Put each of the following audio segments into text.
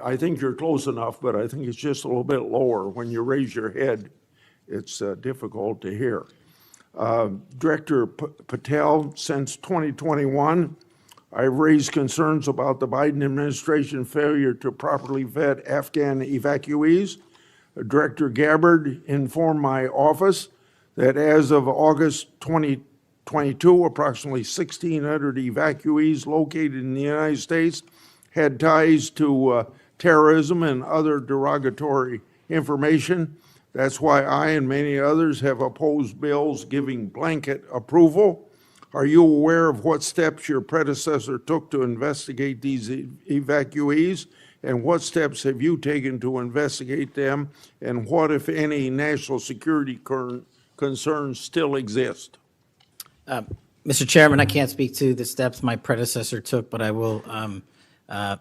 I think you're close enough, but I think it's just a little bit lower. When you raise your head, it's difficult to hear. Director Patel, since 2021, I've raised concerns about the Biden administration failure to properly vet Afghan evacuees. Director Gabbard informed my office that as of August 2022, approximately 1,600 evacuees located in the United States had ties to terrorism and other derogatory information. That's why I and many others have opposed bills giving blanket approval. Are you aware of what steps your predecessor took to investigate these evacuees? And what steps have you taken to investigate them? And what, if any, national security concerns still exist? Mr. Chairman, I can't speak to the steps my predecessor took, but I will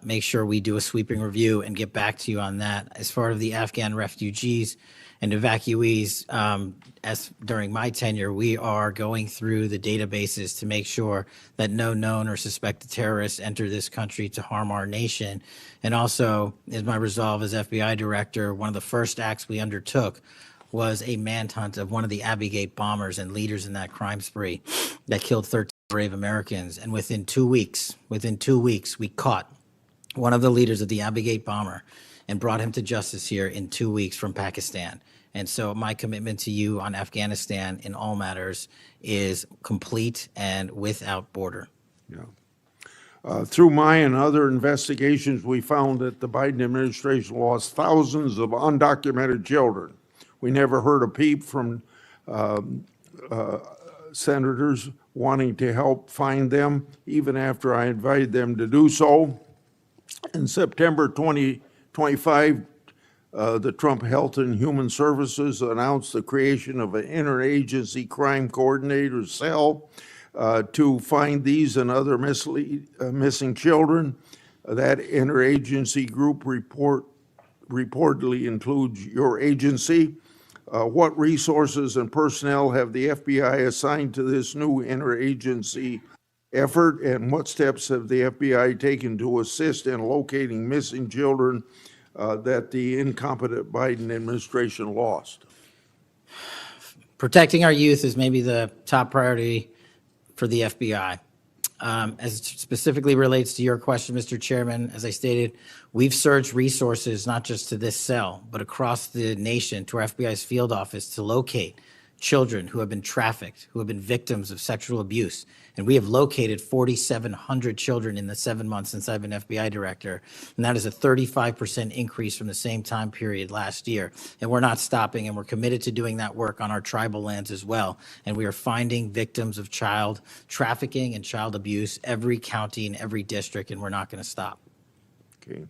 make sure we do a sweeping review and get back to you on that. As far as the Afghan refugees and evacuees, as during my tenure, we are going through the databases to make sure that no known or suspected terrorists enter this country to harm our nation. And also, as my resolve as FBI director, one of the first acts we undertook was a manhunt of one of the Abbey Gate bombers and leaders in that crime spree that killed 13 brave Americans. And within 2 weeks, we caught one of the leaders of the Abbey Gate bomber and brought him to justice here in 2 weeks from Pakistan. And so my commitment to you on Afghanistan in all matters is complete and without border. Yeah. Through my and other investigations, we found that the Biden administration lost thousands of undocumented children. We never heard a peep from senators wanting to help find them, even after I invited them to do so. In September 2025, the Trump Health and Human Services announced the creation of an interagency crime coordinator cell to find these and other missing children. That interagency group reportedly includes your agency. What resources and personnel have the FBI assigned to this new interagency effort, and what steps have the FBI taken to assist in locating missing children that the incompetent Biden administration lost? Protecting our youth is maybe the top priority for the FBI. As it specifically relates to your question, Mr. Chairman, as I stated, we've surged resources not just to this cell, but across the nation to our FBI's field office to locate children who have been trafficked, who have been victims of sexual abuse. And we have located 4,700 children in the 7 months since I've been FBI director. And that is a 35% increase from the same time period last year. And we're not stopping, and we're committed to doing that work on our tribal lands as well. And we are finding victims of child trafficking and child abuse every county and every district, and we're not going to stop. Okay.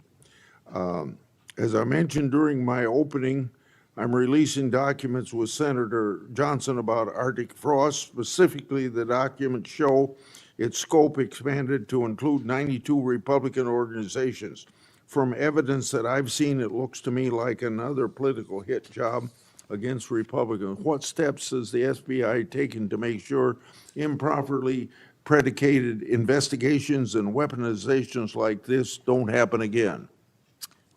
As I mentioned during my opening, I'm releasing documents with Senator Johnson about Arctic frost. Specifically, the documents show its scope expanded to include 92 Republican organizations. From evidence that I've seen, it looks to me like another political hit job against Republicans. What steps has the FBI taken to make sure improperly predicated investigations and weaponizations like this don't happen again?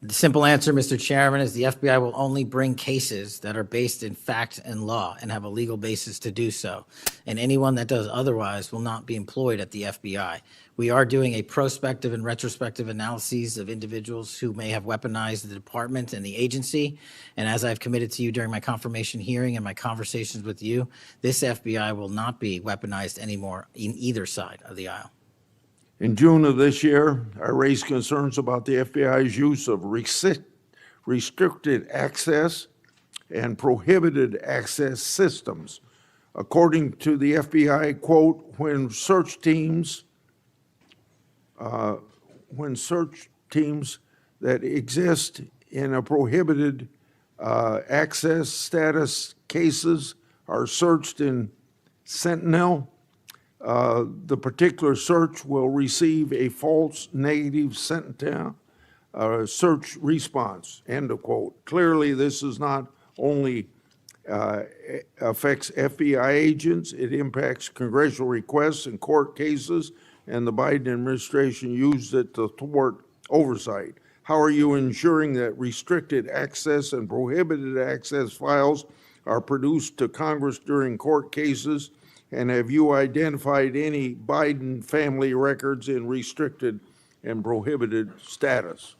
The simple answer, Mr. Chairman, is the FBI will only bring cases that are based in fact and law and have a legal basis to do so. And anyone that does otherwise will not be employed at the FBI. We are doing a prospective and retrospective analyses of individuals who may have weaponized the department and the agency. And as I've committed to you during my confirmation hearing and my conversations with you, this FBI will not be weaponized anymore in either side of the aisle. In June of this year, I raised concerns about the FBI's use of restricted access and prohibited access systems. According to the FBI, quote, when search teams that exist in a prohibited access status cases are searched in Sentinel, the particular search will receive a false negative Sentinel search response, end of quote. Clearly, this is not only affects FBI agents, it impacts congressional requests and court cases, and the Biden administration used it to thwart oversight. How are you ensuring that restricted access and prohibited access files are produced to Congress during court cases? And have you identified any Biden family records in restricted and prohibited status?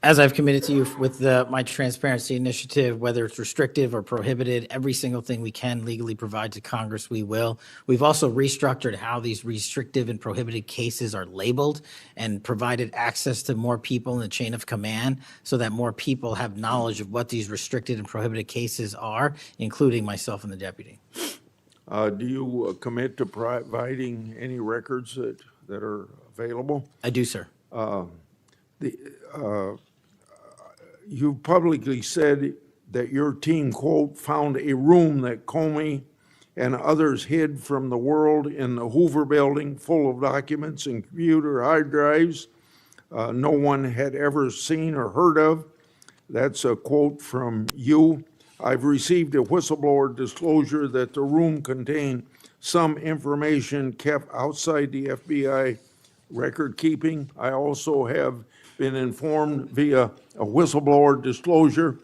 As I've committed to you with my transparency initiative, whether it's restrictive or prohibited, every single thing we can legally provide to Congress, we will. We've also restructured how these restrictive and prohibited cases are labeled and provided access to more people in the chain of command so that more people have knowledge of what these restricted and prohibited cases are, including myself and the deputy. Do you commit to providing any records that are available? I do, sir. You've publicly said that your team, quote, found a room that Comey and others hid from the world in the Hoover building full of documents and computer hard drives no one had ever seen or heard of. That's a quote from you. I've received a whistleblower disclosure that the room contained some information kept outside the FBI record keeping. I also have been informed via a whistleblower disclosure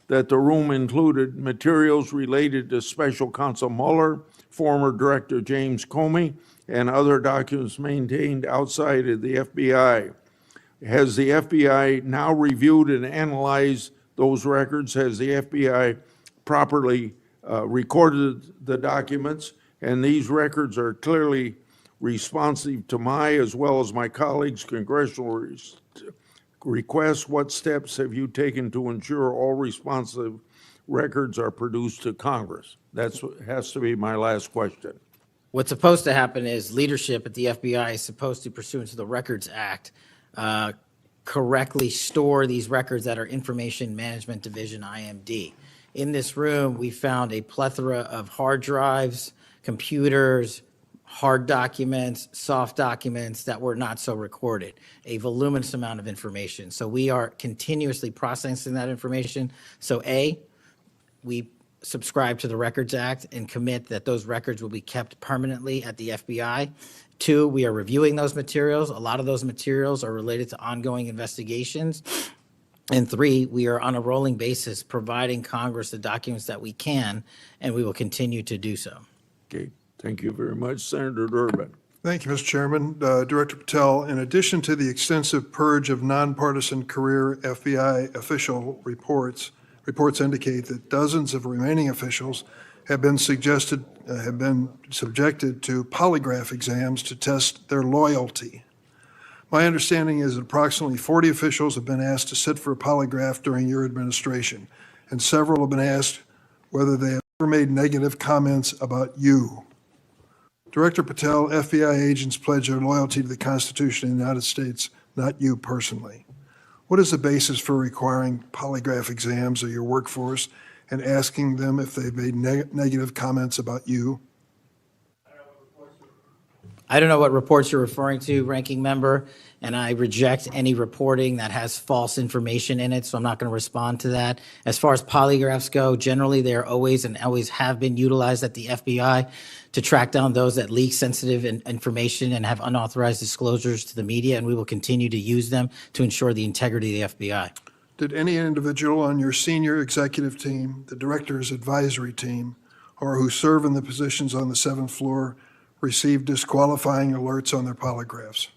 that the room included materials related to Special Counsel Mueller, former Director James Comey, and other documents maintained outside of the FBI. Has the FBI now reviewed and analyzed those records? Has the FBI properly recorded the documents? And these records are clearly responsive to my, as well as my colleagues' congressional requests. What steps have you taken to ensure all responsive records are produced to Congress? That has to be my last question. What's supposed to happen is leadership at the FBI is supposed to, pursuant to the Records Act, correctly store these records at our Information Management Division, IMD. In this room, we found a plethora of hard drives, computers, hard documents, soft documents that were not so recorded, a voluminous amount of information. So we are continuously processing that information. So A, we subscribe to the Records Act and commit that those records will be kept permanently at the FBI. Two, we are reviewing those materials. A lot of those materials are related to ongoing investigations. And three, we are on a rolling basis providing Congress the documents that we can, and we will continue to do so. Okay, thank you very much. Senator Durbin. Thank you, Mr. Chairman. Director Patel, in addition to the extensive purge of nonpartisan career FBI official reports indicate that dozens of remaining officials have been subjected to polygraph exams to test their loyalty. My understanding is that approximately 40 officials have been asked to sit for a polygraph during your administration, and several have been asked whether they have ever made negative comments about you. Director Patel, FBI agents pledge their loyalty to the Constitution of the United States, not you personally. What is the basis for requiring polygraph exams of your workforce and asking them if they've made negative comments about you? I don't know what reports you're referring to, Ranking Member, and I reject any reporting that has false information in it, so I'm not going to respond to that. As far as polygraphs go, generally they are always and always have been utilized at the FBI to track down those that leak sensitive information and have unauthorized disclosures to the media, and we will continue to use them to ensure the integrity of the FBI. Did any individual on your senior executive team, the director's advisory team, or who serve in the positions on the 7th floor receive disqualifying alerts on their polygraphs?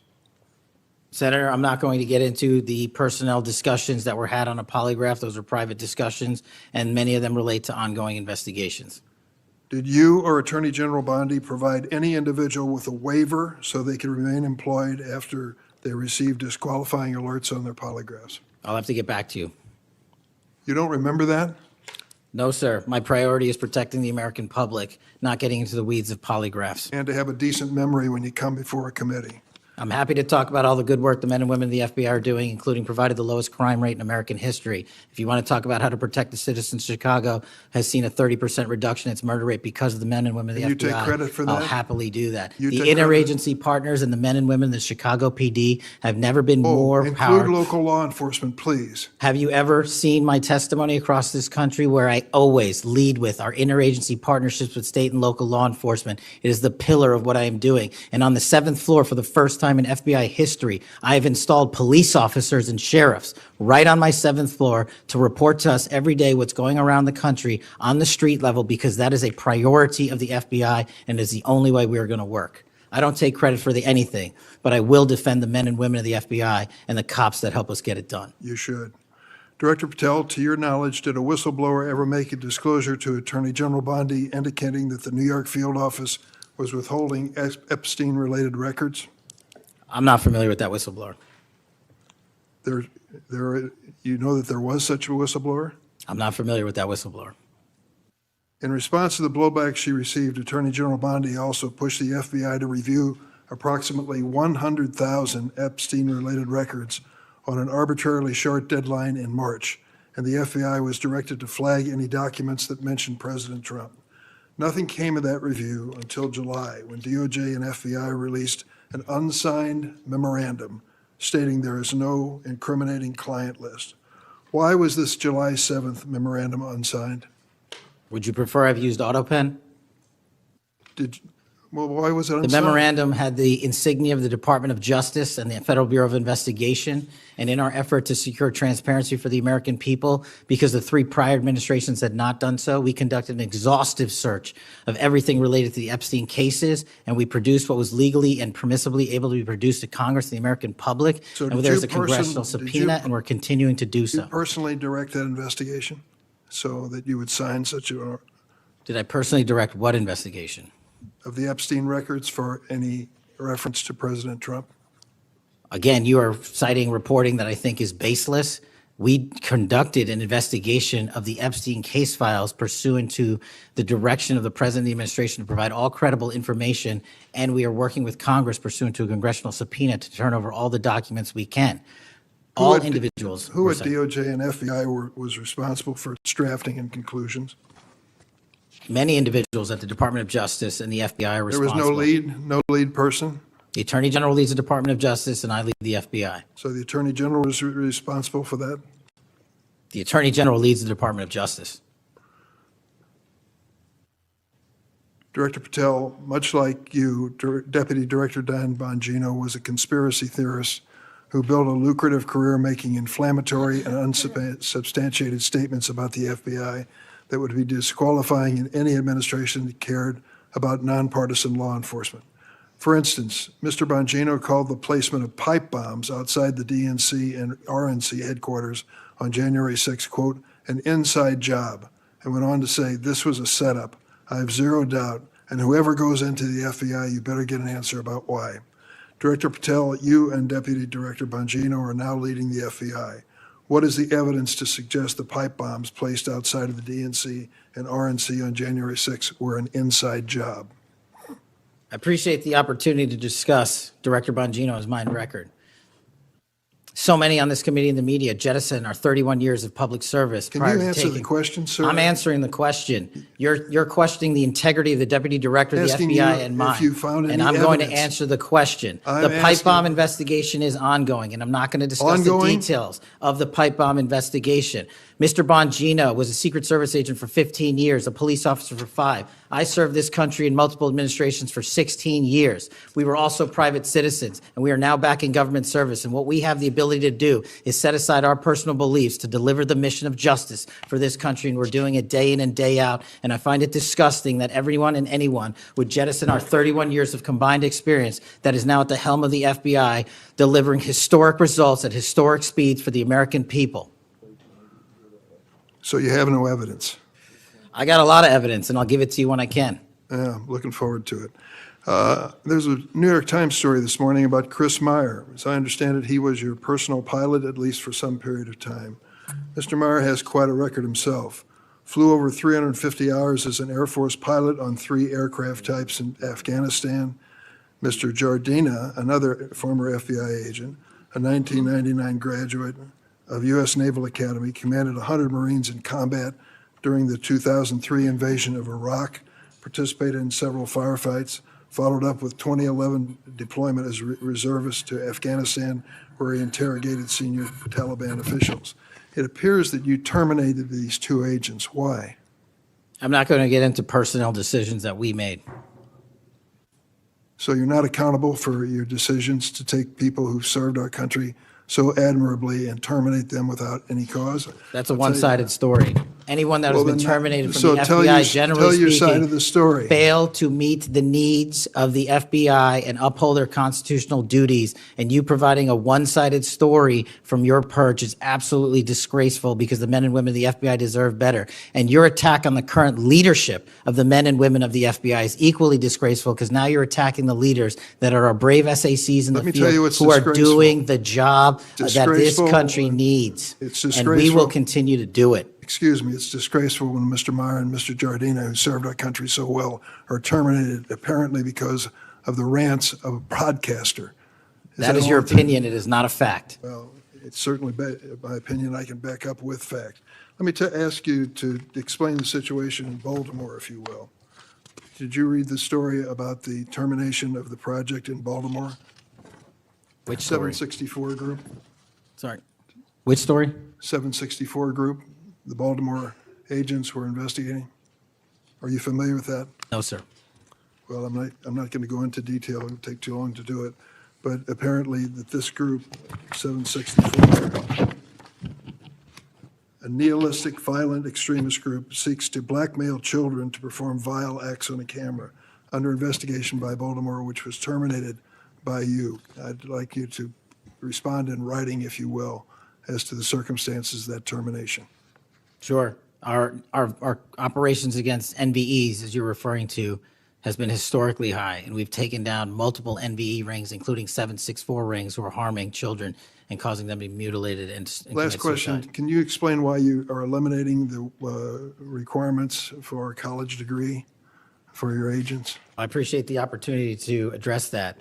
Senator, I'm not going to get into the personnel discussions that were had on a polygraph. Those are private discussions, and many of them relate to ongoing investigations. Did you or Attorney General Bondi provide any individual with a waiver so they could remain employed after they received disqualifying alerts on their polygraphs? I'll have to get back to you. You don't remember that? No, sir. My priority is protecting the American public, not getting into the weeds of polygraphs. And to have a decent memory when you come before a committee. I'm happy to talk about all the good work the men and women of the FBI are doing, including provided the lowest crime rate in American history. If you want to talk about how to protect the citizens, Chicago has seen a 30% reduction in its murder rate because of the men and women of the FBI. You take credit for that? I'll happily do that. You The take interagency partners and the men and women of the Chicago PD have never been more include powerful. local law enforcement, please. Have you ever seen my testimony across this country where I always lead with our interagency partnerships with state and local law enforcement? It is the pillar of what I am doing. And on the 7th floor, for the first time time in FBI history, I have installed police officers and sheriffs right on my 7th floor to report to us every day what's going around the country on the street level, because that is a priority of the FBI and is the only way we are going to work. I don't take credit for anything, but I will defend the men and women of the FBI and the cops that help us get it done. You should. Director Patel, to your knowledge, did a whistleblower ever make a disclosure to Attorney General Bondi indicating that the New York field office was withholding Epstein-related records? I'm not familiar with that whistleblower. You know that there was such a whistleblower? I'm not familiar with that whistleblower. In response to the blowback she received, Attorney General Bondi also pushed the FBI to review approximately 100,000 Epstein-related records on an arbitrarily short deadline in March, and the FBI was directed to flag any documents that mentioned President Trump. Nothing came of that review until July, when DOJ and FBI released an unsigned memorandum stating there is no incriminating client list. Why was this July 7th memorandum unsigned? Would you prefer I've used AutoPen? Well, why was it unsigned? The memorandum had the insignia of the Department of Justice and the Federal Bureau of Investigation. And in our effort to secure transparency for the American people, because the 3 prior administrations had not done so, we conducted an exhaustive search of everything related to the Epstein cases, and we produced what was legally and permissibly able to be produced to Congress and the American public. So and there's a congressional subpoena, and we're continuing to do Did you so. personally direct that investigation so that you would sign such a, Did I personally direct what investigation? of the Epstein records for any reference to President Trump? Again, you are citing reporting that I think is baseless. We conducted an investigation of the Epstein case files pursuant to the direction of the President of the administration to provide all credible information, and we are working with Congress pursuant to a congressional subpoena to turn over all the documents we can. All individuals. Who were at cited. DOJ and FBI was responsible for its drafting and conclusions? Many individuals at the Department of Justice and the FBI are There was responsible. no lead person? The Attorney General leads the Department of Justice, and I lead the FBI. So the Attorney General was responsible for that? The Attorney General leads the Department of Justice. Director Patel, much like you, Deputy Director Dan Bongino was a conspiracy theorist who built a lucrative career making inflammatory and unsubstantiated statements about the FBI that would be disqualifying in any administration that cared about nonpartisan law enforcement. For instance, Mr. Bongino called the placement of pipe bombs outside the DNC and RNC headquarters on January 6, quote, an inside job, and went on to say this was a setup. I have zero doubt, and whoever goes into the FBI, you better get an answer about why. Director Patel, you and Deputy Director Bongino are now leading the FBI. What is the evidence to suggest the pipe bombs placed outside of the DNC and RNC on January 6 were an inside job? I appreciate the opportunity to discuss Director Bongino's mind record. So many on this committee and the media jettison our 31 years of public service. Can you answer the question, sir? I'm answering the question. You're questioning the integrity of the Deputy Director of the Asking FBI you and mine. if you found any and I'm going to evidence. answer the question. I'm The pipe asking- bomb investigation is ongoing, and I'm not going to discuss Ongoing? the details of the pipe bomb investigation. Mr. Bongino was a Secret Service agent for 15 years, a police officer for 5. I served this country in multiple administrations for 16 years. We were also private citizens, and we are now back in government service. And what we have the ability to do is set aside our personal beliefs to deliver the mission of justice for this country, and we're doing it day in and day out. And I find it disgusting that everyone and anyone would jettison our 31 years of combined experience that is now at the helm of the FBI, delivering historic results at historic speeds for the American people. So you have no evidence? I got a lot of evidence, and I'll give it to you when I can. Yeah, I'm looking forward to it. There's a New York Times story this morning about Chris Meyer. As I understand it, he was your personal pilot, at least for some period of time. Mr. Meyer has quite a record himself. Flew over 350 hours as an Air Force pilot on 3 aircraft types in Afghanistan. Mr. Jardina, another former FBI agent, a 1999 graduate of U.S. Naval Academy, commanded 100 Marines in combat during the 2003 invasion of Iraq, participated in several firefights, followed up with 2011 deployment as reservist to Afghanistan, where he interrogated senior Taliban officials. It appears that you terminated these 2 agents. Why? I'm not going to get into personnel decisions that we made. So you're not accountable for your decisions to take people who've served our country so admirably and terminate them without any cause? That's a I'll tell you one-sided story. Anyone that has Well, been then terminated from so the tell FBI, your- generally tell your speaking, side of the story. fail to meet the needs of the FBI and uphold their constitutional duties. And you providing a one-sided story from your perch is absolutely disgraceful, because the men and women of the FBI deserve better. And your attack on the current leadership of the men and women of the FBI is equally disgraceful, because now you're attacking the leaders that are our brave SACs in the Let me tell you field what's who are disgraceful. doing the job that this Disgraceful. country needs. It's And we will disgraceful. continue to do it. Excuse me, it's disgraceful when Mr. Meyer and Mr. Giardina, who served our country so well, are terminated apparently because of the rants of a broadcaster. That is your all? opinion. It is not a fact. Well, it's certainly my opinion I can back up with fact. Let me ask you to explain the situation in Baltimore, if you will. Did you read the story about the termination of the project in Baltimore? Which story? 764 Group? Sorry. Which story? 764 Group, the Baltimore agents were investigating. Are you familiar with that? No, sir. Well, I'm not going to go into detail. It would take too long to do it. But apparently that this group, 764, a nihilistic, violent extremist group, seeks to blackmail children to perform vile acts on a camera under investigation by Baltimore, which was terminated by you. I'd like you to respond in writing, if you will, as to the circumstances of that termination. Sure. Our operations against NVEs, as you're referring to, has been historically high, and we've taken down multiple NVE rings, including 764 rings, who are harming children and causing them to be mutilated and Last commit question, suicide. can you explain why you are eliminating the requirements for a college degree for your agents? I appreciate the opportunity to address that.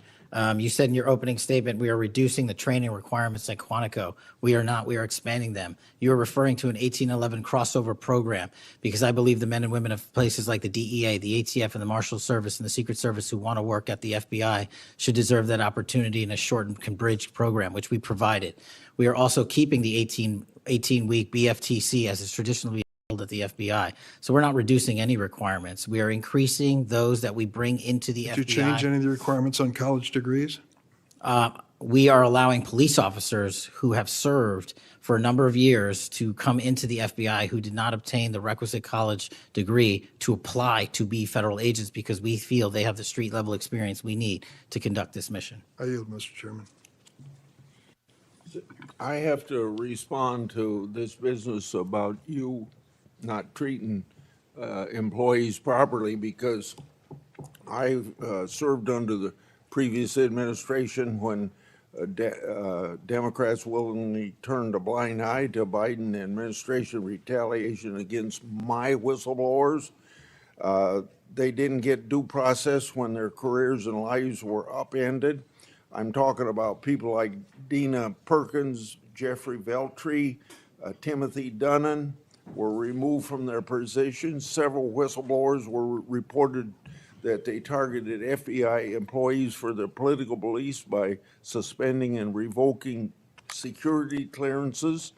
You said in your opening statement, we are reducing the training requirements at Quantico. We are not. We are expanding them. You are referring to an 1811 crossover program, because I believe the men and women of places like the DEA, the ATF, and the Marshal Service and the Secret Service who want to work at the FBI should deserve that opportunity in a shortened, abridged program, which we provided. We are also keeping the 18-week BFTC as is traditionally at the FBI. So we're not reducing any requirements. We are increasing those that we bring into the FBI. Did you change any of the requirements on college degrees? We are allowing police officers who have served for a number of years to come into the FBI who did not obtain the requisite college degree to apply to be federal agents, because we feel they have the street level experience we need to conduct this mission. I yield, Mr. Chairman. I have to respond to this business about you not treating employees properly, because I served under the previous administration when Democrats willingly turned a blind eye to Biden administration retaliation against my whistleblowers. They didn't get due process when their careers and lives were upended. I'm talking about people like Dina Perkins, Jeffrey Veltri, Timothy Dunnan were removed from their positions. Several whistleblowers were reported that they targeted FBI employees for their political beliefs by suspending and revoking security clearances.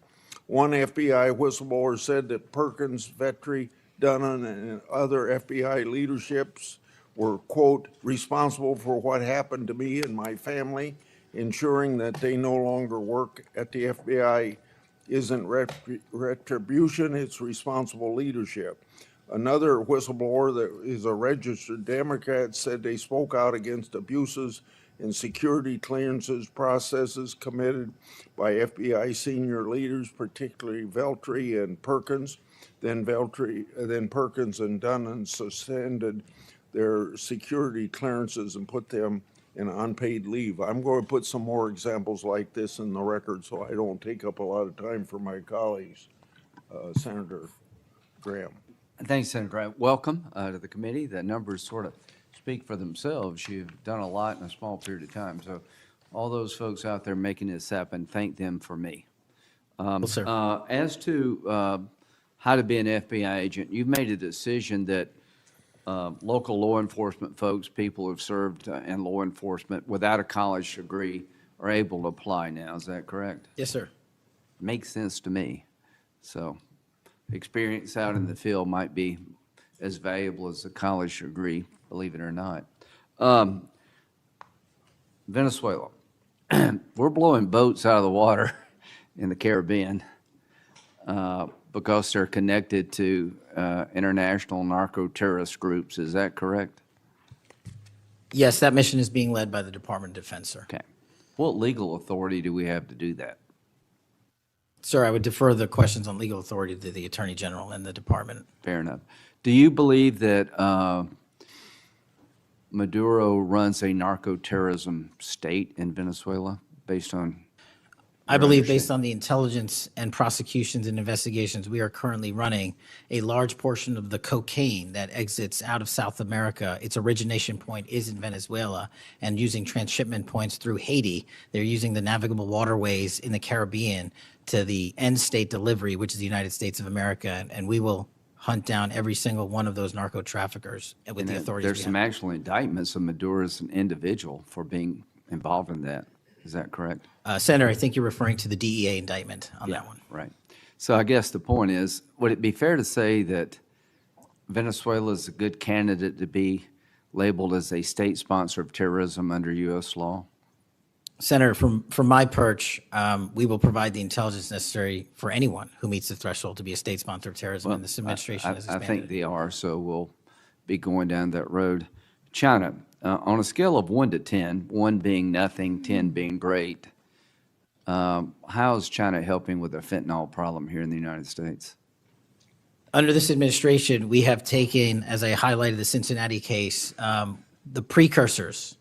One FBI whistleblower said that Perkins, Vetri, Dunnan, and other FBI leaderships were, quote, responsible for what happened to me and my family, ensuring that they no longer work at the FBI isn't retribution, it's responsible leadership. Another whistleblower that is a registered Democrat said they spoke out against abuses in security clearances processes committed by FBI senior leaders, particularly Veltri and Perkins. Then Perkins and Dunnan suspended their security clearances and put them in unpaid leave. I'm going to put some more examples like this in the record so I don't take up a lot of time for my colleagues. Senator Graham. Thanks, Senator Graham. Welcome to the committee. The numbers sort of speak for themselves. You've done a lot in a small period of time. So all those folks out there making this happen, thank them for me. Well, sir. As to how to be an FBI agent, you've made a decision that local law enforcement folks, people who've served in law enforcement without a college degree are able to apply now. Is that correct? Yes, sir. Makes sense to me. So experience out in the field might be as valuable as a college degree, believe it or not. Venezuela. We're blowing boats out of the water in the Caribbean because they're connected to international narco-terrorist groups. Is that correct? Yes, that mission is being led by the Department of Defense, sir. Okay. What legal authority do we have to do that? Sir, I would defer the questions on legal authority to the Attorney General and the department. Fair enough. Do you believe that Maduro runs a narco-terrorism state in Venezuela based on? I believe based on the intelligence and prosecutions and investigations we are currently running, a large portion of the cocaine that exits out of South America, its origination point is in Venezuela, and using transshipment points through Haiti, they're using the navigable waterways in the Caribbean to the end state delivery, which is the United States of America, and we will hunt down every single one of those narco traffickers with the authorities There's we some have. actual indictments of Maduro as an individual for being involved in that. Is that correct? Senator, I think you're referring to the DEA indictment on that one. Right. So I guess the point is, would it be fair to say that Venezuela is a good candidate to be labeled as a state sponsor of terrorism under U.S. law? Senator, from my perch, we will provide the intelligence necessary for anyone who meets the threshold to be a state sponsor of terrorism, and this administration has I expanded. think they are, so we'll be going down that road. China, on a scale of 1 to 10, 1 being nothing, 10 being great, how is China helping with the fentanyl problem here in the United States? Under this administration, we have taken, as I highlighted the Cincinnati case, the precursors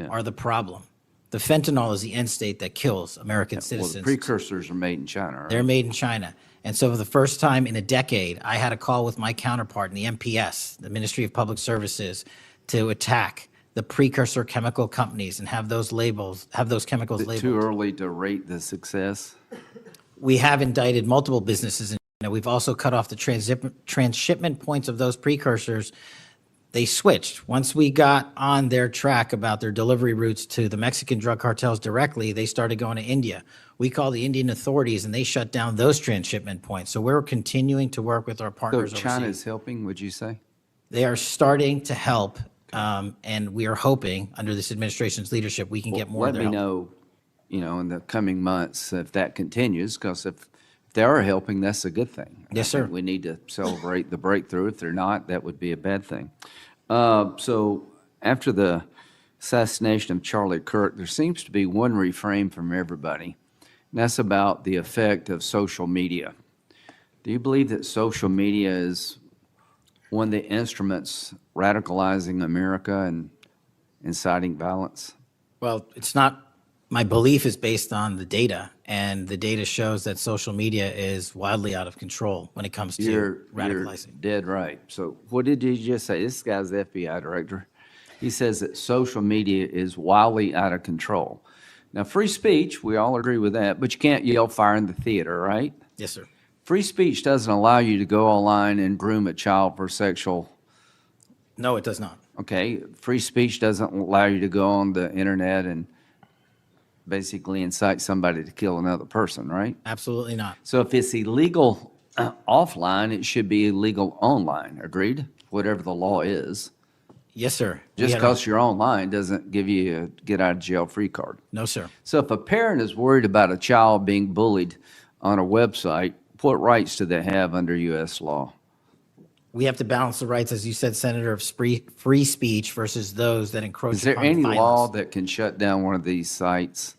are the problem. The fentanyl is the end state that kills American Well, citizens. the precursors are made in China, right? They're made in China. And so for the first time in a decade, I had a call with my counterpart in the MPS, the Ministry of Public Services, to attack the precursor chemical companies and have those chemicals Is it labeled. too early to rate the success? We have indicted multiple businesses in China. We've also cut off the transshipment points of those precursors. They switched. Once we got on their track about their delivery routes to the Mexican drug cartels directly, they started going to India. We called the Indian authorities and they shut down those transshipment points. So we're continuing to work with our So partners China overseas. is helping, would you say? They are starting to help, and we are hoping, under this administration's leadership, we can get more of Let their me help. know, in the coming months if that continues, because if they are helping, that's a good thing. Yes, I think sir. we need to celebrate the breakthrough. If they're not, that would be a bad thing. So after the assassination of Charlie Kirk, there seems to be one refrain from everybody, and that's about the effect of social media. Do you believe that social media is one of the instruments radicalizing America and inciting violence? Well, it's not, my belief is based on the data, and the data shows that social media is wildly out of control when it comes to You're radicalizing. dead right. So what did you just say? This guy's the FBI director. He says that social media is wildly out of control. Now, free speech, we all agree with that, but you can't yell fire in the theater, right? Yes, sir. Free speech doesn't allow you to go online and groom a child for sexual, No, it does not. okay? Free speech doesn't allow you to go on the internet and basically incite somebody to kill another person, right? Absolutely not. So if it's illegal offline, it should be illegal online, agreed? Whatever the law is. Yes, sir. We Just had a- because you're online doesn't give you a get out of jail free card. No, sir. So if a parent is worried about a child being bullied on a website, what rights do they have under U.S. law? We have to balance the rights, as you said, Senator, of free speech versus those that encroach Is there upon any violence. law that can shut down one of these sites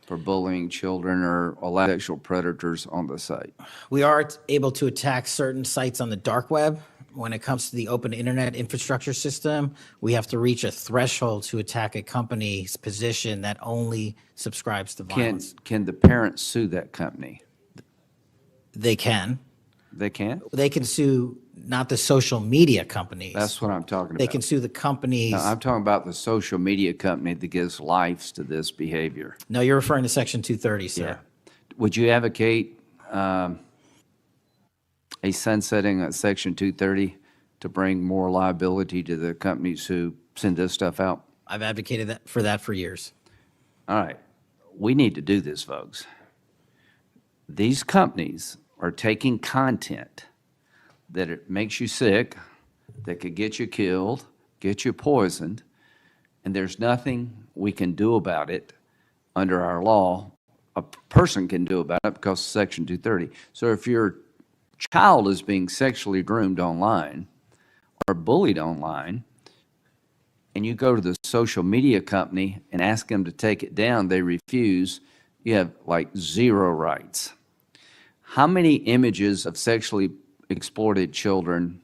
for bullying children or allow sexual predators on the site? We are able to attack certain sites on the dark web. When it comes to the open internet infrastructure system, we have to reach a threshold to attack a company's position that only subscribes to violence. Can the parents sue that company? They can. They can? They can sue not the social media companies. That's what I'm talking about. They can sue the companies. No, I'm talking about the social media company that gives lives to this behavior. No, you're referring to Section 230, sir. Yeah. Would you advocate a sunsetting of Section 230 to bring more liability to the companies who send this stuff out? I've advocated for years. All right. We need to do this, folks. These companies are taking content that it makes you sick, that could get you killed, get you poisoned, and there's nothing we can do about it under our law, a person can do about it because of Section 230. So if your child is being sexually groomed online or bullied online, and you go to the social media company and ask them to take it down, they refuse, you have like zero rights. How many images of sexually exploited children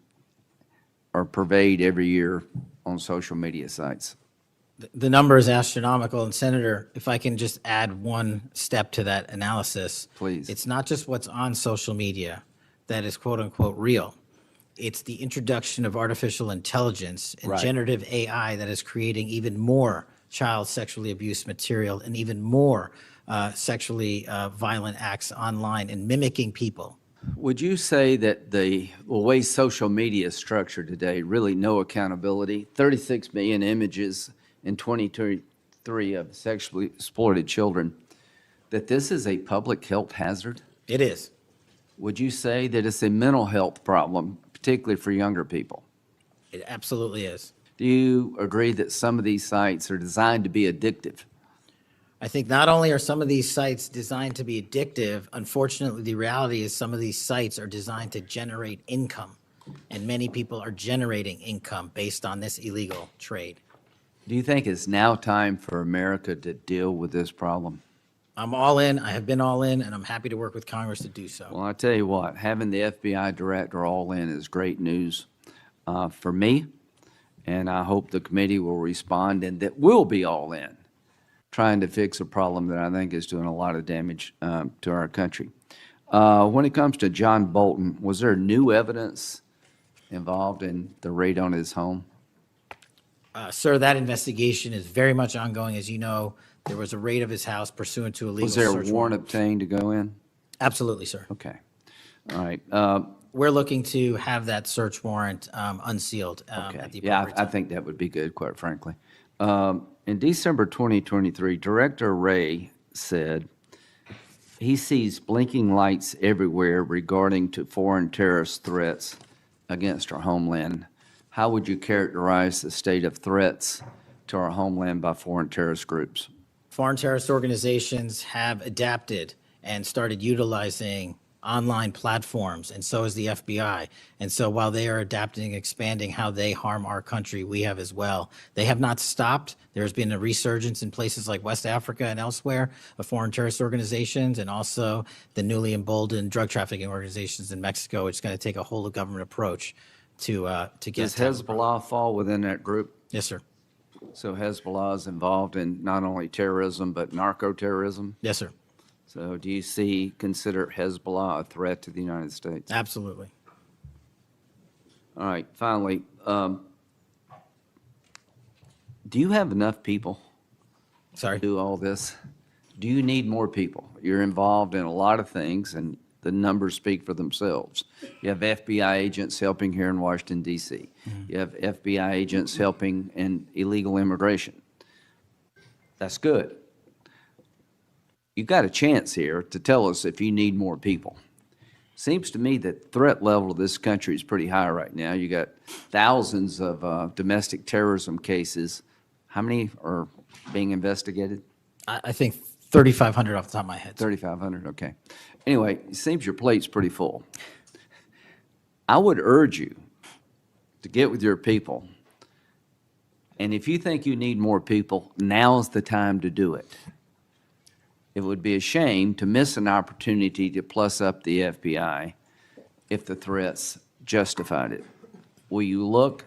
are purveyed every year on social media sites? The number is astronomical, and Senator, if I can just add one step to that analysis. Please. It's not just what's on social media that is quote unquote real. It's the introduction of artificial intelligence and Right. generative AI that is creating even more child sexually abuse material and even more sexually violent acts online and mimicking people. Would you say that the way social media is structured today, really no accountability, 36 million images in 2023 of sexually exploited children, that this is a public health hazard? It is. Would you say that it's a mental health problem, particularly for younger people? It absolutely is. Do you agree that some of these sites are designed to be addictive? I think not only are some of these sites designed to be addictive, unfortunately, the reality is some of these sites are designed to generate income, and many people are generating income based on this illegal trade. Do you think it's now time for America to deal with this problem? I'm all in. I have been all in, and I'm happy to work with Congress to do so. Well, I tell you what, having the FBI director all in is great news for me, and I hope the committee will respond and that we'll be all in, trying to fix a problem that I think is doing a lot of damage to our country. When it comes to John Bolton, was there new evidence involved in the raid on his home? Sir, that investigation is very much ongoing. As you know, there was a raid of his house pursuant to a legal Was there a search warrant obtained to go in? Absolutely, sir. Okay. All right. We're looking to have that search warrant unsealed Okay. at the Yeah, appropriate I time. think that would be good, quite frankly. In December 2023, Director Wray said he sees blinking lights everywhere regarding to foreign terrorist threats against our homeland. How would you characterize the state of threats to our homeland by foreign terrorist groups? Foreign terrorist organizations have adapted and started utilizing online platforms, and so is the FBI. And so while they are adapting and expanding how they harm our country, we have as well. They have not stopped. There's been a resurgence in places like West Africa and elsewhere of foreign terrorist organizations, and also the newly emboldened drug trafficking organizations in Mexico. It's going to take a whole of government approach to get. Does Hezbollah fall within that group? Yes, sir. So Hezbollah is involved in not only terrorism, but narco-terrorism? Yes, sir. So do you consider Hezbollah a threat to the United States? Absolutely. All right, finally, do you have enough people Sorry. to do all this? Do you need more people? You're involved in a lot of things, and the numbers speak for themselves. You have FBI agents helping here in Washington, D.C. You have FBI agents helping in illegal immigration. That's good. You've got a chance here to tell us if you need more people. Seems to me that threat level of this country is pretty high right now. You got thousands of domestic terrorism cases. How many are being investigated? I think 3,500 off the top of my head. 3,500, okay. Anyway, it seems your plate's pretty full. I would urge you to get with your people, and if you think you need more people, now's the time to do it. It would be a shame to miss an opportunity to plus up the FBI if the threats justified it. Will you look?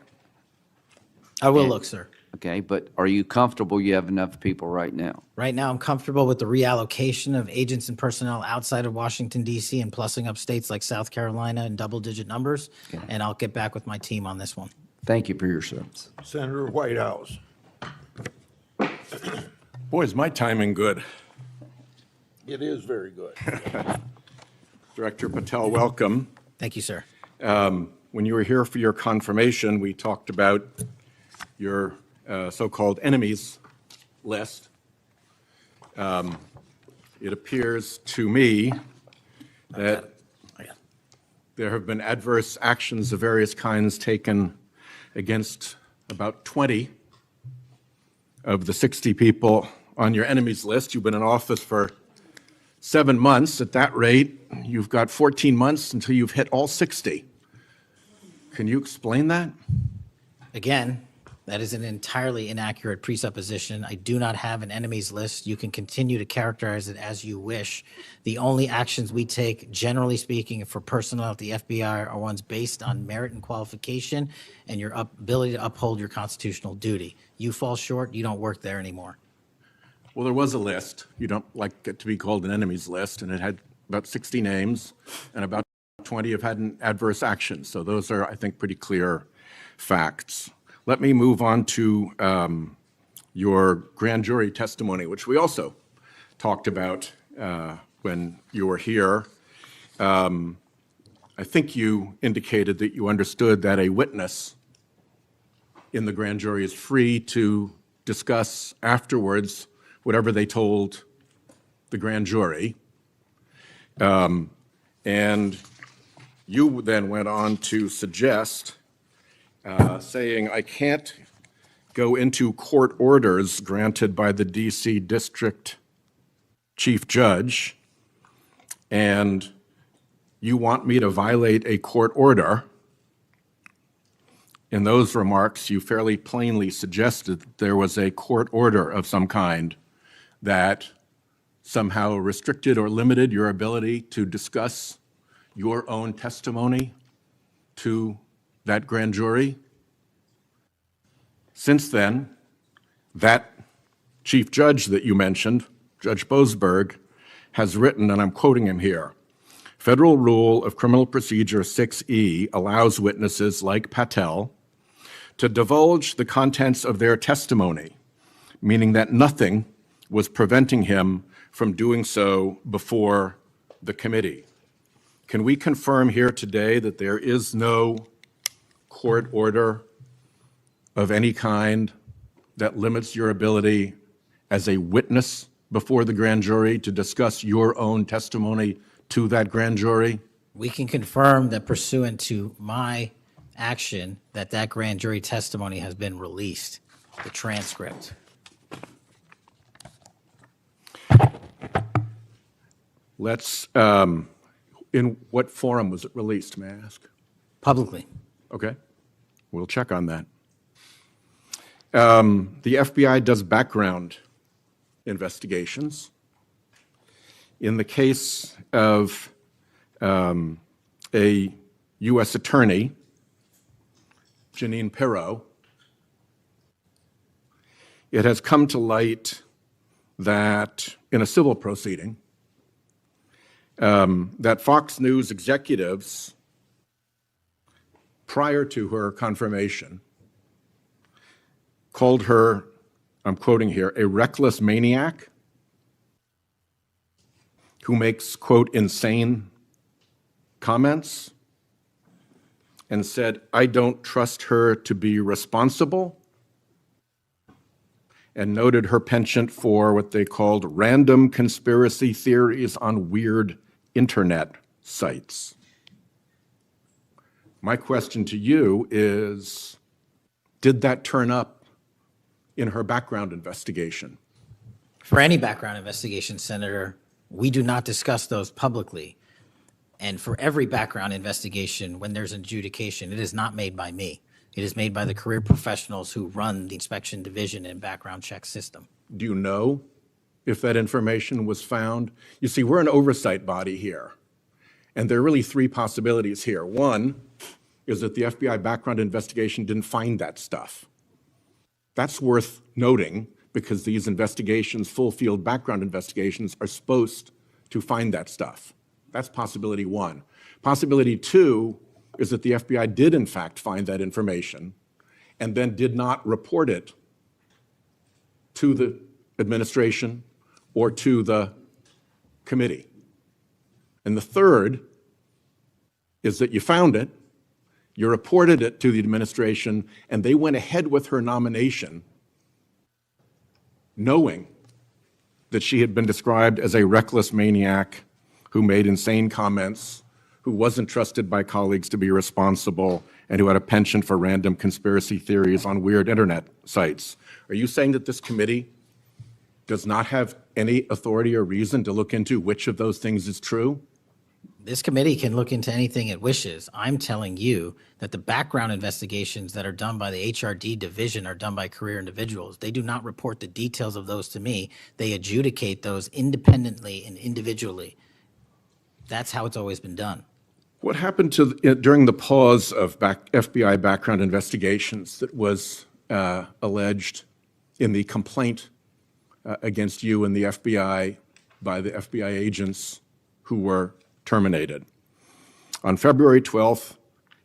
I will look, sir. Okay, but are you comfortable you have enough people right now? Right now, I'm comfortable with the reallocation of agents and personnel outside of Washington, D.C. and plussing up states like South Carolina in double-digit numbers, and I'll get back with my team on this one. Thank you for your service. Senator Whitehouse. Boy, is my timing good. It is very good. Director Patel, welcome. Thank you, sir. When you were here for your confirmation, we talked about your so-called enemies list. It appears to me that there have been adverse actions of various kinds taken against about 20 of the 60 people on your enemies list. You've been in office for 7 months. At that rate, you've got 14 months until you've hit all 60. Can you explain that? Again, that is an entirely inaccurate presupposition. I do not have an enemies list. You can continue to characterize it as you wish. The only actions we take, generally speaking, for personnel at the FBI are ones based on merit and qualification and your ability to uphold your constitutional duty. You fall short, you don't work there anymore. Well, there was a list. You don't like it to be called an enemies list, and it had about 60 names, and about 20 have had an adverse action. So those are, I think, pretty clear facts. Let me move on to your grand jury testimony, which we also talked about when you were here. I think you indicated that you understood that a witness in the grand jury is free to discuss afterwards whatever they told the grand jury. And you then went on to suggest, saying, I can't go into court orders granted by the DC District Chief Judge, and you want me to violate a court order. In those remarks, you fairly plainly suggested that there was a court order of some kind that somehow restricted or limited your ability to discuss your own testimony to that grand jury. Since then, that chief judge that you mentioned, Judge Boasberg, has written, and I'm quoting him here, Federal Rule of Criminal Procedure 6E allows witnesses like Patel to divulge the contents of their testimony, meaning that nothing was preventing him from doing so before the committee. Can we confirm here today that there is no court order of any kind that limits your ability as a witness before the grand jury to discuss your own testimony to that grand jury? We can confirm that pursuant to my action, that grand jury testimony has been released, the transcript. Let's, in what forum was it released, may I ask? Publicly. Okay, we'll check on that. The FBI does background investigations. In the case of a U.S. attorney, Janine Pirro, it has come to light that in a civil proceeding, that Fox News executives, prior to her confirmation, called her, I'm quoting here, a reckless maniac who makes, quote, insane comments, and said, I don't trust her to be responsible, and noted her penchant for what they called random conspiracy theories on weird internet sites. My question to you is, did that turn up in her background investigation? For any background investigation, Senator, we do not discuss those publicly. And for every background investigation, when there's an adjudication, it is not made by me. It is made by the career professionals who run the inspection division and background check system. Do you know if that information was found? You see, we're an oversight body here, and there are really three possibilities here. One is that the FBI background investigation didn't find that stuff. That's worth noting because these investigations, full field background investigations, are supposed to find that stuff. That's possibility one. Possibility two is that the FBI did in fact find that information and then did not report it to the administration or to the committee. And the third is that you found it, you reported it to the administration, and they went ahead with her nomination knowing that she had been described as a reckless maniac who made insane comments, who wasn't trusted by colleagues to be responsible, and who had a penchant for random conspiracy theories on weird internet sites. Are you saying that this committee does not have any authority or reason to look into which of those things is true? This committee can look into anything it wishes. I'm telling you that the background investigations that are done by the HRD division are done by career individuals. They do not report the details of those to me. They adjudicate those independently and individually. That's how it's always been done. What happened during the pause of FBI background investigations that was alleged in the complaint against you and the FBI by the FBI agents who were terminated? On February 12th,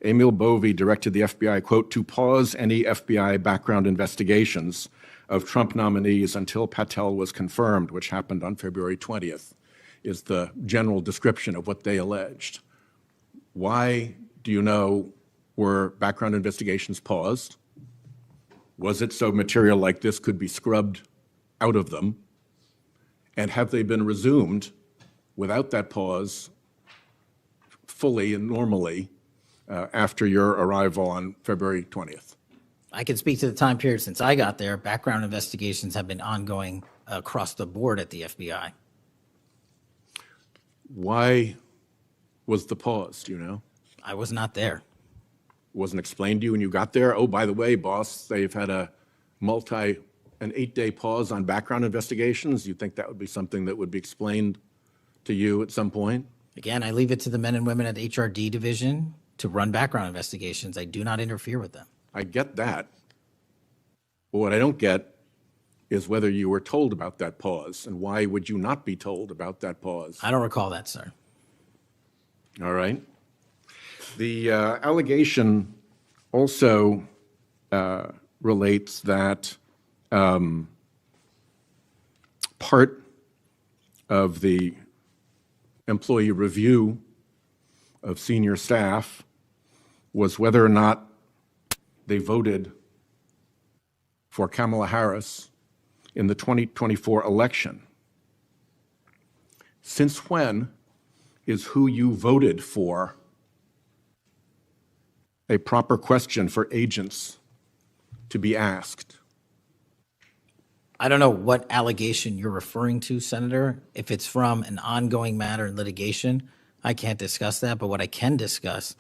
Emil Bovee directed the FBI, quote, to pause any FBI background investigations of Trump nominees until Patel was confirmed, which happened on February 20th, is the general description of what they alleged. Why, do you know, were background investigations paused? Was it so material like this could be scrubbed out of them? And have they been resumed without that pause fully and normally after your arrival on February 20th? I can speak to the time period since I got there. Background investigations have been ongoing across the board at the FBI. Why was the pause, do you know? I was not there. Wasn't explained to you when you got there? Oh, by the way, boss, they've had an 8-day pause on background investigations. You think that would be something that would be explained to you at some point? Again, I leave it to the men and women at the HRD division to run background investigations. I do not interfere with them. I get that. But what I don't get is whether you were told about that pause, and why would you not be told about that pause? I don't recall that, sir. All right. The allegation also relates that part of the employee review of senior staff was whether or not they voted for Kamala Harris in the 2024 election. Since when is who you voted for a proper question for agents to be asked? I don't know what allegation you're referring to, Senator. If it's from an ongoing matter in litigation, I can't discuss that. But what I can discuss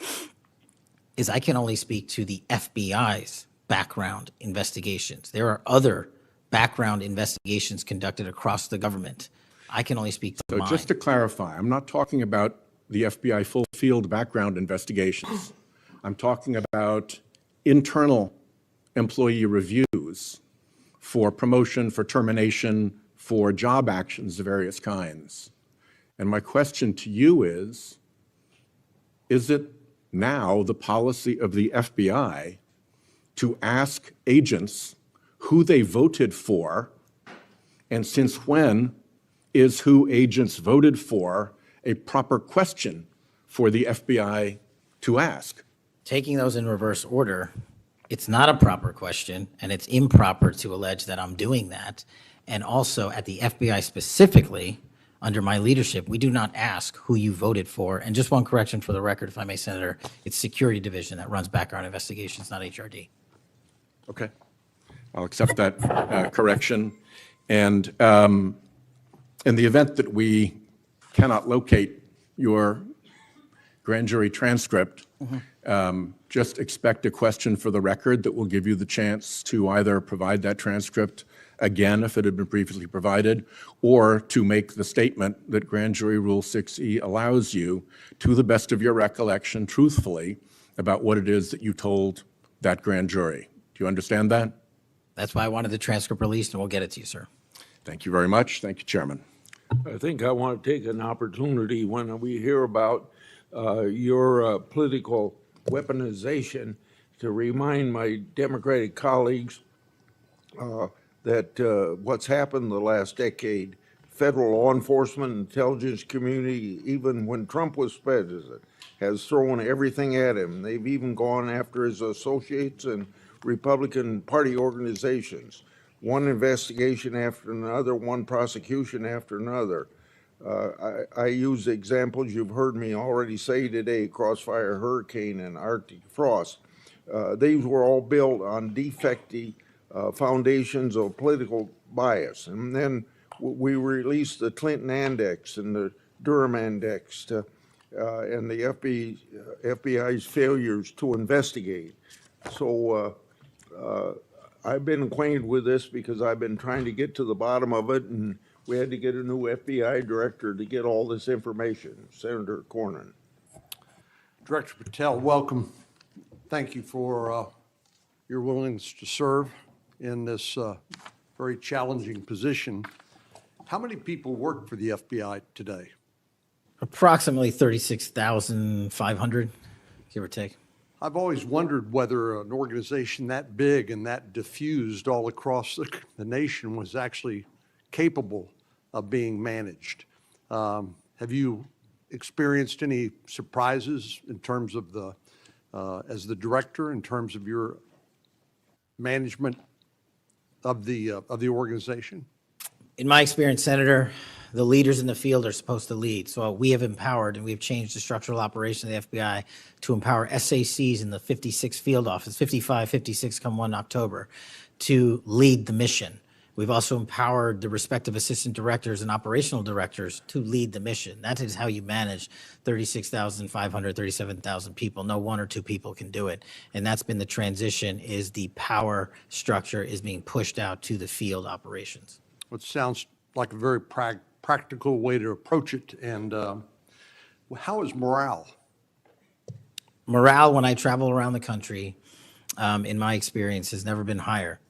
is I can only speak to the FBI's background investigations. There are other background investigations conducted across the government. I can only speak to So mine. just to clarify, I'm not talking about the FBI full field background investigations. I'm talking about internal employee reviews for promotion, for termination, for job actions of various kinds. And my question to you is it now the policy of the FBI to ask agents who they voted for, and since when is who agents voted for a proper question for the FBI to ask? Taking those in reverse order, it's not a proper question, and it's improper to allege that I'm doing that. And also at the FBI specifically, under my leadership, we do not ask who you voted for. And just one correction for the record, if I may, Senator, it's Security Division that runs background investigations, not HRD. Okay, I'll accept that correction. And in the event that we cannot locate your grand jury transcript, just expect a question for the record that will give you the chance to either provide that transcript again if it had been previously provided, or to make the statement that Grand Jury Rule 6E allows you, to the best of your recollection, truthfully, about what it is that you told that grand jury. Do you understand that? That's why I wanted the transcript released, and we'll get it to you, sir. Thank you very much. Thank you, Chairman. I think I want to take an opportunity when we hear about your political weaponization to remind my Democratic colleagues that what's happened the last decade, federal law enforcement, intelligence community, even when Trump was president, has thrown everything at him. They've even gone after his associates and Republican Party organizations. One investigation after another, one prosecution after another. I use examples you've heard me already say today, Crossfire Hurricane and Arctic Frost. These were all built on defective foundations of political bias. And then we released the Clinton Index and the Durham Index and the FBI's failures to investigate. So I've been acquainted with this because I've been trying to get to the bottom of it, and we had to get a new FBI director to get all this information, Senator Cornyn. Director Patel, welcome. Thank you for your willingness to serve in this very challenging position. How many people work for the FBI today? Approximately 36,500, give or take. I've always wondered whether an organization that big and that diffused all across the nation was actually capable of being managed. Have you experienced any surprises in terms of the, as the director, in terms of your management of the organization? In my experience, Senator, the leaders in the field are supposed to lead. So we have empowered and we've changed the structural operation of the FBI to empower SACs in the 56 field office, 55, 56 come 1 October, to lead the mission. We've also empowered the respective assistant directors and operational directors to lead the mission. That is how you manage 36,500, 37,000 people. No one or two people can do it. And that's been the transition, is the power structure is being pushed out to the field operations. It sounds like a very practical way to approach it. And how is morale? Morale, when I travel around the country, in my experience, has never been higher.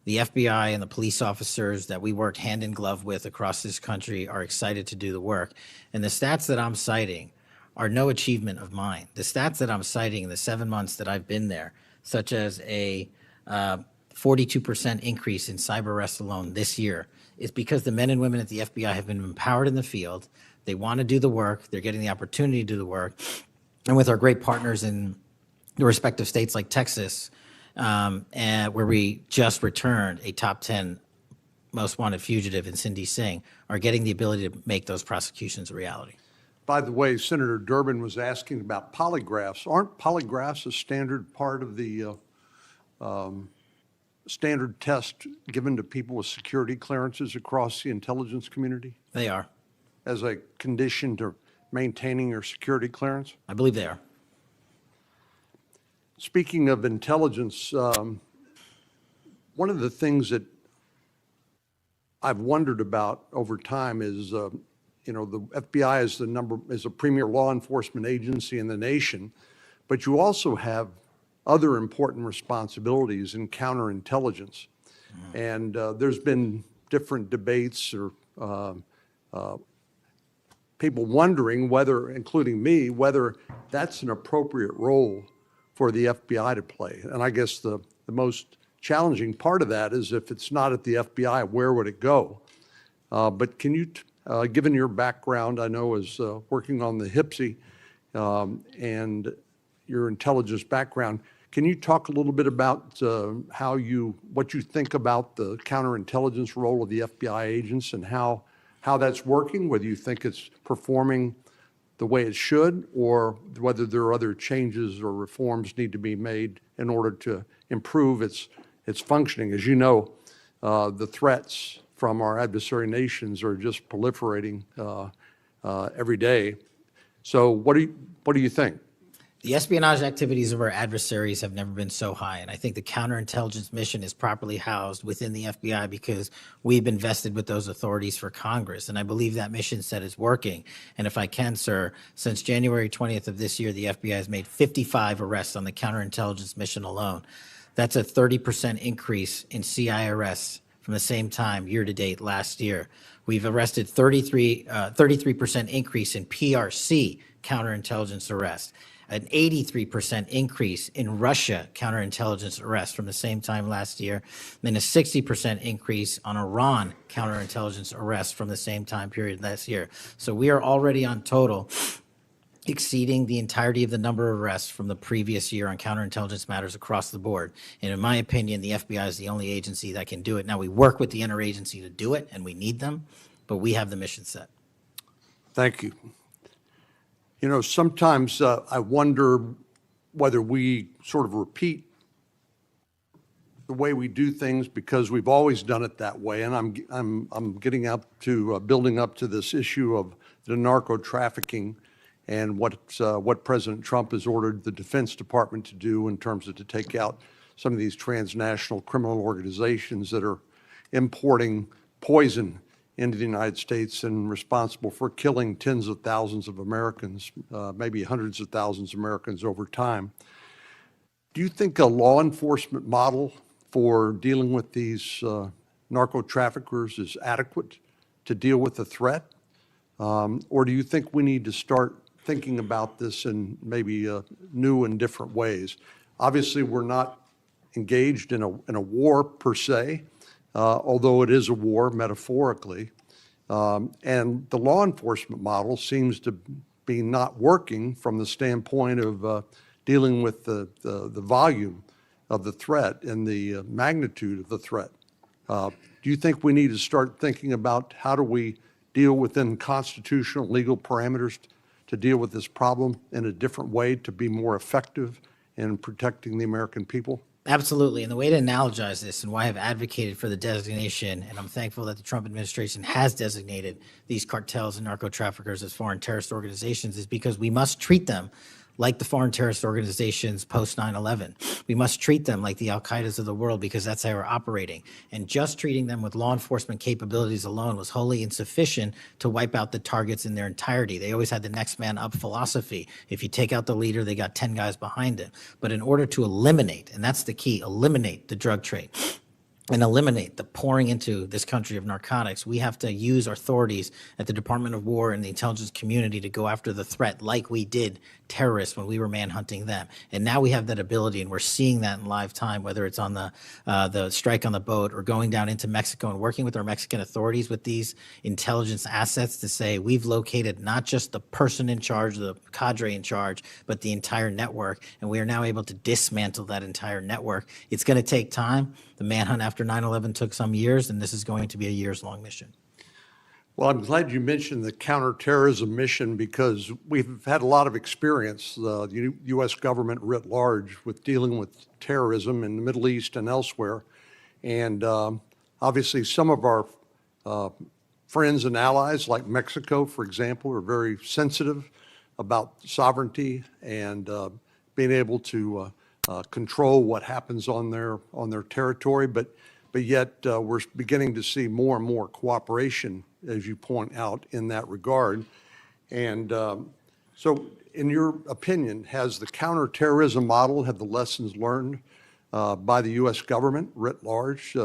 The FBI and the police officers that we work hand in glove with across this country are excited to do the work. And the stats that I'm citing are no achievement of mine. The stats that I'm citing in the 7 months that I've been there, such as a 42% increase in cyber arrests alone this year, is because the men and women at the FBI have been empowered in the field. They want to do the work. They're getting the opportunity to do the work. And with our great partners in the respective states like Texas, and where we just returned a top 10 most wanted fugitive in Cindy Singh, are getting the ability to make those prosecutions a reality. By the way, Senator Durbin was asking about polygraphs. Aren't polygraphs a standard part of the standard test given to people with security clearances across the intelligence community They are. as a condition to maintaining your security clearance? I believe they are. Speaking of intelligence, one of the things that I've wondered about over time is, the FBI is a premier law enforcement agency in the nation, but you also have other important responsibilities in counterintelligence. And there's been different debates or people wondering whether, including me, whether that's an appropriate role for the FBI to play. And I guess the most challenging part of that is, if it's not at the FBI, where would it go? But can you, given your background, I know, as working on the HIPSI and your intelligence background, can you talk a little bit about what you think about the counterintelligence role of the FBI agents and how that's working, whether you think it's performing the way it should, or whether there are other changes or reforms need to be made in order to improve its functioning? As you know, the threats from our adversary nations are just proliferating every day. So what do you think? The espionage activities of our adversaries have never been so high, and I think the counterintelligence mission is properly housed within the FBI because we've been vested with those authorities for Congress, and I believe that mission set is working. And if I can, sir, since January 20th of this year, the FBI has made 55 arrests on the counterintelligence mission alone. That's a 30% increase in CI arrests from the same time year-to-date last year. We've arrested 33% increase in PRC counterintelligence arrests, an 83% increase in Russia counterintelligence arrests from the same time last year, then a 60% increase on Iran counterintelligence arrests from the same time period last year. So we are already on total exceeding the entirety of the number of arrests from the previous year on counterintelligence matters across the board. And in my opinion, the FBI is the only agency that can do it. Now, we work with the interagency to do it, and we need them, but we have the mission set. Thank you. You know, sometimes I wonder whether we sort of repeat the way we do things because we've always done it that way. And I'm getting up to building up to this issue of the narco trafficking and what President Trump has ordered the Defense Department to do in terms of to take out some of these transnational criminal organizations that are importing poison into the United States and responsible for killing tens of thousands of Americans, maybe hundreds of thousands of Americans over time. Do you think a law enforcement model for dealing with these narco traffickers is adequate to deal with the threat? Or do you think we need to start thinking about this in maybe new and different ways? Obviously, we're not engaged in a war per se, although it is a war metaphorically. And the law enforcement model seems to be not working from the standpoint of dealing with the volume of the threat and the magnitude of the threat. Do you think we need to start thinking about how do we deal within constitutional legal parameters to deal with this problem in a different way to be more effective in protecting the American people? Absolutely. And the way to analogize this and why I've advocated for the designation, and I'm thankful that the Trump administration has designated these cartels and narco traffickers as foreign terrorist organizations, is because we must treat them like the foreign terrorist organizations post 9/11. We must treat them like the Al-Qaedas of the world because that's how we're operating. And just treating them with law enforcement capabilities alone was wholly insufficient to wipe out the targets in their entirety. They always had the next man up philosophy. If you take out the leader, they got 10 guys behind him. But in order to eliminate, and that's the key, eliminate the drug trade, and eliminate the pouring into this country of narcotics, we have to use our authorities at the Department of War and the intelligence community to go after the threat like we did terrorists when we were manhunting them. And now we have that ability, and we're seeing that in live time, whether it's on the strike on the boat or going down into Mexico and working with our Mexican authorities with these intelligence assets to say we've located not just the person in charge, the cadre in charge, but the entire network. And we are now able to dismantle that entire network. It's going to take time. The manhunt after 9/11 took some years, and this is going to be a years-long mission. Well, I'm glad you mentioned the counterterrorism mission because we've had a lot of experience, the U.S. government writ large, with dealing with terrorism in the Middle East and elsewhere. And obviously, some of our friends and allies, like Mexico, for example, are very sensitive about sovereignty and being able to control what happens on their territory. But yet we're beginning to see more and more cooperation, as you point out, in that regard. And so in your opinion, has the counterterrorism model, have the lessons learned by the U.S. government writ large,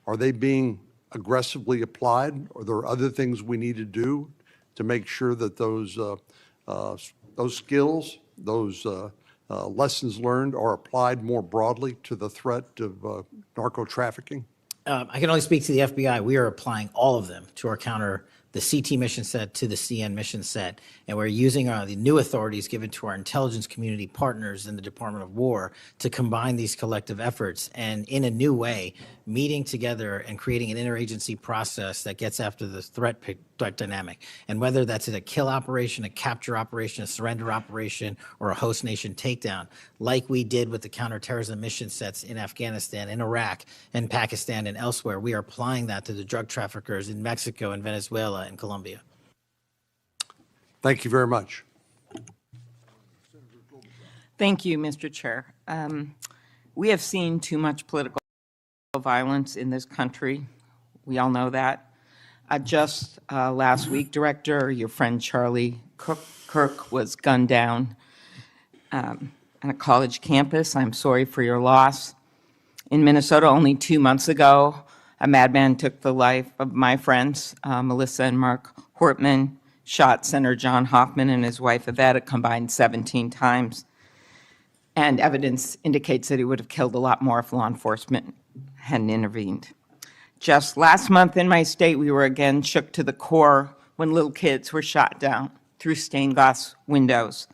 are they being aggressively applied? Are there other things we need to do to make sure that those skills, those lessons learned are applied more broadly to the threat of narco trafficking? I can only speak to the FBI. We are applying all of them to our the CT mission set to the CN mission set, and we're using the new authorities given to our intelligence community partners in the Department of War to combine these collective efforts and in a new way, meeting together and creating an interagency process that gets after the threat dynamic. And whether that's a kill operation, a capture operation, a surrender operation, or a host nation takedown, like we did with the counterterrorism mission sets in Afghanistan, in Iraq, and Pakistan, and elsewhere, we are applying that to the drug traffickers in Mexico and Venezuela and Colombia. Thank you very much. Thank you, Mr. Chair. We have seen too much political violence in this country. We all know that. Just last week, Director, your friend Charlie Kirk was gunned down on a college campus. I'm sorry for your loss. In Minnesota, only 2 months ago, a madman took the life of my friends, Melissa and Mark Hortman, shot Senator John Hoffman and his wife Yvette a combined 17 times. And evidence indicates that he would have killed a lot more if law enforcement hadn't intervened. Just last month in my state, we were again shook to the core when little kids were shot down through stained glass windows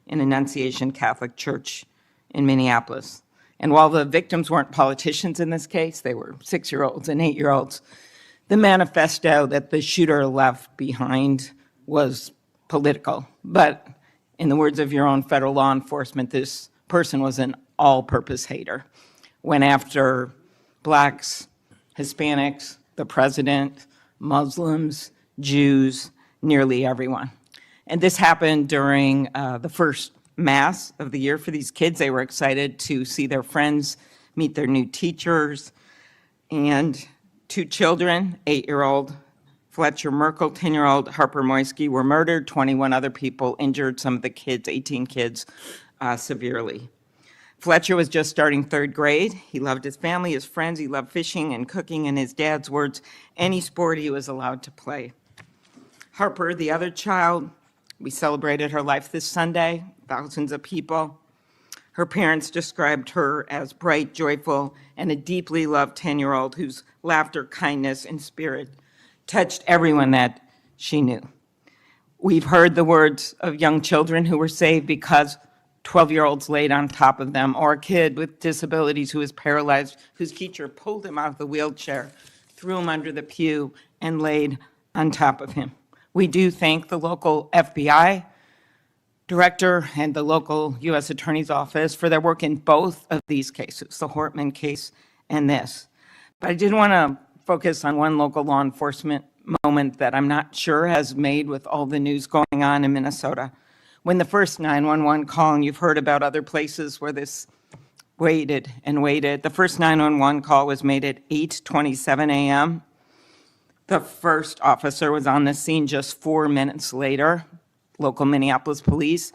in Annunciation Catholic Church in Minneapolis. And while the victims weren't politicians in this case, they were 6-year-olds and 8-year-olds, the manifesto that the shooter left behind was political. But in the words of your own federal law enforcement, this person was an all-purpose hater. Went after blacks, Hispanics, the president, Muslims, Jews, nearly everyone. And this happened during the first Mass of the year for these kids. They were excited to see their friends, meet their new teachers, and 2 children, 8-year-old Fletcher Merkel, 10-year-old Harper Moisky, were murdered. 21 other people injured, some of the kids, 18 kids, severely. Fletcher was just starting 3rd grade. He loved his family, his friends. He loved fishing and cooking. In his dad's words, any sport he was allowed to play. Harper, the other child, we celebrated her life this Sunday, thousands of people. Her parents described her as bright, joyful, and a deeply loved 10-year-old whose laughter, kindness, and spirit touched everyone that she knew. We've heard the words of young children who were saved because 12-year-olds laid on top of them, or a kid with disabilities who was paralyzed, whose teacher pulled him out of the wheelchair, threw him under the pew, and laid on top of him. We do thank the local FBI director and the local U.S. Attorney's Office for their work in both of these cases, the Hortman case and this. But I did want to focus on one local law enforcement moment that I'm not sure has made with all the news going on in Minnesota. When the first 911 call, and you've heard about other places where this waited and waited, the first 911 call was made at 8:27 a.m. The first officer was on the scene just 4 minutes later, local Minneapolis police,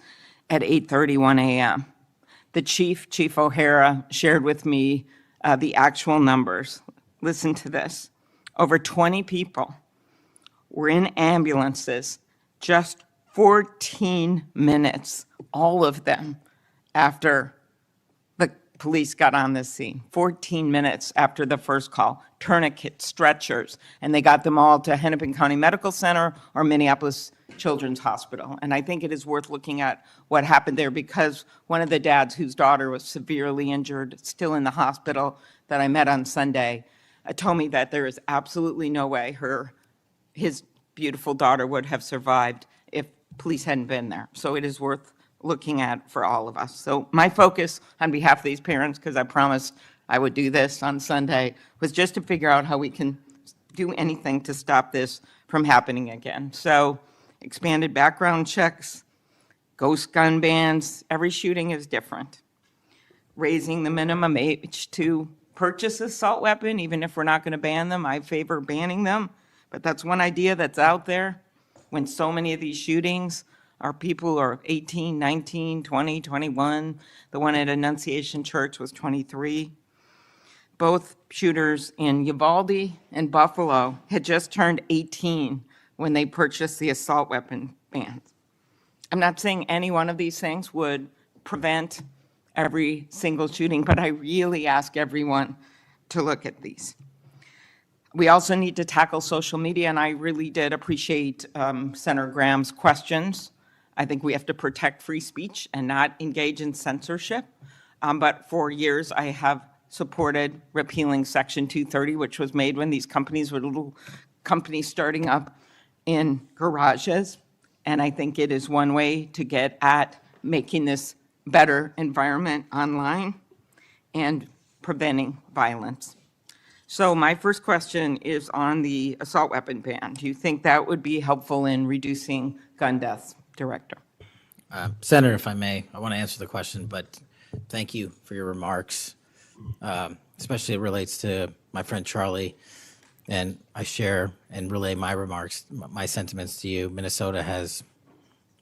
at 8:31 a.m. The Chief O'Hara, shared with me the actual numbers. Listen to this. Over 20 people were in ambulances just 14 minutes, all of them, after the police got on the scene. 14 minutes after the first call. Tourniquets, stretchers, and they got them all to Hennepin County Medical Center or Minneapolis Children's Hospital. And I think it is worth looking at what happened there, because one of the dads whose daughter was severely injured, still in the hospital, that I met on Sunday, told me that there is absolutely no way his beautiful daughter would have survived if police hadn't been there. So it is worth looking at for all of us. So my focus on behalf of these parents, because I promised I would do this on Sunday, was just to figure out how we can do anything to stop this from happening again. So expanded background checks, ghost gun bans, every shooting is different. Raising the minimum age to purchase assault weapon, even if we're not going to ban them, I favor banning them. But that's one idea that's out there when so many of these shootings are people who are 18, 19, 20, 21. The one at Annunciation Church was 23. Both shooters in Uvalde and Buffalo had just turned 18 when they purchased the assault weapon ban. I'm not saying any one of these things would prevent every single shooting, but I really ask everyone to look at these. We also need to tackle social media, and I really did appreciate Senator Graham's questions. I think we have to protect free speech and not engage in censorship. But for years, I have supported repealing Section 230, which was made when these companies were little companies starting up in garages. And I think it is one way to get at making this better environment online and preventing violence. So my first question is on the assault weapon ban. Do you think that would be helpful in reducing gun deaths, Director? Senator, if I may, I want to answer the question, but thank you for your remarks. Especially it relates to my friend Charlie, and I share and relay my remarks, my sentiments to you. Minnesota has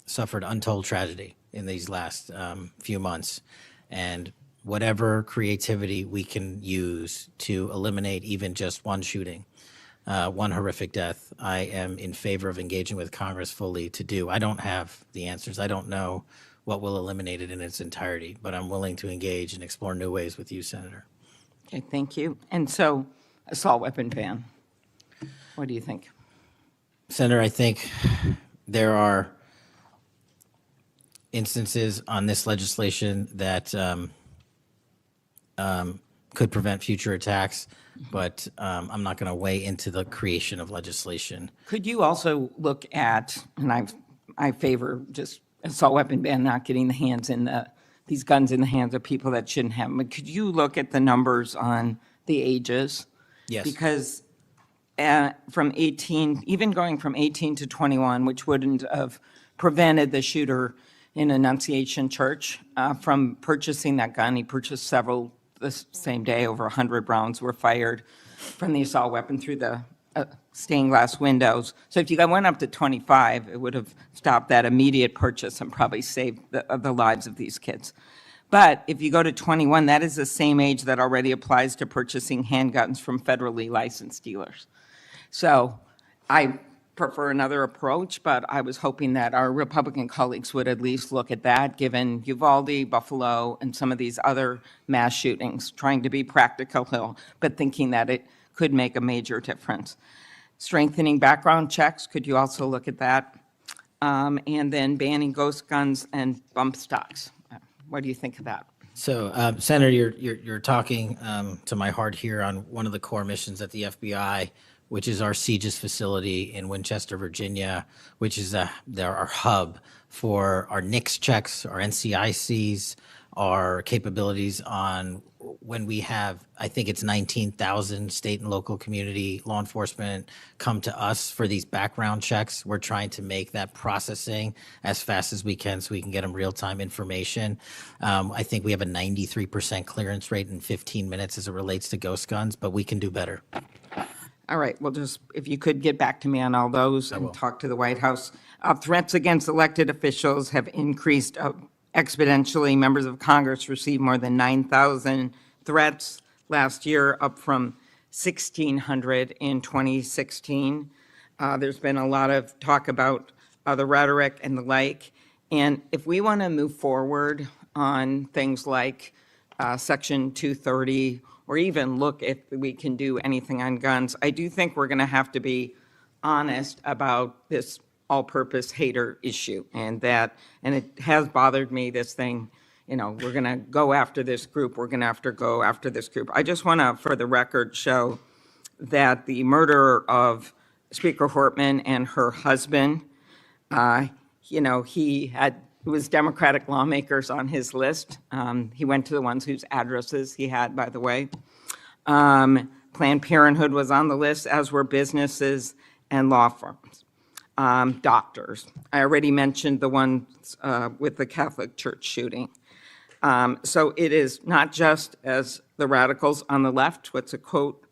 suffered untold tragedy in these last few months, and whatever creativity we can use to eliminate even just one shooting, one horrific death, I am in favor of engaging with Congress fully to do. I don't have the answers. I don't know what will eliminate it in its entirety, but I'm willing to engage and explore new ways with you, Senator. Okay, thank you. And so, assault weapon ban, what do you think? Senator, I think there are instances on this legislation that could prevent future attacks, but I'm not going to weigh into the creation of legislation. Could you also look at, and I favor just assault weapon ban, not getting these guns in the hands of people that shouldn't have them, but could you look at the numbers on the ages? Yes. Because from 18, even going from 18 to 21, which wouldn't have prevented the shooter in Annunciation Church from purchasing that gun. He purchased several the same day. Over 100 rounds were fired from the assault weapon through the stained glass windows. So if you went up to 25, it would have stopped that immediate purchase and probably saved the lives of these kids. But if you go to 21, that is the same age that already applies to purchasing handguns from federally licensed dealers. So I prefer another approach, but I was hoping that our Republican colleagues would at least look at that, given Uvalde, Buffalo, and some of these other mass shootings, trying to be practical, but thinking that it could make a major difference. Strengthening background checks, could you also look at that? And then banning ghost guns and bump stocks. What do you think of that? So, Senator, you're talking to my heart here on one of the core missions at the FBI, which is our CGIS facility in Winchester, Virginia, which is our hub for our NICS checks, our NCICs, our capabilities on when we have, I think it's 19,000 state and local community law enforcement come to us for these background checks. We're trying to make that processing as fast as we can so we can get them real-time information. I think we have a 93% clearance rate in 15 minutes as it relates to ghost guns, but we can do better. All right, well, just if you could get back to me on all those and talk to the White House. Threats against elected officials have increased exponentially. Members of Congress received more than 9,000 threats last year, up from 1,600 in 2016. There's been a lot of talk about the rhetoric and the like. And if we want to move forward on things like Section 230, or even look if we can do anything on guns, I do think we're going to have to be honest about this all-purpose hater issue, and it has bothered me, this thing, we're going to go after this group, we're going to have to go after this group. I just want to, for the record, show that the murder of Speaker Hortman and her husband, it was Democratic lawmakers on his list. He went to the ones whose addresses he had, by the way. Planned Parenthood was on the list, as were businesses and law firms. Doctors. I already mentioned the ones with the Catholic Church shooting. So it is not just as the radicals on the left, what's a quote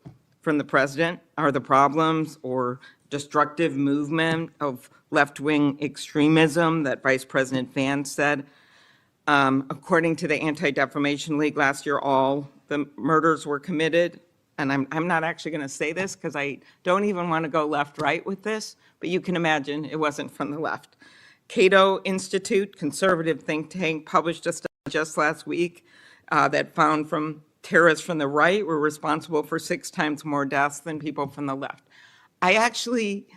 from the president, are the problems or destructive movement of left-wing extremism that Vice President Vance said. According to the Anti-Defamation League last year, all the murders were committed. And I'm not actually going to say this because I don't even want to go left-right with this, but you can imagine it wasn't from the left. Cato Institute, conservative think tank, published a study just last week that found from terrorists from the right were responsible for 6 times more deaths than people from the left. I actually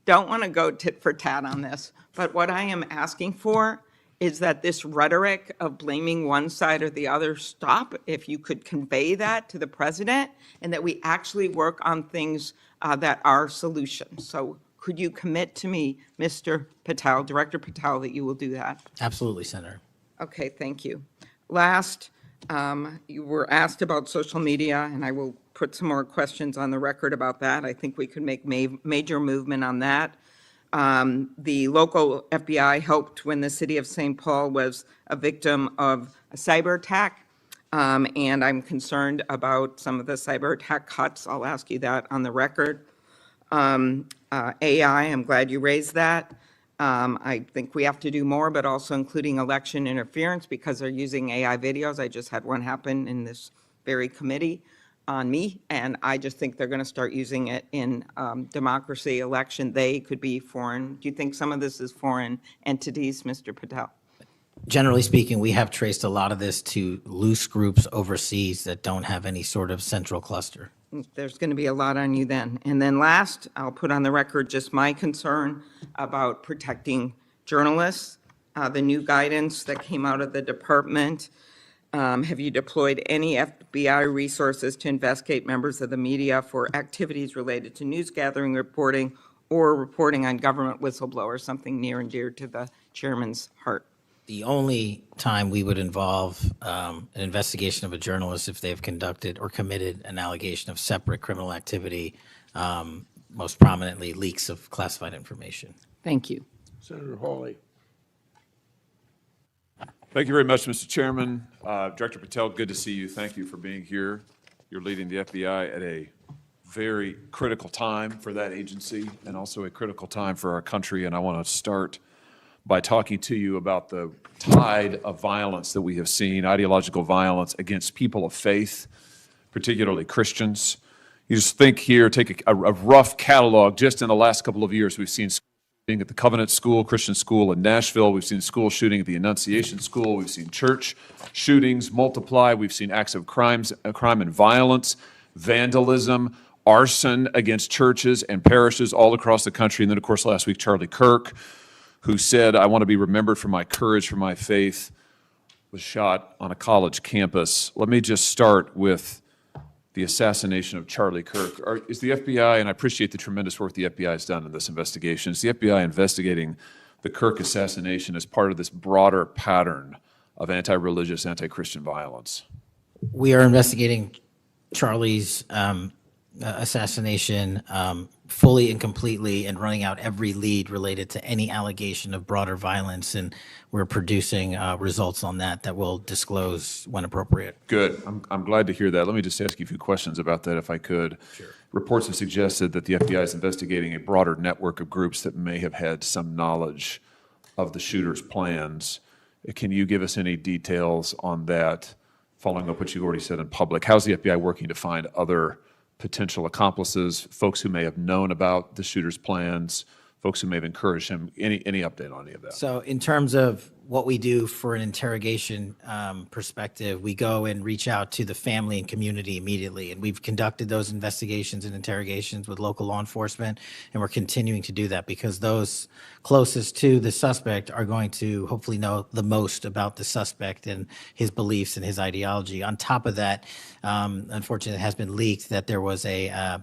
don't want to go tit for tat on this, but what I am asking for is that this rhetoric of blaming one side or the other stop, if you could convey that to the president, and that we actually work on things that are solutions. So could you commit to me, Mr. Patel, Director Patel, that you will do that? Absolutely, Senator. Okay, thank you. Last, you were asked about social media, and I will put some more questions on the record about that. I think we could make major movement on that. The local FBI helped when the city of St. Paul was a victim of a cyber attack, and I'm concerned about some of the cyber attack cuts. I'll ask you that on the record. AI, I'm glad you raised that. I think we have to do more, but also including election interference because they're using AI videos. I just had one happen in this very committee on me, and I just think they're going to start using it in democracy, election. They could be foreign. Do you think some of this is foreign entities, Mr. Patel? Generally speaking, we have traced a lot of this to loose groups overseas that don't have any sort of central cluster. There's going to be a lot on you then. And then last, I'll put on the record just my concern about protecting journalists. The new guidance that came out of the department Have you deployed any FBI resources to investigate members of the media for activities related to news gathering, reporting, or reporting on government whistleblowers, something near and dear to the chairman's heart? The only time we would involve an investigation of a journalist if they've conducted or committed an allegation of separate criminal activity, most prominently leaks of classified information. Thank you. Senator Hawley. Thank you very much, Mr. Chairman. Director Patel, good to see you. Thank you for being here. You're leading the FBI at a very critical time for that agency and also a critical time for our country. And I want to start by talking to you about the tide of violence that we have seen, ideological violence against people of faith, particularly Christians. You just think here, take a rough catalog. Just in the last couple of years, we've seen shooting at the Covenant School, Christian school in Nashville. We've seen school shooting at the Annunciation School. We've seen church shootings multiply. We've seen acts of crime and violence, vandalism, arson against churches and parishes all across the country. And then, of course, last week, Charlie Kirk, who said, "I want to be remembered for my courage, for my faith," was shot on a college campus. Let me just start with the assassination of Charlie Kirk. Is the FBI, and I appreciate the tremendous work the FBI has done in this investigation, is the FBI investigating the Kirk assassination as part of this broader pattern of anti-religious, anti-Christian violence? We are investigating Charlie's assassination fully and completely and running out every lead related to any allegation of broader violence, and we're producing results on that we'll disclose when appropriate. Good. I'm glad to hear that. Let me just ask you a few questions about that, if I could. Sure. Reports have suggested that the FBI is investigating a broader network of groups that may have had some knowledge of the shooter's plans. Can you give us any details on that, following up what you already said in public? How's the FBI working to find other potential accomplices, folks who may have known about the shooter's plans, folks who may have encouraged him? Any update on any of that? So in terms of what we do for an interrogation perspective, we go and reach out to the family and community immediately. And we've conducted those investigations and interrogations with local law enforcement, and we're continuing to do that because those closest to the suspect are going to hopefully know the most about the suspect and his beliefs and his ideology. On top of that, unfortunately, it has been leaked that there was a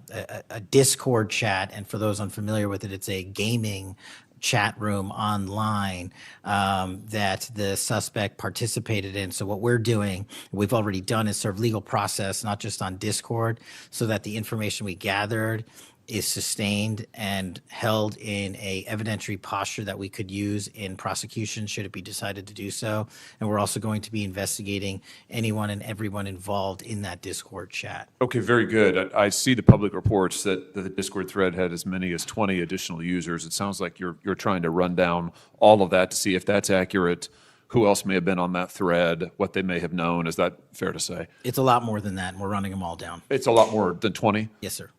Discord chat, and for those unfamiliar with it, it's a gaming chat room online that the suspect participated in. So what we're doing, we've already done, is serve legal process, not just on Discord, so that the information we gathered is sustained and held in a evidentiary posture that we could use in prosecution should it be decided to do so. And we're also going to be investigating anyone and everyone involved in that Discord chat. Okay, very good. I see the public reports that the Discord thread had as many as 20 additional users. It sounds like you're trying to run down all of that to see if that's accurate, who else may have been on that thread, what they may have known. Is that fair to say? It's a lot more than that, and we're running them all down. It's a lot more than 20? Yes, sir.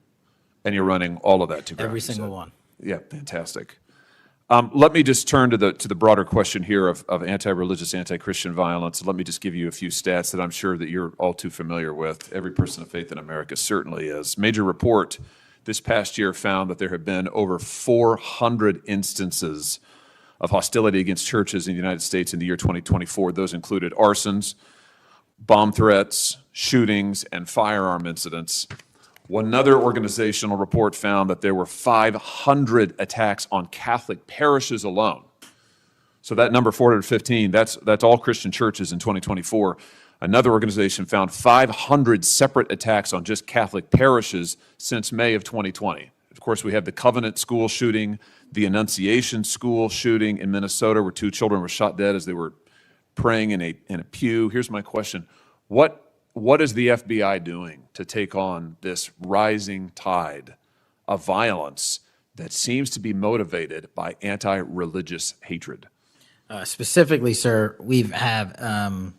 And you're running all of that to ground? Every single one. Yeah, fantastic. Let me just turn to the broader question here of anti-religious, anti-Christian violence. Let me just give you a few stats that I'm sure that you're all too familiar with. Every person of faith in America certainly is. Major report this past year found that there have been over 400 instances of hostility against churches in the United States in the year 2024. Those included arsons, bomb threats, shootings, and firearm incidents. Another organizational report found that there were 500 attacks on Catholic parishes alone. So that number, 415, that's all Christian churches in 2024. Another organization found 500 separate attacks on just Catholic parishes since May of 2020. Of course, we have the Covenant School shooting, the Annunciation School shooting in Minnesota, where 2 children were shot dead as they were praying in a pew. Here's my question. What is the FBI doing to take on this rising tide of violence that seems to be motivated by anti-religious hatred? Specifically, sir, we have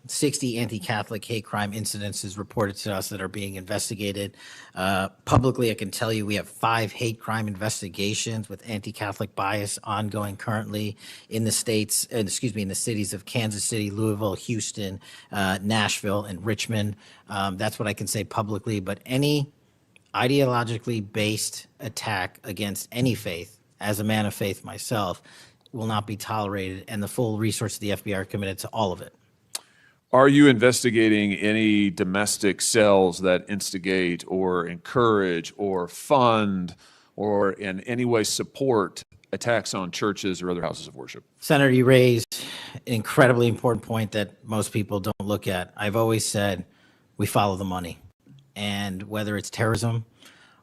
60 anti-Catholic hate crime incidences reported to us that are being investigated. Publicly, I can tell you we have 5 hate crime investigations with anti-Catholic bias ongoing currently in the states, in the cities of Kansas City, Louisville, Houston, Nashville, and Richmond. That's what I can say publicly, but any ideologically based attack against any faith, as a man of faith myself, will not be tolerated, and the full resources of the FBI are committed to all of it. Are you investigating any domestic cells that instigate or encourage or fund or in any way support attacks on churches or other houses of worship? Senator, you raised an incredibly important point that most people don't look at. I've always said we follow the money. And whether it's terrorism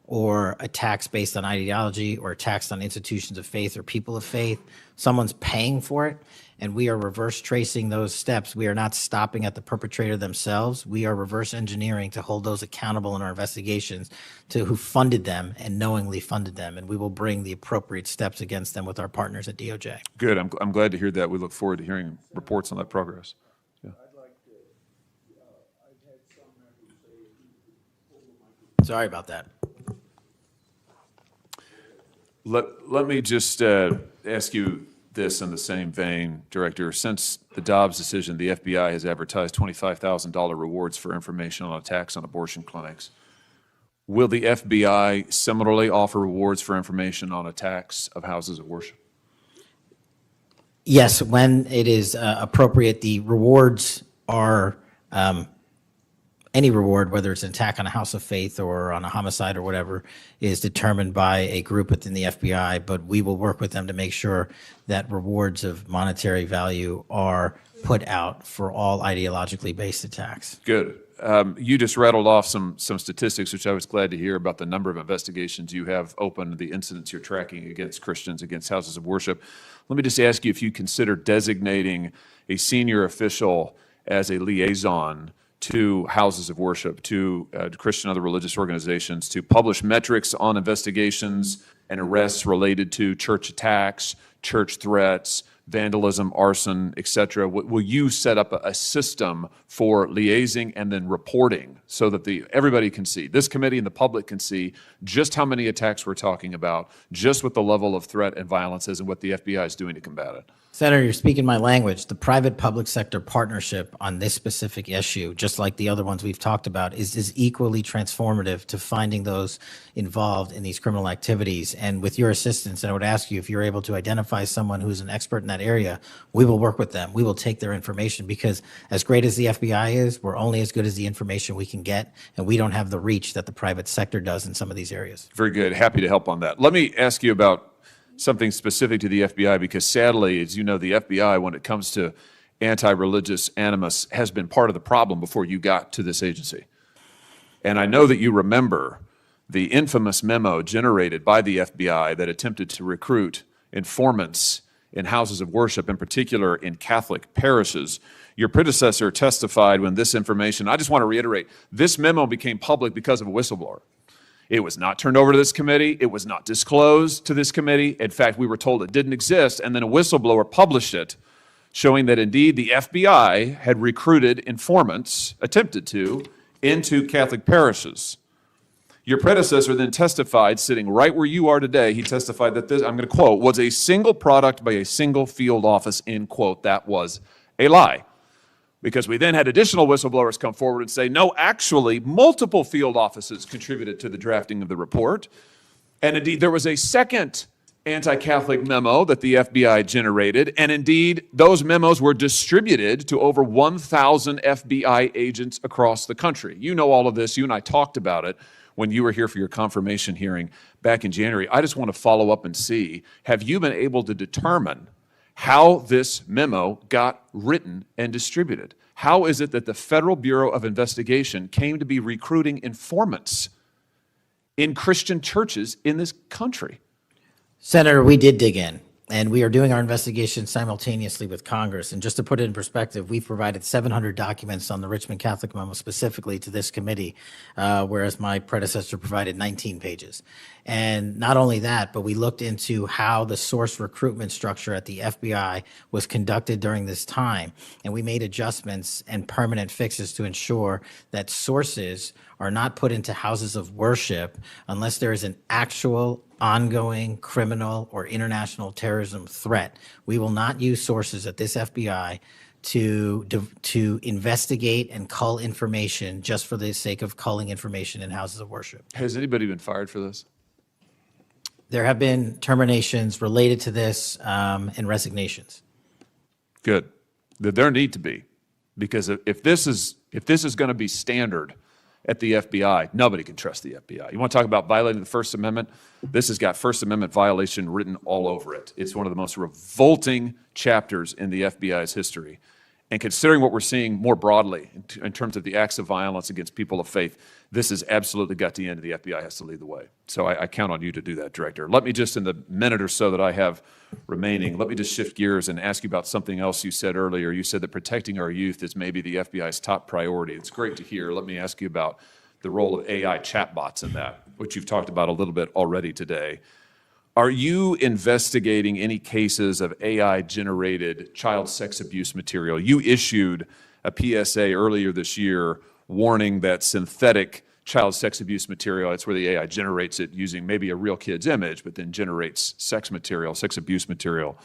or attacks based on ideology or attacks on institutions of faith or people of faith, someone's paying for it, and we are reverse tracing those steps. We are not stopping at the perpetrator themselves. We are reverse engineering to hold those accountable in our investigations to who funded them and knowingly funded them, and we will bring the appropriate steps against them with our partners at DOJ. Good. I'm glad to hear that. We look forward to hearing reports on that progress. Yeah. Sorry about that. Let me just ask you this in the same vein, Director. Since the Dobbs decision, the FBI has advertised $25,000 rewards for information on attacks on abortion clinics. Will the FBI similarly offer rewards for information on attacks of houses of worship? Yes, when it is appropriate, the rewards are any reward, whether it's an attack on a house of faith or on a homicide or whatever, is determined by a group within the FBI, but we will work with them to make sure that rewards of monetary value are put out for all ideologically based attacks. Good. You just rattled off some statistics, which I was glad to hear, about the number of investigations you have open, the incidents you're tracking against Christians, against houses of worship. Let me just ask you if you consider designating a senior official as a liaison to houses of worship, to Christian and other religious organizations, to publish metrics on investigations and arrests related to church attacks, church threats, vandalism, arson, et cetera. Will you set up a system for liaising and then reporting so that everybody can see, this committee and the public can see just how many attacks we're talking about, just what the level of threat and violence is and what the FBI is doing to combat it? Senator, you're speaking my language. The private-public sector partnership on this specific issue, just like the other ones we've talked about, is equally transformative to finding those involved in these criminal activities. And with your assistance, and I would ask you if you're able to identify someone who's an expert in that area, we will work with them. We will take their information because as great as the FBI is, we're only as good as the information we can get, and we don't have the reach that the private sector does in some of these areas. Very good. Happy to help on that. Let me ask you about something specific to the FBI, because sadly, as you know, the FBI, when it comes to anti-religious animus, has been part of the problem before you got to this agency. And I know that you remember the infamous memo generated by the FBI that attempted to recruit informants in houses of worship, in particular in Catholic parishes. Your predecessor testified when this information, I just want to reiterate, this memo became public because of a whistleblower. It was not turned over to this committee. It was not disclosed to this committee. In fact, we were told it didn't exist, and then a whistleblower published it, showing that indeed the FBI had recruited informants, attempted to, into Catholic parishes. Your predecessor then testified, sitting right where you are today, he testified that this, I'm going to quote, was a single product by a single field office, end quote. That was a lie. Because we then had additional whistleblowers come forward and say, no, actually, multiple field offices contributed to the drafting of the report. And indeed, there was a second anti-Catholic memo that the FBI generated. And indeed, those memos were distributed to over 1,000 FBI agents across the country. You know all of this. You and I talked about it when you were here for your confirmation hearing back in January. I just want to follow up and see, have you been able to determine how this memo got written and distributed? How is it that the Federal Bureau of Investigation came to be recruiting informants in Christian churches in this country? Senator, we did dig in, and we are doing our investigation simultaneously with Congress. And just to put it in perspective, we've provided 700 documents on the Richmond Catholic memo specifically to this committee, whereas my predecessor provided 19 pages. And not only that, but we looked into how the source recruitment structure at the FBI was conducted during this time. And we made adjustments and permanent fixes to ensure that sources are not put into houses of worship unless there is an actual ongoing criminal or international terrorism threat. We will not use sources at this FBI to investigate and cull information just for the sake of culling information in houses of worship. Has anybody been fired for this? There have been terminations related to this and resignations. Good. There need to be. Because if this is going to be standard at the FBI, nobody can trust the FBI. You want to talk about violating the First Amendment? This has got First Amendment violation written all over it. It's one of the most revolting chapters in the FBI's history. And considering what we're seeing more broadly in terms of the acts of violence against people of faith, this has absolutely got to end, and the FBI has to lead the way. So I count on you to do that, Director. Let me just, in the minute or so that I have remaining, let me just shift gears and ask you about something else you said earlier. You said that protecting our youth is maybe the FBI's top priority. It's great to hear. Let me ask you about the role of AI chatbots in that, which you've talked about a little bit already today. Are you investigating any cases of AI-generated child sex abuse material? You issued a PSA earlier this year warning that synthetic child sex abuse material, that's where the AI generates it using maybe a real kid's image, but then generates sex material, sex abuse material.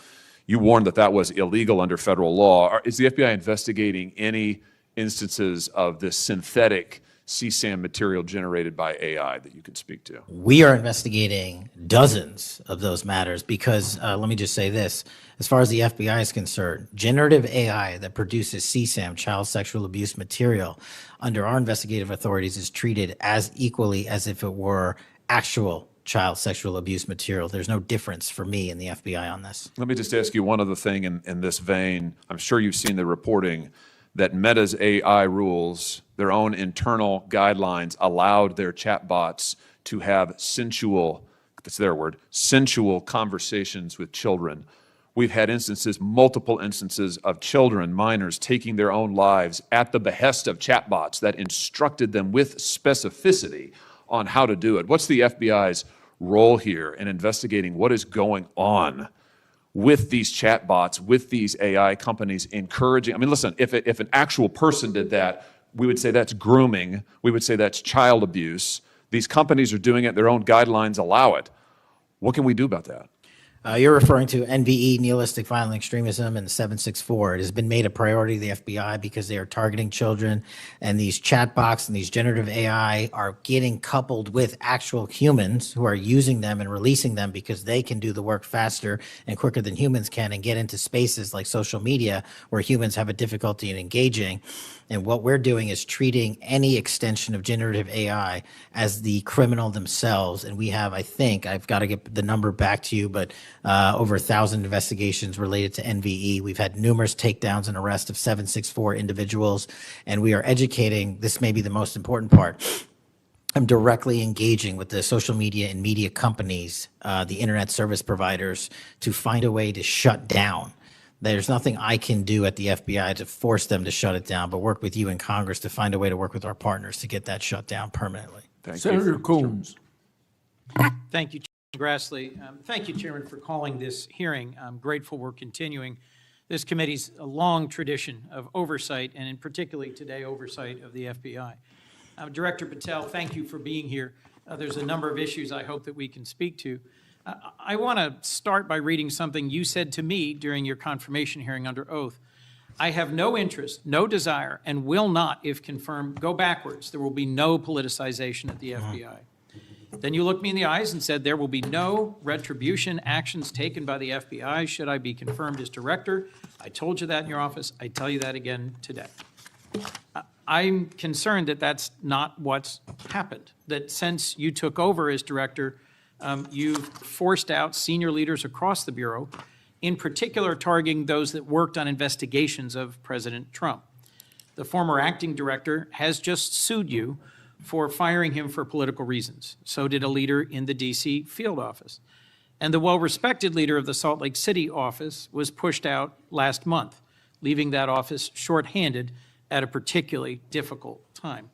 You warned that that was illegal under federal law. Is the FBI investigating any instances of this synthetic CSAM material generated by AI that you could speak to? We are investigating dozens of those matters because, let me just say this, as far as the FBI is concerned, generative AI that produces CSAM, child sexual abuse material, under our investigative authorities is treated as equally as if it were actual child sexual abuse material. There's no difference for me in the FBI on this. Let me just ask you one other thing in this vein. I'm sure you've seen the reporting that Meta's AI rules, their own internal guidelines, allowed their chatbots to have sensual, that's their word, sensual conversations with children. We've had instances, multiple instances of children, minors, taking their own lives at the behest of chatbots that instructed them with specificity on how to do it. What's the FBI's role here in investigating what is going on with these chatbots, with these AI companies encouraging? I mean, listen, if an actual person did that, we would say that's grooming. We would say that's child abuse. These companies are doing it. Their own guidelines allow it. What can we do about that? You're referring to NVE, nihilistic violent extremism, and 764. It has been made a priority of the FBI because they are targeting children, and these chatbots and these generative AI are getting coupled with actual humans who are using them and releasing them because they can do the work faster and quicker than humans can and get into spaces like social media where humans have a difficulty in engaging. And what we're doing is treating any extension of generative AI as the criminal themselves. And we have, I think, I've got to get the number back to you, but over 1,000 investigations related to NVE. We've had numerous takedowns and arrests of 764 individuals. And we are educating, this may be the most important part, I'm directly engaging with the social media and media companies, the internet service providers, to find a way to shut down. There's nothing I can do at the FBI to force them to shut it down, but work with you in Congress to find a way to work with our partners to get that shut down permanently. Thank you. Senator Coons. Thank you, Chairman Grassley. Thank you, Chairman, for calling this hearing. I'm grateful we're continuing this committee's long tradition of oversight, and in particularly today, oversight of the FBI. Director Patel, thank you for being here. There's a number of issues I hope that we can speak to. I want to start by reading something you said to me during your confirmation hearing under oath. I have no interest, no desire, and will not, if confirmed, go backwards. There will be no politicization at the FBI. Then you looked me in the eyes and said there will be no retribution actions taken by the FBI should I be confirmed as director. I told you that in your office. I tell you that again today. I'm concerned that that's not what's happened, that since you took over as director, you've forced out senior leaders across the Bureau, in particular targeting those that worked on investigations of President Trump. The former acting director has just sued you for firing him for political reasons. So did a leader in the D.C. field office. And the well-respected leader of the Salt Lake City office was pushed out last month, leaving that office shorthanded at a particularly difficult time.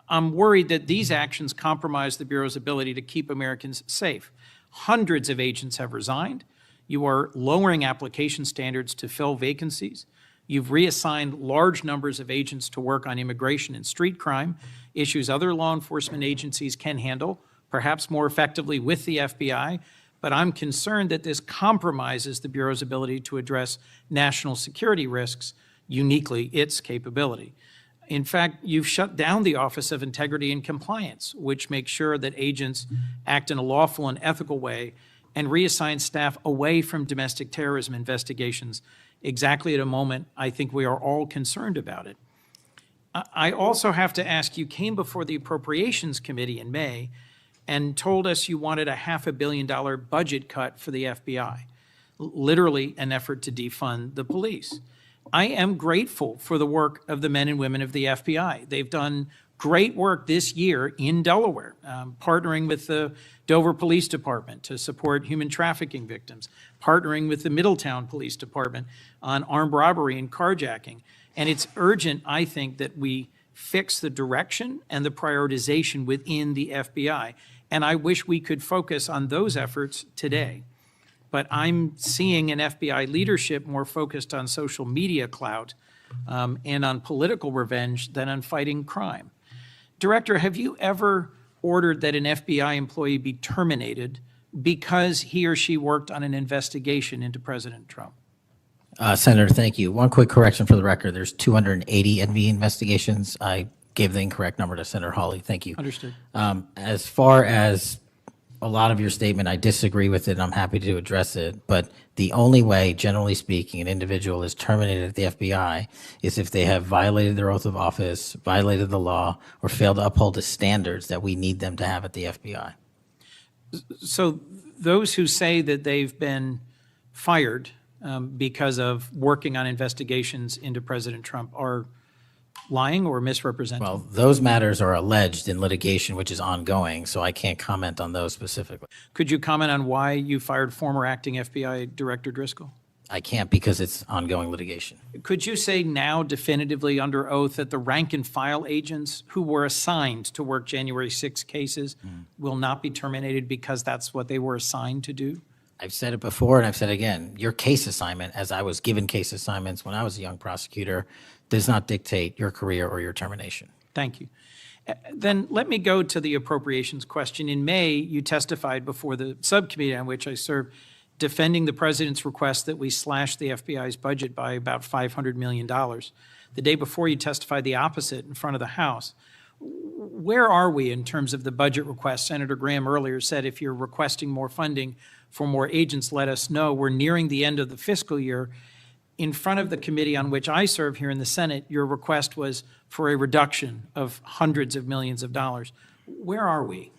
I'm worried that these actions compromise the Bureau's ability to keep Americans safe. Hundreds of agents have resigned. You are lowering application standards to fill vacancies. You've reassigned large numbers of agents to work on immigration and street crime, issues other law enforcement agencies can handle, perhaps more effectively with the FBI. But I'm concerned that this compromises the Bureau's ability to address national security risks, uniquely its capability. In fact, you've shut down the Office of Integrity and Compliance, which makes sure that agents act in a lawful and ethical way, and reassign staff away from domestic terrorism investigations exactly at a moment I think we are all concerned about it. I also have to ask, you came before the Appropriations Committee in May and told us you wanted a $500 million budget cut for the FBI, literally an effort to defund the police. I am grateful for the work of the men and women of the FBI. They've done great work this year in Delaware, partnering with the Dover Police Department to support human trafficking victims, partnering with the Middletown Police Department on armed robbery and carjacking. And it's urgent, I think, that we fix the direction and the prioritization within the FBI. And I wish we could focus on those efforts today. But I'm seeing an FBI leadership more focused on social media clout and on political revenge than on fighting crime. Director, have you ever ordered that an FBI employee be terminated because he or she worked on an investigation into President Trump? Senator, thank you. One quick correction for the record. There's 280 NV investigations. I gave the incorrect number to Senator Hawley. Thank you. Understood. As far as a lot of your statement, I disagree with it, and I'm happy to address it. But the only way, generally speaking, an individual is terminated at the FBI is if they have violated their oath of office, violated the law, or failed to uphold the standards that we need them to have at the FBI. So those who say that they've been fired because of working on investigations into President Trump are lying or misrepresenting? Well, those matters are alleged in litigation, which is ongoing, so I can't comment on those specifically. Could you comment on why you fired former acting FBI Director Driscoll? I can't because it's ongoing litigation. Could you say now definitively under oath that the rank and file agents who were assigned to work January 6 cases will not be terminated because that's what they were assigned to do? I've said it before and I've said it again. Your case assignment, as I was given case assignments when I was a young prosecutor, does not dictate your career or your termination. Thank you. Then let me go to the appropriations question. In May, you testified before the subcommittee on which I serve, defending the president's request that we slash the FBI's budget by about $500 million. The day before, you testified the opposite in front of the House. Where are we in terms of the budget request? Senator Graham earlier said if you're requesting more funding for more agents, let us know. We're nearing the end of the fiscal year. In front of the committee on which I serve here in the Senate, your request was for a reduction of hundreds of millions of dollars. Where are we?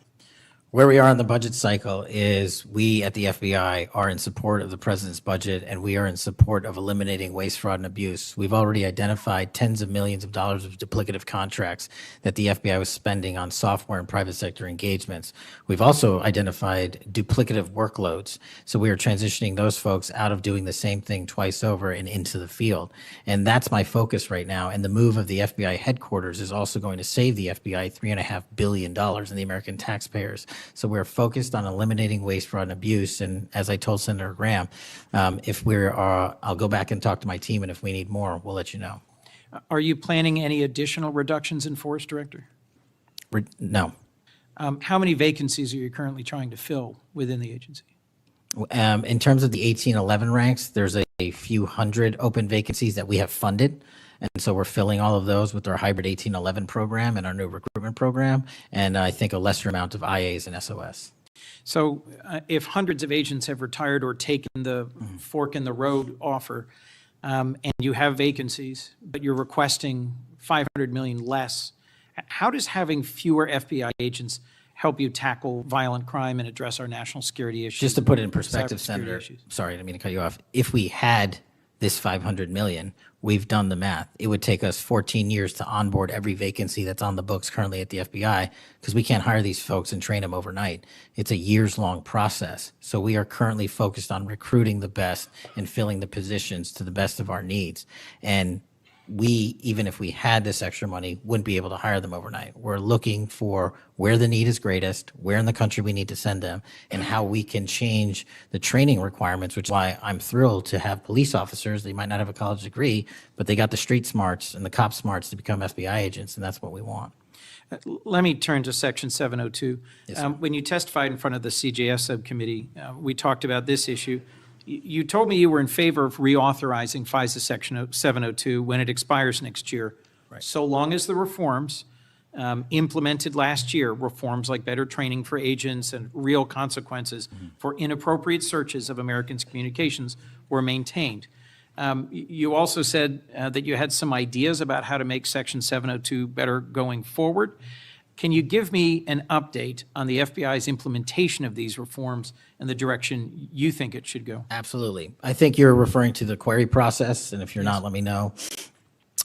Where we are in the budget cycle is we at the FBI are in support of the president's budget, and we are in support of eliminating waste, fraud, and abuse. We've already identified tens of millions of dollars of duplicative contracts that the FBI was spending on software and private sector engagements. We've also identified duplicative workloads. So we are transitioning those folks out of doing the same thing twice over and into the field. And that's my focus right now. And the move of the FBI headquarters is also going to save the FBI $3.5 billion in the American taxpayers. So we're focused on eliminating waste, fraud, and abuse. And as I told Senator Graham, if I'll go back and talk to my team, and if we need more, we'll let you know. Are you planning any additional reductions in force, Director? No. How many vacancies are you currently trying to fill within the agency? In terms of the 1811 ranks, there's a few hundred open vacancies that we have funded. And so we're filling all of those with our hybrid 1811 program and our new recruitment program, and I think a lesser amount of IAs and SOS. So if hundreds of agents have retired or taken the fork in the road offer, and you have vacancies, but you're requesting $500 million less, how does having fewer FBI agents help you tackle violent crime and address our national security issues? Just to put it in perspective, cybersecurity Senator, issues? sorry, I didn't mean to cut you off. If we had this $500 million, we've done the math. It would take us 14 years to onboard every vacancy that's on the books currently at the FBI because we can't hire these folks and train them overnight. It's a years-long process. So we are currently focused on recruiting the best and filling the positions to the best of our needs. And we, even if we had this extra money, wouldn't be able to hire them overnight. We're looking for where the need is greatest, where in the country we need to send them, and how we can change the training requirements, which is why I'm thrilled to have police officers. They might not have a college degree, but they got the street smarts and the cop smarts to become FBI agents, and that's what we want. Let me turn to Section 702. Yes, sir. When you testified in front of the CJS subcommittee, we talked about this issue. You told me you were in favor of reauthorizing FISA Section 702 when it expires next year, Right. so long as the reforms implemented last year, reforms like better training for agents and real consequences for inappropriate searches of Americans' communications, were maintained. You also said that you had some ideas about how to make Section 702 better going forward. Can you give me an update on the FBI's implementation of these reforms and the direction you think it should go? Absolutely. I think you're referring to the query process, and if you're not, let me know.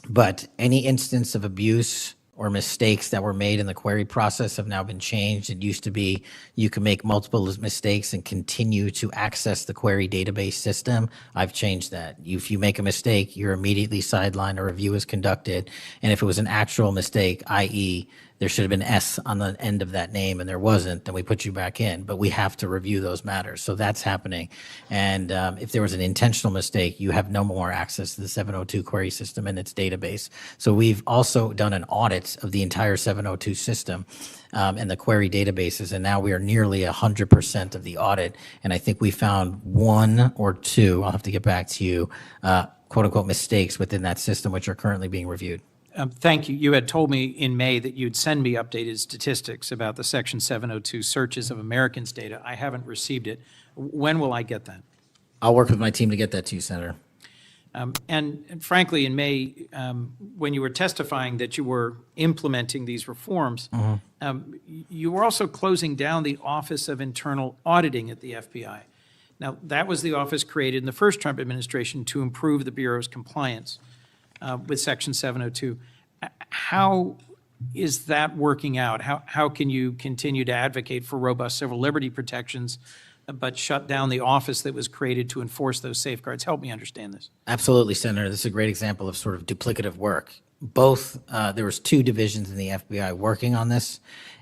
But any instance of abuse or mistakes that were made in the query process have now been changed. It used to be you can make multiple mistakes and continue to access the query database system. I've changed that. If you make a mistake, you're immediately sidelined, a review is conducted. And if it was an actual mistake, i.e., there should have been S on the end of that name and there wasn't, then we put you back in. But we have to review those matters. So that's happening. And if there was an intentional mistake, you have no more access to the 702 query system and its database. So we've also done an audit of the entire 702 system and the query databases. And now we are nearly 100% of the audit. And I think we found one or two, I'll have to get back to you, quote unquote mistakes within that system, which are currently being reviewed. Thank you. You had told me in May that you'd send me updated statistics about the Section 702 searches of Americans' data. I haven't received it. When will I get that? I'll work with my team to get that to you, Senator. And frankly, in May, when you were testifying that you were implementing these reforms, you were also closing down the Office of Internal Auditing at the FBI. Now, that was the office created in the first Trump administration to improve the Bureau's compliance with Section 702. How is that working out? How can you continue to advocate for robust civil liberty protections, but shut down the office that was created to enforce those safeguards? Help me understand this. Absolutely, Senator. This is a great example of sort of duplicative work. Both, there was two divisions in the FBI working on this,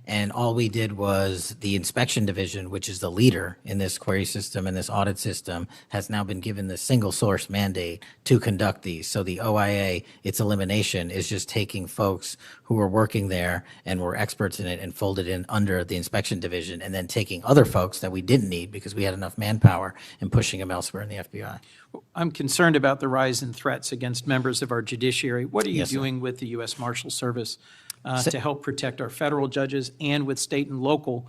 and all we did was the inspection division, which is the leader in this query system and this audit system, has now been given the single source mandate to conduct these. So the OIA, its elimination is just taking folks who were working there and were experts in it and folded in under the inspection division, and then taking other folks that we didn't need because we had enough manpower and pushing them elsewhere in the FBI. I'm concerned about the rise in threats against members of our judiciary. What are you Yes, sir. doing with the U.S. Marshal Service to help protect our federal judges and with state and local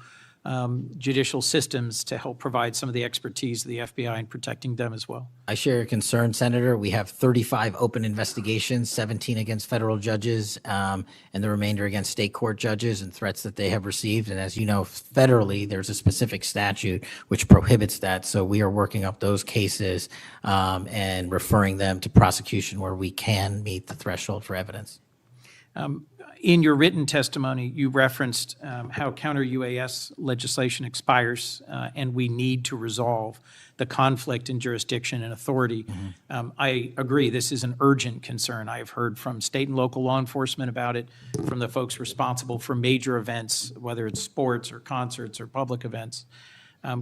judicial systems to help provide some of the expertise of the FBI in protecting them as well? I share your concern, Senator. We have 35 open investigations, 17 against federal judges, and the remainder against state court judges and threats that they have received. And as you know, federally, there's a specific statute which prohibits that. So we are working up those cases and referring them to prosecution where we can meet the threshold for evidence. In your written testimony, you referenced how counter-UAS legislation expires and we need to resolve the conflict in jurisdiction and authority. I agree, this is an urgent concern. I have heard from state and local law enforcement about it, from the folks responsible for major events, whether it's sports or concerts or public events.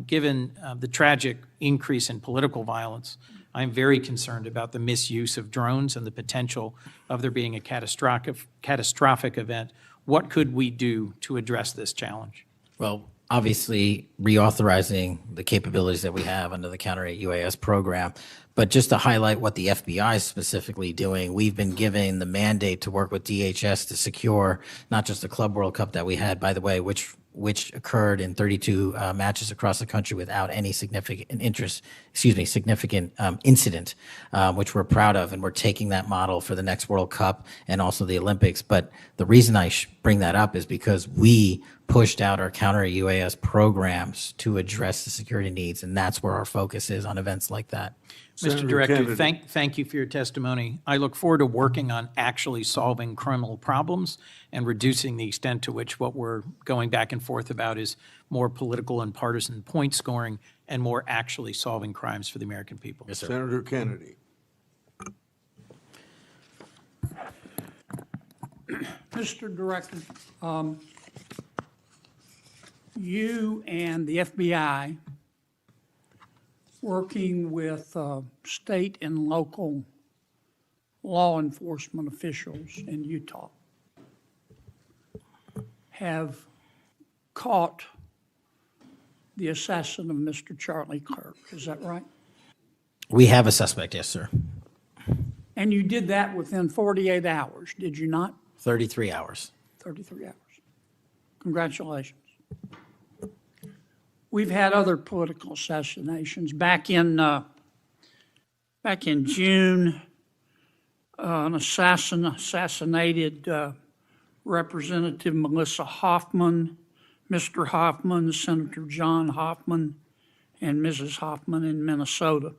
Given the tragic increase in political violence, I'm very concerned about the misuse of drones and the potential of there being a catastrophic event. What could we do to address this challenge? Well, obviously, reauthorizing the capabilities that we have under the Counter-UAS program. But just to highlight what the FBI is specifically doing, we've been given the mandate to work with DHS to secure not just the Club World Cup that we had, by the way, which occurred in 32 matches across the country without any significant incident, which we're proud of. And we're taking that model for the next World Cup and also the Olympics. But the reason I bring that up is because we pushed out our counter-UAS programs to address the security needs. And that's where our focus is on events like that. Mr. Director, thank you for your testimony. I look forward to working on actually solving criminal problems and reducing the extent to which what we're going back and forth about is more political and partisan point scoring and more actually solving crimes for the American people. Yes, sir. Senator Kennedy. Mr. Director, you and the FBI working with state and local law enforcement officials in Utah have caught the assassin of Mr. Charlie Kirk. Is that right? We have a suspect, yes, sir. And you did that within 48 hours, did you not? 33 hours. 33 hours. Congratulations. We've had other political assassinations. Back in Back in June, an assassinated Representative Melissa Hoffman, Mr. Hoffman, Senator John Hoffman, and Mrs. Hoffman in Minnesota.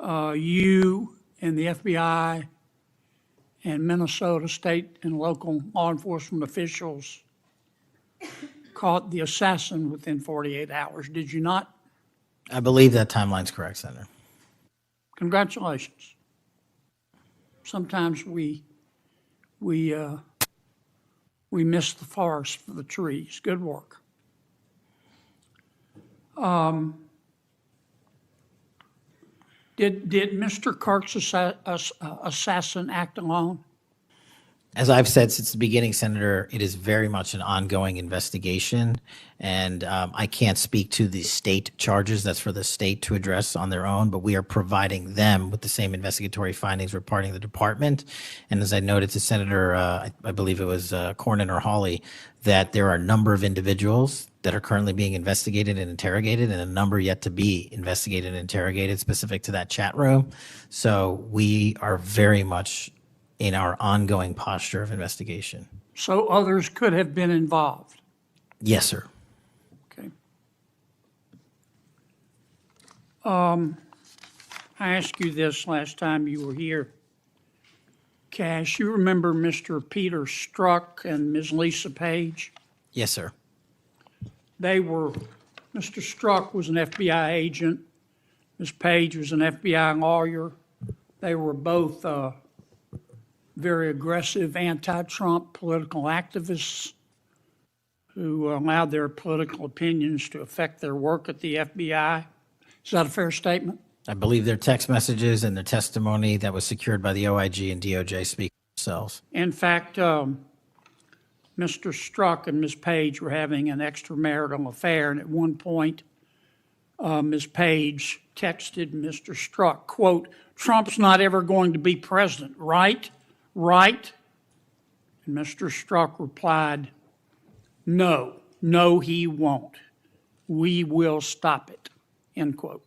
You and the FBI and Minnesota state and local law enforcement officials caught the assassin within 48 hours, did you not? I believe that timeline's correct, Senator. Congratulations. Sometimes we miss the forest for the trees. Good work. Did Mr. Kirk's assassin act alone? As I've said since the beginning, Senator, it is very much an ongoing investigation, and I can't speak to the state charges. That's for the state to address on their own, but we are providing them with the same investigatory findings reporting the department. And as I noted to Senator, I believe it was Cornyn or Hawley, that there are a number of individuals that are currently being investigated and interrogated, and a number yet to be investigated and interrogated specific to that chat room. So we are very much in our ongoing posture of investigation. So others could have been involved? Yes, sir. Okay. I asked you this last time you were here. Kash, you remember Mr. Peter Strzok and Ms. Lisa Page? Yes, sir. Mr. Strzok was an FBI agent. Ms. Page was an FBI lawyer. They were both very aggressive anti-Trump political activists who allowed their political opinions to affect their work at the FBI. Is that a fair statement? I believe their text messages and their testimony that was secured by the OIG and DOJ speak for themselves. In fact, Mr. Strzok and Ms. Page were having an extramarital affair, and at one point, Ms. Page texted Mr. Strzok, quote, "Trump's not ever going to be president, right? Right?" And Mr. Strzok replied, "No, he won't. We will stop it," end quote.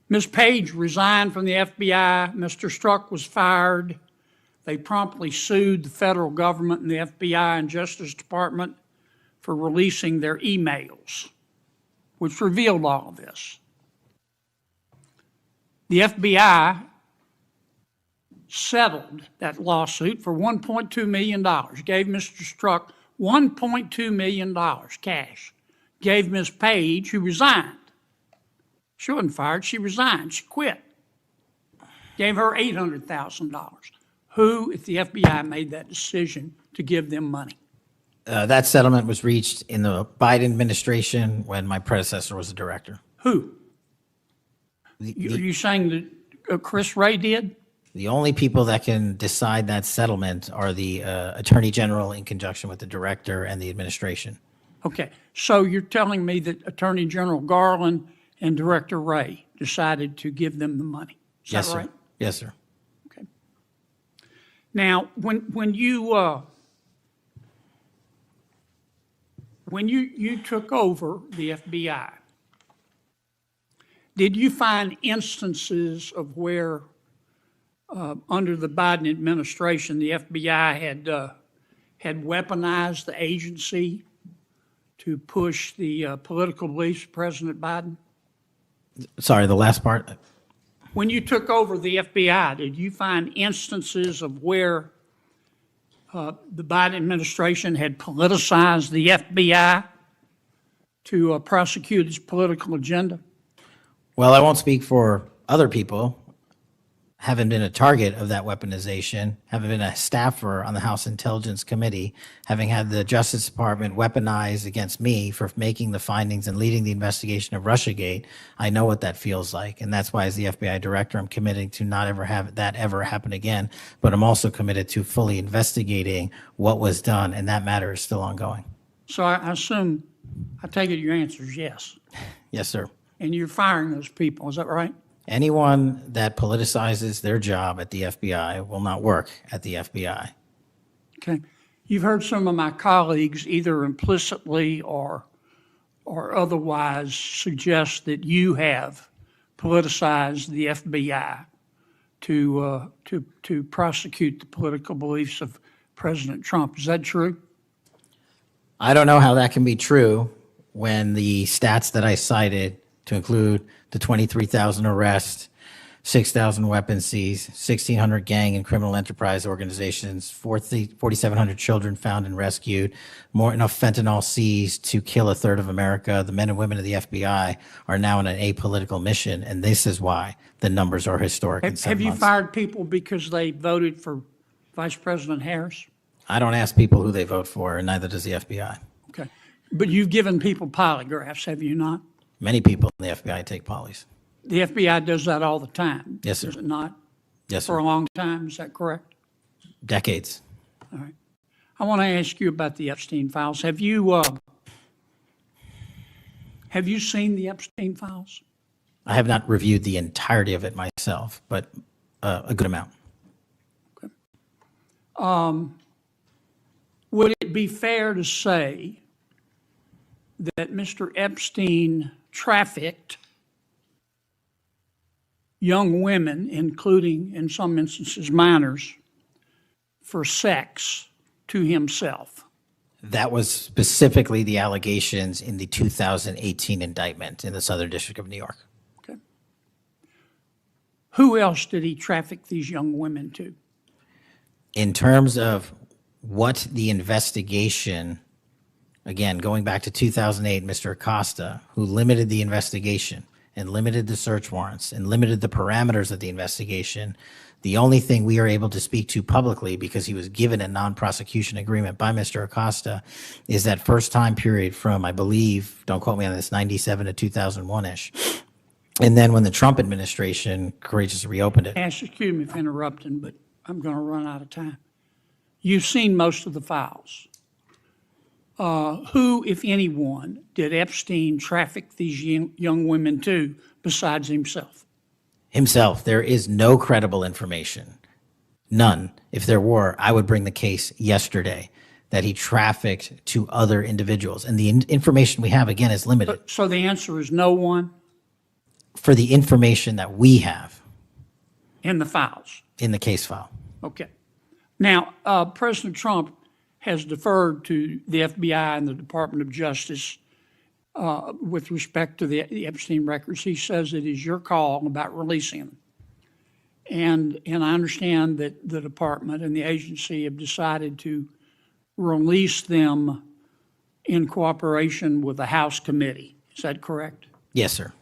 Ms. Page resigned from the FBI. Mr. Strzok was fired. They promptly sued the federal government and the FBI and Justice Department for releasing their emails, which revealed all of this. The FBI settled that lawsuit for $1.2 million, gave Mr. Strzok $1.2 million cash, gave Ms. Page, who resigned. She wasn't fired, she resigned, she quit. Gave her $800,000. Who, if the FBI made that decision to give them money? That settlement was reached in the Biden administration when my predecessor was the director. Who? Are you saying that Chris Wray did? The only people that can decide that settlement are the Attorney General in conjunction with the director and the administration. Okay, so you're telling me that Attorney General Garland and Director Wray decided to give them the money? Is Yes, that sir. right? Yes, sir. Okay. Now, when you took over the FBI, did you find instances of where, under the Biden administration, the FBI had weaponized the agency to push the political beliefs of President Biden? Sorry, the last part. When you took over the FBI, did you find instances of where the Biden administration had politicized the FBI to prosecute its political agenda? Well, I won't speak for other people. Having been a target of that weaponization, having been a staffer on the House Intelligence Committee, having had the Justice Department weaponized against me for making the findings and leading the investigation of Russiagate, I know what that feels like. And that's why, as the FBI director, I'm committing to not ever have that ever happen again. But I'm also committed to fully investigating what was done, and that matter is still ongoing. So I assume, I take it your answer is yes. Yes, sir. And you're firing those people, is that right? Anyone that politicizes their job at the FBI will not work at the FBI. Okay. You've heard some of my colleagues either implicitly or or otherwise suggest that you have politicized the FBI to prosecute the political beliefs of President Trump. Is that true? I don't know how that can be true when the stats that I cited, to include the 23,000 arrests, 6,000 weapons seized, 1,600 gang and criminal enterprise organizations, 4,700 children found and rescued, more enough fentanyl seized to kill a third of America. The men and women of the FBI are now on an apolitical mission, and this is why the numbers are historic in 7 Have you months. fired people because they voted for Vice President Harris? I don't ask people who they vote for, and neither does the FBI. Okay. But you've given people polygraphs, have you not? Many people in the FBI take polys. The FBI does that all the time. Yes, sir. Does it not? Yes, For a sir. long time, is that correct? Decades. All right. I want to ask you about the Epstein files. Have you seen the Epstein files? I have not reviewed the entirety of it myself, but a good amount. Would it be fair to say that Mr. Epstein trafficked young women, including, in some instances, minors, for sex to himself? That was specifically the allegations in the 2018 indictment in the Southern District of New York. Okay. Who else did he traffic these young women to? In terms of what the investigation, again, going back to 2008, Mr. Acosta, who limited the investigation and limited the search warrants and limited the parameters of the investigation, the only thing we are able to speak to publicly, because he was given a non-prosecution agreement by Mr. Acosta, is that first time period from, I believe, don't quote me on this, 97 to 2001-ish. And then when the Trump administration courageously reopened it. Excuse me for interrupting, but I'm going to run out of time. You've seen most of the files. Who, if anyone, did Epstein traffic these young women to besides himself? Himself. There is no credible information. None. If there were, I would bring the case yesterday that he trafficked to other individuals. And the information we have, again, is limited. So the answer is no one For the information that we have in the files. in the case file. Okay. Now, President Trump has deferred to the FBI and the Department of Justice with respect to the Epstein records. He says it is your call about releasing them. And I understand that the department and the agency have decided to release them in cooperation with the House committee. Is that correct? Yes, sir.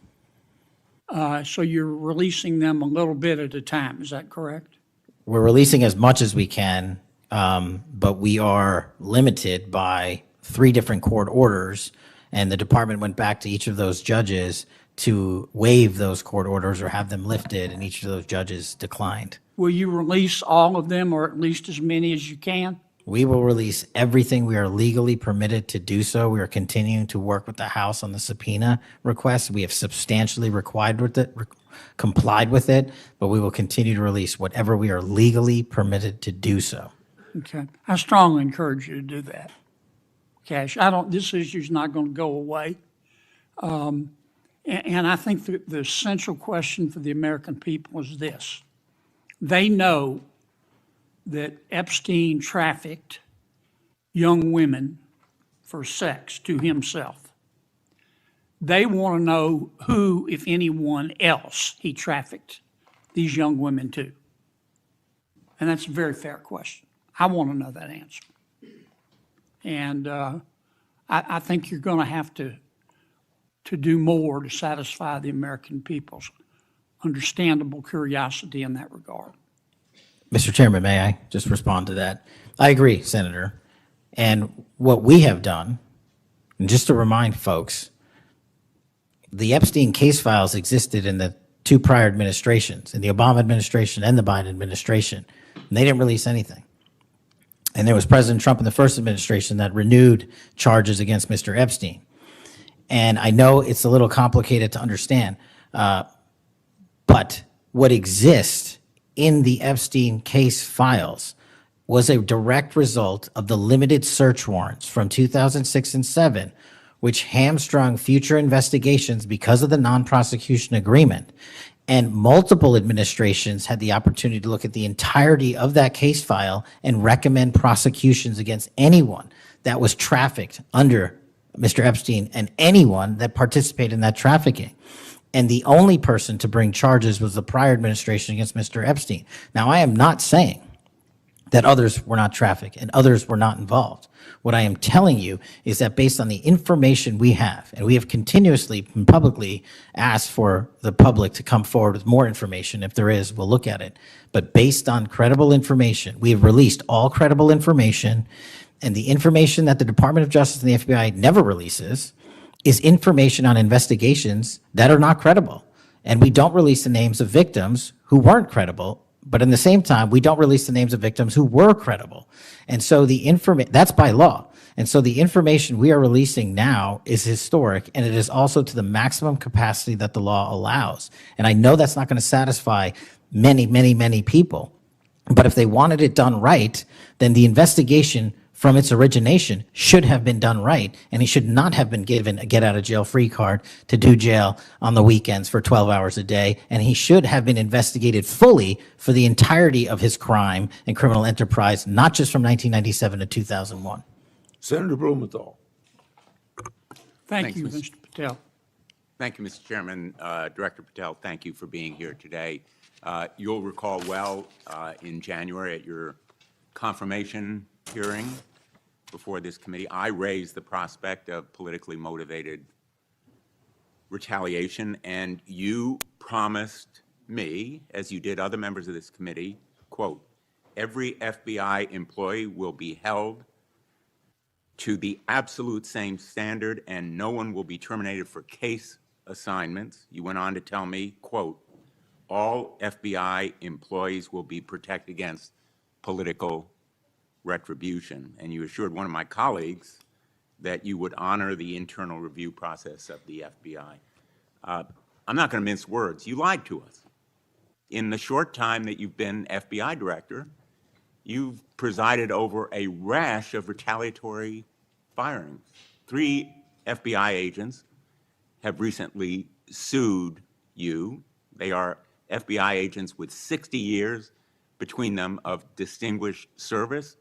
So you're releasing them a little bit at a time. Is that correct? We're releasing as much as we can, but we are limited by 3 different court orders, and the department went back to each of those judges to waive those court orders or have them lifted, and each of those judges declined. Will you release all of them, or at least as many as you can? We will release everything we are legally permitted to do so. We are continuing to work with the House on the subpoena request. We have substantially complied with it, but we will continue to release whatever we are legally permitted to do so. Okay. I strongly encourage you to do that. Kash, this issue's not going to go away. And I think the central question for the American people is this. They know that Epstein trafficked young women for sex to himself. They want to know who, if anyone else, he trafficked these young women to. And that's a very fair question. I want to know that answer. And I think you're going to have to do more to satisfy the American people's understandable curiosity in that regard. Mr. Chairman, may I just respond to that? I agree, Senator. And what we have done, and just to remind folks, the Epstein case files existed in the 2 prior administrations, in the Obama administration and the Biden administration, and they didn't release anything. And there was President Trump in the first administration that renewed charges against Mr. Epstein. And I know it's a little complicated to understand, but what exists in the Epstein case files was a direct result of the limited search warrants from 2006 and 7, which hamstrung future investigations because of the non-prosecution agreement. And multiple administrations had the opportunity to look at the entirety of that case file and recommend prosecutions against anyone that was trafficked under Mr. Epstein and anyone that participated in that trafficking. And the only person to bring charges was the prior administration against Mr. Epstein. Now, I am not saying that others were not trafficked and others were not involved. What I am telling you is that based on the information we have, and we have continuously and publicly asked for the public to come forward with more information. If there is, we'll look at it. But based on credible information, we have released all credible information, and the information that the Department of Justice and the FBI never releases is information on investigations that are not credible. And we don't release the names of victims who weren't credible, but in the same time, we don't release the names of victims who were credible. And so that's by law. And so the information we are releasing now is historic, and it is also to the maximum capacity that the law allows. And I know that's not going to satisfy many, many, many people. But if they wanted it done right, then the investigation from its origination should have been done right, and he should not have been given a get-out-of-jail-free card to do jail on the weekends for 12 hours a day, and he should have been investigated fully for the entirety of his crime and criminal enterprise, not just from 1997 to 2001. Senator Blumenthal. Thank you, Thanks, Mr. Patel. Thank you, Mr. Chairman. Director Patel, thank you for being here today. You'll recall well in January at your confirmation hearing before this committee, I raised the prospect of politically motivated retaliation, and you promised me, as you did other members of this committee, quote, every FBI employee will be held to the absolute same standard and no one will be terminated for case assignments. You went on to tell me, quote, all FBI employees will be protected against political retribution. And you assured one of my colleagues that you would honor the internal review process of the FBI. I'm not going to mince words. You lied to us. In the short time that you've been FBI director, you've presided over a rash of retaliatory firings. 3 FBI agents have recently sued you. They are FBI agents with 60 years between them of distinguished service,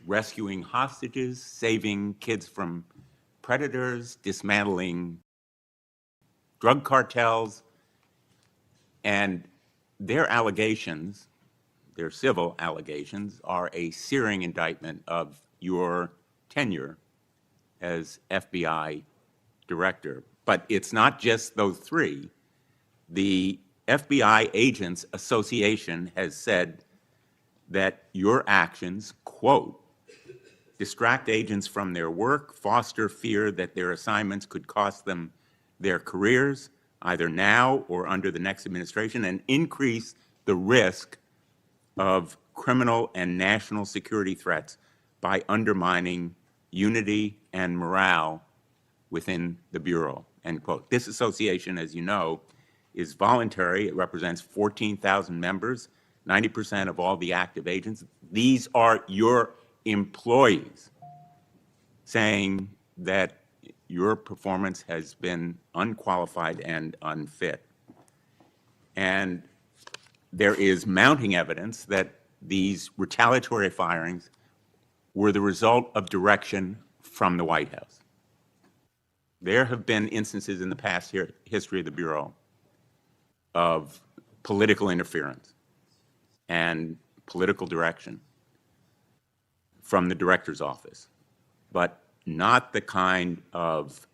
rescuing hostages, saving kids from predators, dismantling drug cartels, and their allegations, their civil allegations, are a searing indictment of your tenure as FBI director. But it's not just those 3. The FBI Agents Association has said that your actions, quote, distract agents from their work, foster fear that their assignments could cost them their careers, either now or under the next administration, and increase the risk of criminal and national security threats by undermining unity and morale within the Bureau, end quote. This association, as you know, is voluntary. It represents 14,000 members, 90% of all the active agents. These are your employees saying that your performance has been unqualified and unfit. And there is mounting evidence that these retaliatory firings were the result of direction from the White House. There have been instances in the past history of the Bureau of political interference and political direction from the director's office, but not the kind of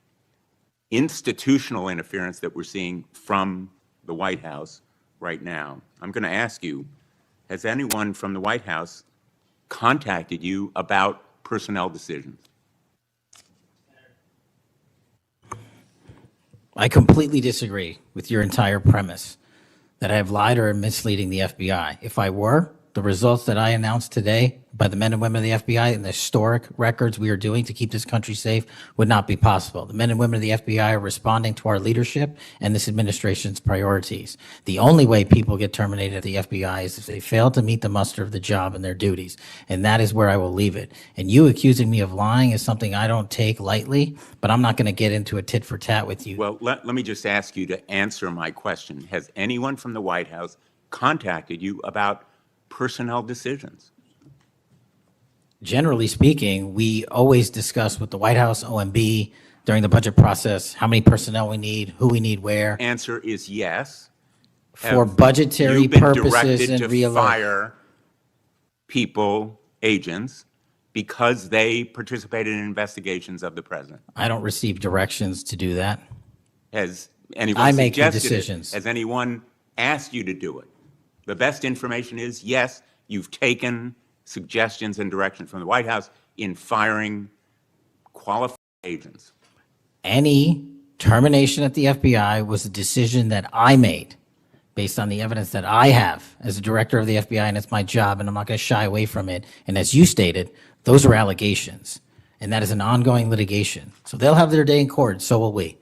institutional interference that we're seeing from the White House right now. I'm going to ask you, has anyone from the White House contacted you about personnel decisions? I completely disagree with your entire premise that I have lied or am misleading the FBI. If I were, the results that I announced today by the men and women of the FBI and the historic records we are doing to keep this country safe would not be possible. The men and women of the FBI are responding to our leadership and this administration's priorities. The only way people get terminated at the FBI is if they fail to meet the muster of the job and their duties. And that is where I will leave it. And you accusing me of lying is something I don't take lightly, but I'm not going to get into a tit for tat with you. Well, let me just ask you to answer my question. Has anyone from the White House contacted you about personnel decisions? Generally speaking, we always discuss with the White House, OMB, during the budget process, how many personnel we need, who we need where. Answer is yes. For Have budgetary you been purposes directed and to real life. fire people, agents, because they participated in investigations of the president? I don't receive directions to do that. Has anyone I make the suggested it? decisions. Has anyone asked you to do it? The best information is, yes, you've taken suggestions and direction from the White House in firing qualified agents. Any termination at the FBI was a decision that I made based on the evidence that I have as a director of the FBI, and it's my job, and I'm not going to shy away from it. And as you stated, those are allegations, and that is an ongoing litigation. So they'll have their day in court, so will we.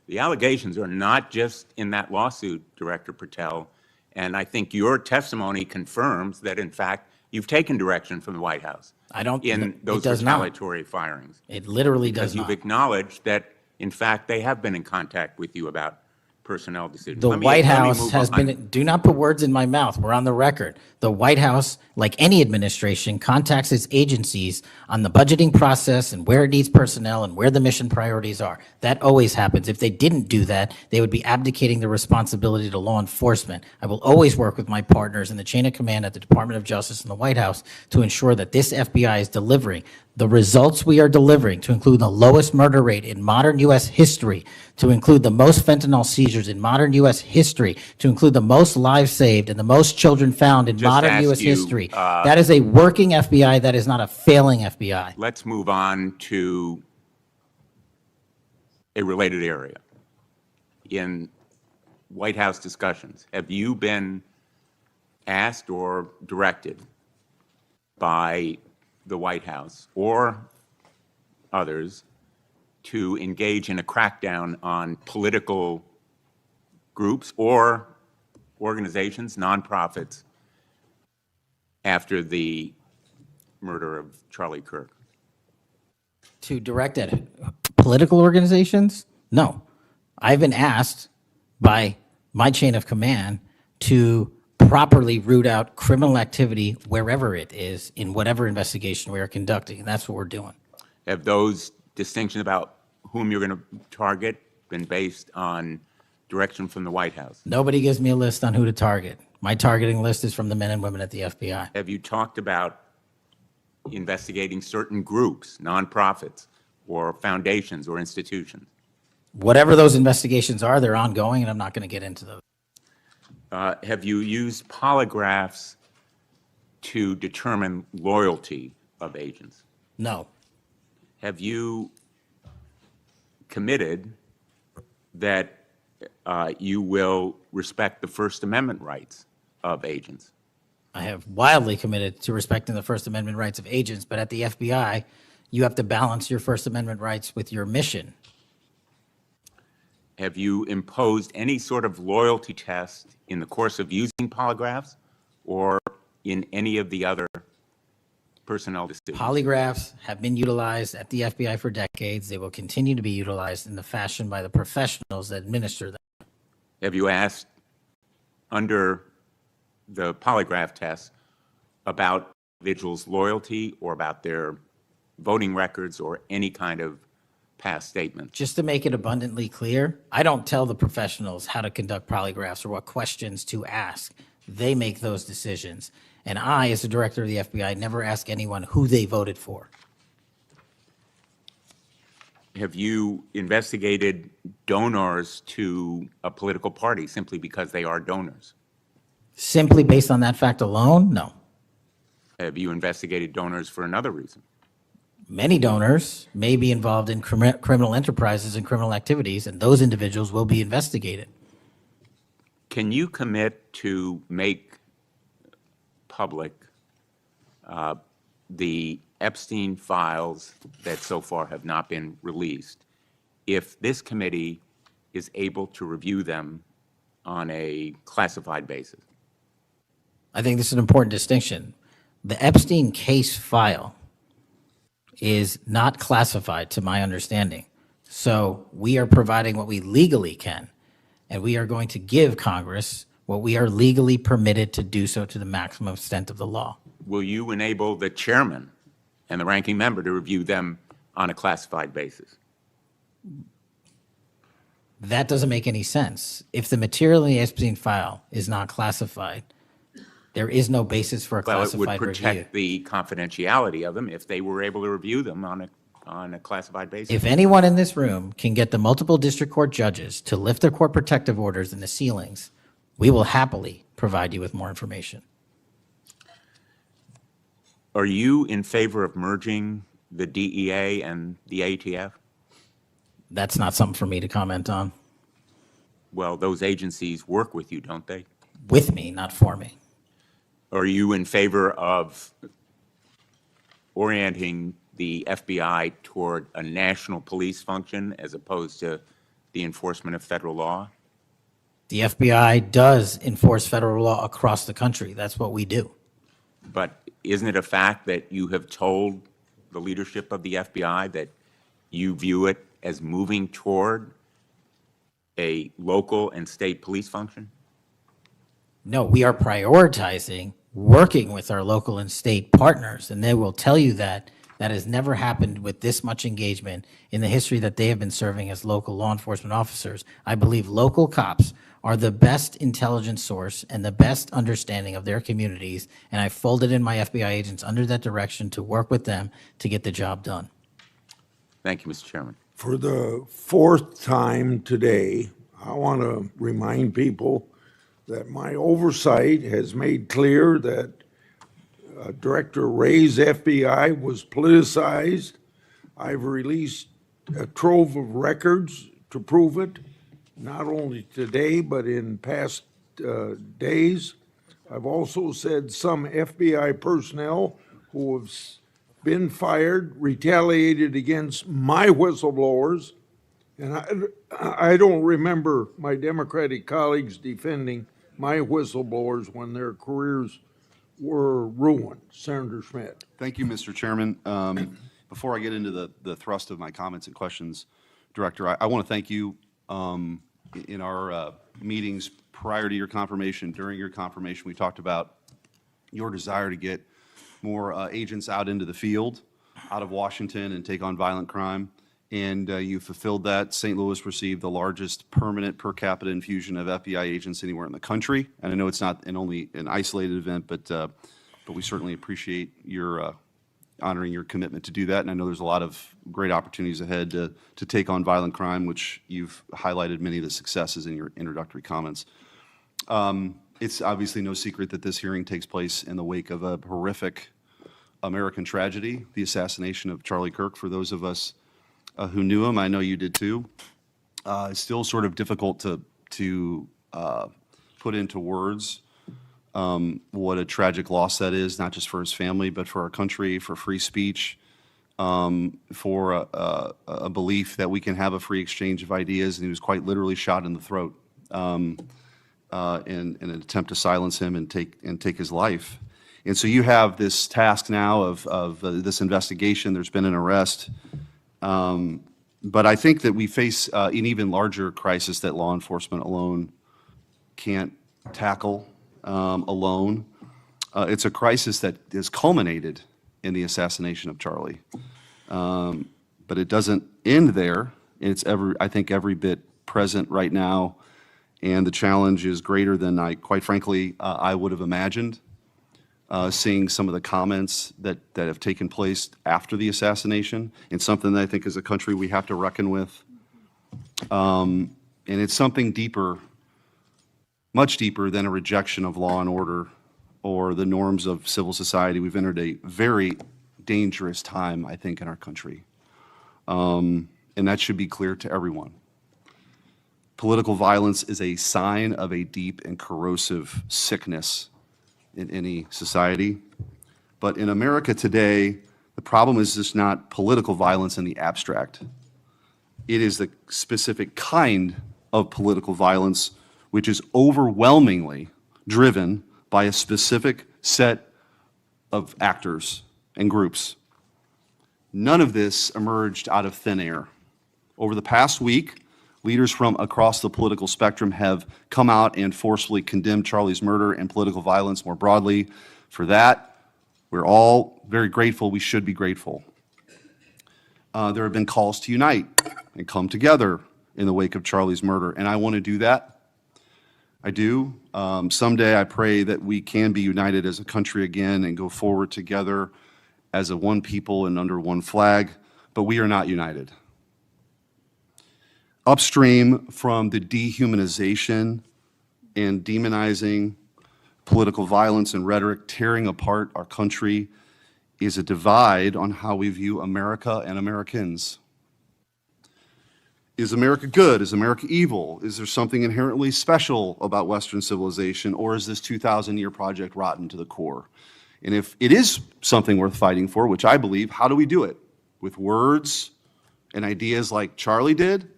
The allegations are not just in that lawsuit, Director Patel, and I think your testimony confirms that, in fact, you've taken direction from the White House I don't. in it those does not. retaliatory firings. It literally does Because you've not. acknowledged that, in fact, they have been in contact with you about personnel decisions. The Let me- White let me House move has on. been, do not put words in my mouth, we're on the record. The White House, like any administration, contacts its agencies on the budgeting process and where it needs personnel and where the mission priorities are. That always happens. If they didn't do that, they would be abdicating the responsibility to law enforcement. I will always work with my partners in the chain of command at the Department of Justice and the White House to ensure that this FBI is delivering the results we are delivering, to include the lowest murder rate in modern U.S. history, to include the most fentanyl seizures in modern U.S. history, to include the most lives saved and the most children found in Just modern ask U.S. you, history. That is a working FBI. That is not a failing FBI. Let's move on to a related area. In White House discussions, have you been asked or directed by the White House or others to engage in a crackdown on political groups or organizations, nonprofits, after the murder of Charlie Kirk? To direct at political organizations? No. I've been asked by my chain of command to properly root out criminal activity wherever it is in whatever investigation we are conducting, and that's what we're doing. Have those distinctions about whom you're going to target been based on direction from the White House? Nobody gives me a list on who to target. My targeting list is from the men and women at the FBI. Have you talked about investigating certain groups, nonprofits, or foundations or institutions? Whatever those investigations are, they're ongoing, and I'm not going to get into those. Have you used polygraphs to determine loyalty of agents? No. Have you committed that you will respect the First Amendment rights of agents? I have wildly committed to respecting the First Amendment rights of agents, but at the FBI, you have to balance your First Amendment rights with your mission. Have you imposed any sort of loyalty test in the course of using polygraphs or in any of the other personnel decisions? Polygraphs have been utilized at the FBI for decades. They will continue to be utilized in the fashion by the professionals that administer them. Have you asked under the polygraph test about individuals' loyalty or about their voting records or any kind of past statements? Just to make it abundantly clear, I don't tell the professionals how to conduct polygraphs or what questions to ask. They make those decisions. And I, as the director of the FBI, never ask anyone who they voted for. Have you investigated donors to a political party simply because they are donors? Simply based on that fact alone, no. Have you investigated donors for another reason? Many donors may be involved in criminal enterprises and criminal activities, and those individuals will be investigated. Can you commit to make public the Epstein files that so far have not been released, if this committee is able to review them on a classified basis? I think this is an important distinction. The Epstein case file is not classified, to my understanding. So we are providing what we legally can, and we are going to give Congress what we are legally permitted to do so to the maximum extent of the law. Will you enable the chairman and the ranking member to review them on a classified basis? That doesn't make any sense. If the material in the Epstein file is not classified, there is no basis for a Well, it would classified review. protect the confidentiality of them if they were able to review them on a classified basis. If anyone in this room can get the multiple district court judges to lift their court protective orders in the ceilings, we will happily provide you with more information. Are you in favor of merging the DEA and the ATF? That's not something for me to comment on. Well, those agencies work with you, don't they? With me, not for me. Are you in favor of orienting the FBI toward a national police function as opposed to the enforcement of federal law? The FBI does enforce federal law across the country. That's what we do. But isn't it a fact that you have told the leadership of the FBI that you view it as moving toward a local and state police function? No, we are prioritizing working with our local and state partners, and they will tell you that that has never happened with this much engagement in the history that they have been serving as local law enforcement officers. I believe local cops are the best intelligence source and the best understanding of their communities, and I folded in my FBI agents under that direction to work with them to get the job done. Thank you, Mr. Chairman. For the fourth time today, I want to remind people that my oversight has made clear that Director Wray's FBI was politicized. I've released a trove of records to prove it, not only today, but in past days. I've also said some FBI personnel who have been fired retaliated against my whistleblowers, and I don't remember my Democratic colleagues defending my whistleblowers when their careers were ruined. Senator Schmidt. Thank you, Mr. Chairman. Before I get into the thrust of my comments and questions, Director, I want to thank you. In our meetings prior to your confirmation, during your confirmation, we talked about your desire to get more agents out into the field, out of Washington, and take on violent crime. And you fulfilled that. St. Louis received the largest permanent per capita infusion of FBI agents anywhere in the country. And I know it's not only an isolated event, but we certainly appreciate your honoring your commitment to do that. And I know there's a lot of great opportunities ahead to take on violent crime, which you've highlighted many of the successes in your introductory comments. It's obviously no secret that this hearing takes place in the wake of a horrific American tragedy, the assassination of Charlie Kirk. For those of us who knew him, I know you did too. It's still sort of difficult to put into words what a tragic loss that is, not just for his family, but for our country, for free speech, for a belief that we can have a free exchange of ideas. And he was quite literally shot in the throat in an attempt to silence him and take his life. And so you have this task now of this investigation. There's been an arrest. But I think that we face an even larger crisis that law enforcement alone can't tackle alone. It's a crisis that has culminated in the assassination of Charlie. But it doesn't end there. It's I think every bit present right now, and the challenge is greater than quite frankly, I would have imagined. Seeing some of the comments that have taken place after the assassination, and something that I think as a country we have to reckon with. And it's something deeper, much deeper than a rejection of law and order or the norms of civil society. We've entered a very dangerous time, I think, in our country. And that should be clear to everyone. Political violence is a sign of a deep and corrosive sickness in any society. But in America today, the problem is just not political violence in the abstract. It is the specific kind of political violence which is overwhelmingly driven by a specific set of actors and groups. None of this emerged out of thin air. Over the past week, leaders from across the political spectrum have come out and forcefully condemned Charlie's murder and political violence more broadly. For that, we're all very grateful. We should be grateful. There have been calls to unite and come together in the wake of Charlie's murder, and I want to do that. I do. Someday I pray that we can be united as a country again and go forward together as a one people and under one flag, but we are not united. Upstream from the dehumanization and demonizing political violence and rhetoric tearing apart our country is a divide on how we view America and Americans. Is America good? Is America evil? Is there something inherently special about Western civilization, or is this 2,000-year project rotten to the core? And if it is something worth fighting for, which I believe, how do we do it? With words and ideas like Charlie did,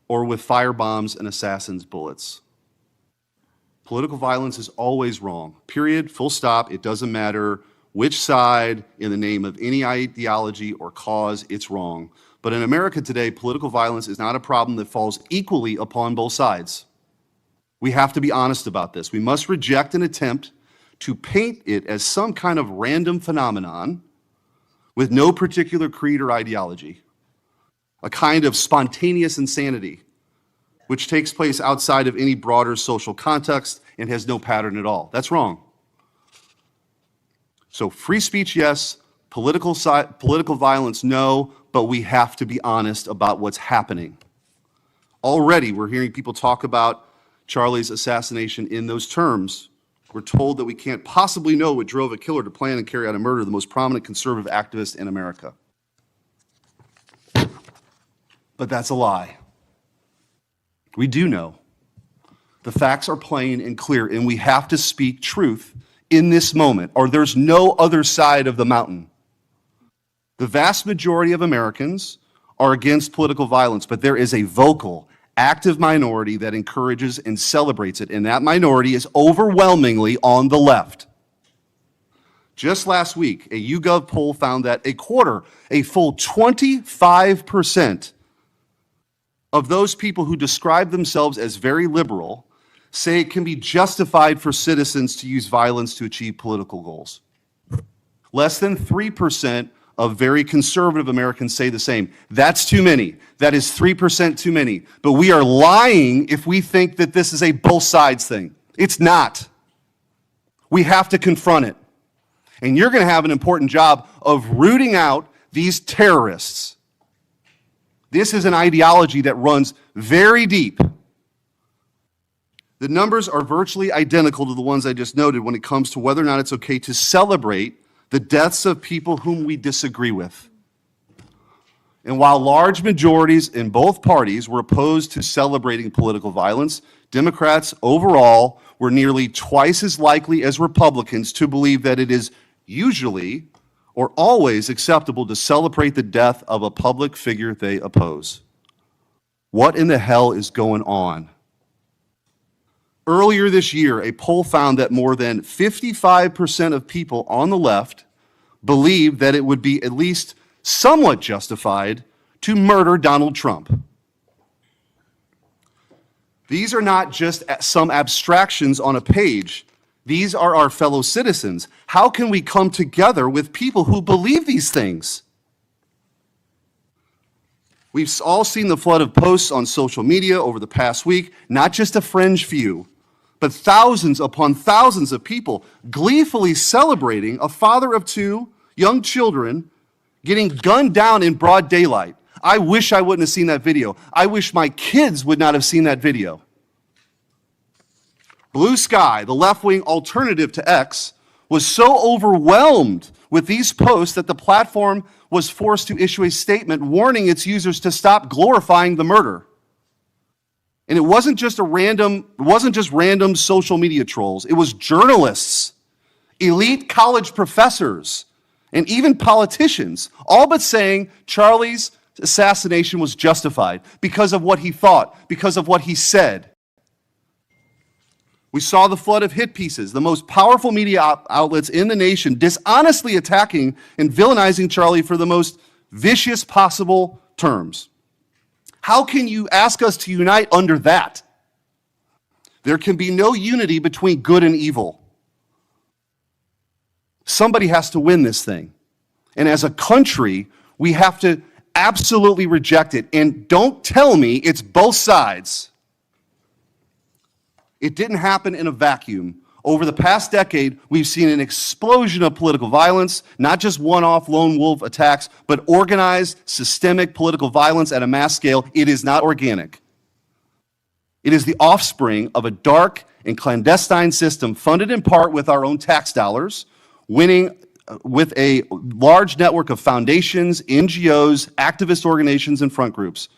or with firebombs and assassins' bullets? Political violence is always wrong. Period, full stop. It doesn't matter which side, in the name of any ideology or cause, it's wrong. But in America today, political violence is not a problem that falls equally upon both sides. We have to be honest about this. We must reject an attempt to paint it as some kind of random phenomenon with no particular creed or ideology, a kind of spontaneous insanity which takes place outside of any broader social context and has no pattern at all. That's wrong. So free speech, yes. Political violence, no, but we have to be honest about what's happening. Already, we're hearing people talk about Charlie's assassination in those terms. We're told that we can't possibly know what drove a killer to plan and carry out a murder of the most prominent conservative activist in America. But that's a lie. We do know. The facts are plain and clear, and we have to speak truth in this moment, or there's no other side of the mountain. The vast majority of Americans are against political violence, but there is a vocal, active minority that encourages and celebrates it, and that minority is overwhelmingly on the left. Just last week, a YouGov poll found that a full 25% of those people who describe themselves as very liberal say it can be justified for citizens to use violence to achieve political goals. Less than 3% of very conservative Americans say the same. That's too many. That is 3% too many. But we are lying if we think that this is a both sides thing. It's not. We have to confront it. And you're going to have an important job of rooting out these terrorists. This is an ideology that runs very deep. The numbers are virtually identical to the ones I just noted when it comes to whether or not it's okay to celebrate the deaths of people whom we disagree with. And while large majorities in both parties were opposed to celebrating political violence, Democrats overall were nearly twice as likely as Republicans to believe that it is usually or always acceptable to celebrate the death of a public figure they oppose. What in the hell is going on? Earlier this year, a poll found that more than 55% of people on the left believed that it would be at least somewhat justified to murder Donald Trump. These are not just some abstractions on a page. These are our fellow citizens. How can we come together with people who believe these things? We've all seen the flood of posts on social media over the past week, not just a fringe few, but thousands upon thousands of people gleefully celebrating a father of two young children getting gunned down in broad daylight. I wish I wouldn't have seen that video. I wish my kids would not have seen that video. Blue Sky, the left-wing alternative to X, was so overwhelmed with these posts that the platform was forced to issue a statement warning its users to stop glorifying the murder. And it wasn't just random social media trolls. It was journalists elite college professors, and even politicians, all but saying Charlie's assassination was justified because of what he thought, because of what he said. We saw the flood of hit pieces, the most powerful media outlets in the nation dishonestly attacking and villainizing Charlie for the most vicious possible terms. How can you ask us to unite under that? There can be no unity between good and evil. Somebody has to win this thing. And as a country, we have to absolutely reject it. And don't tell me it's both sides. It didn't happen in a vacuum. Over the past decade, we've seen an explosion of political violence, not just one-off lone wolf attacks, but organized, systemic political violence at a mass scale. It is not organic. It is the offspring of a dark and clandestine system funded in part with our own tax dollars, winning with a large network of foundations, NGOs, activist organizations, and front groups.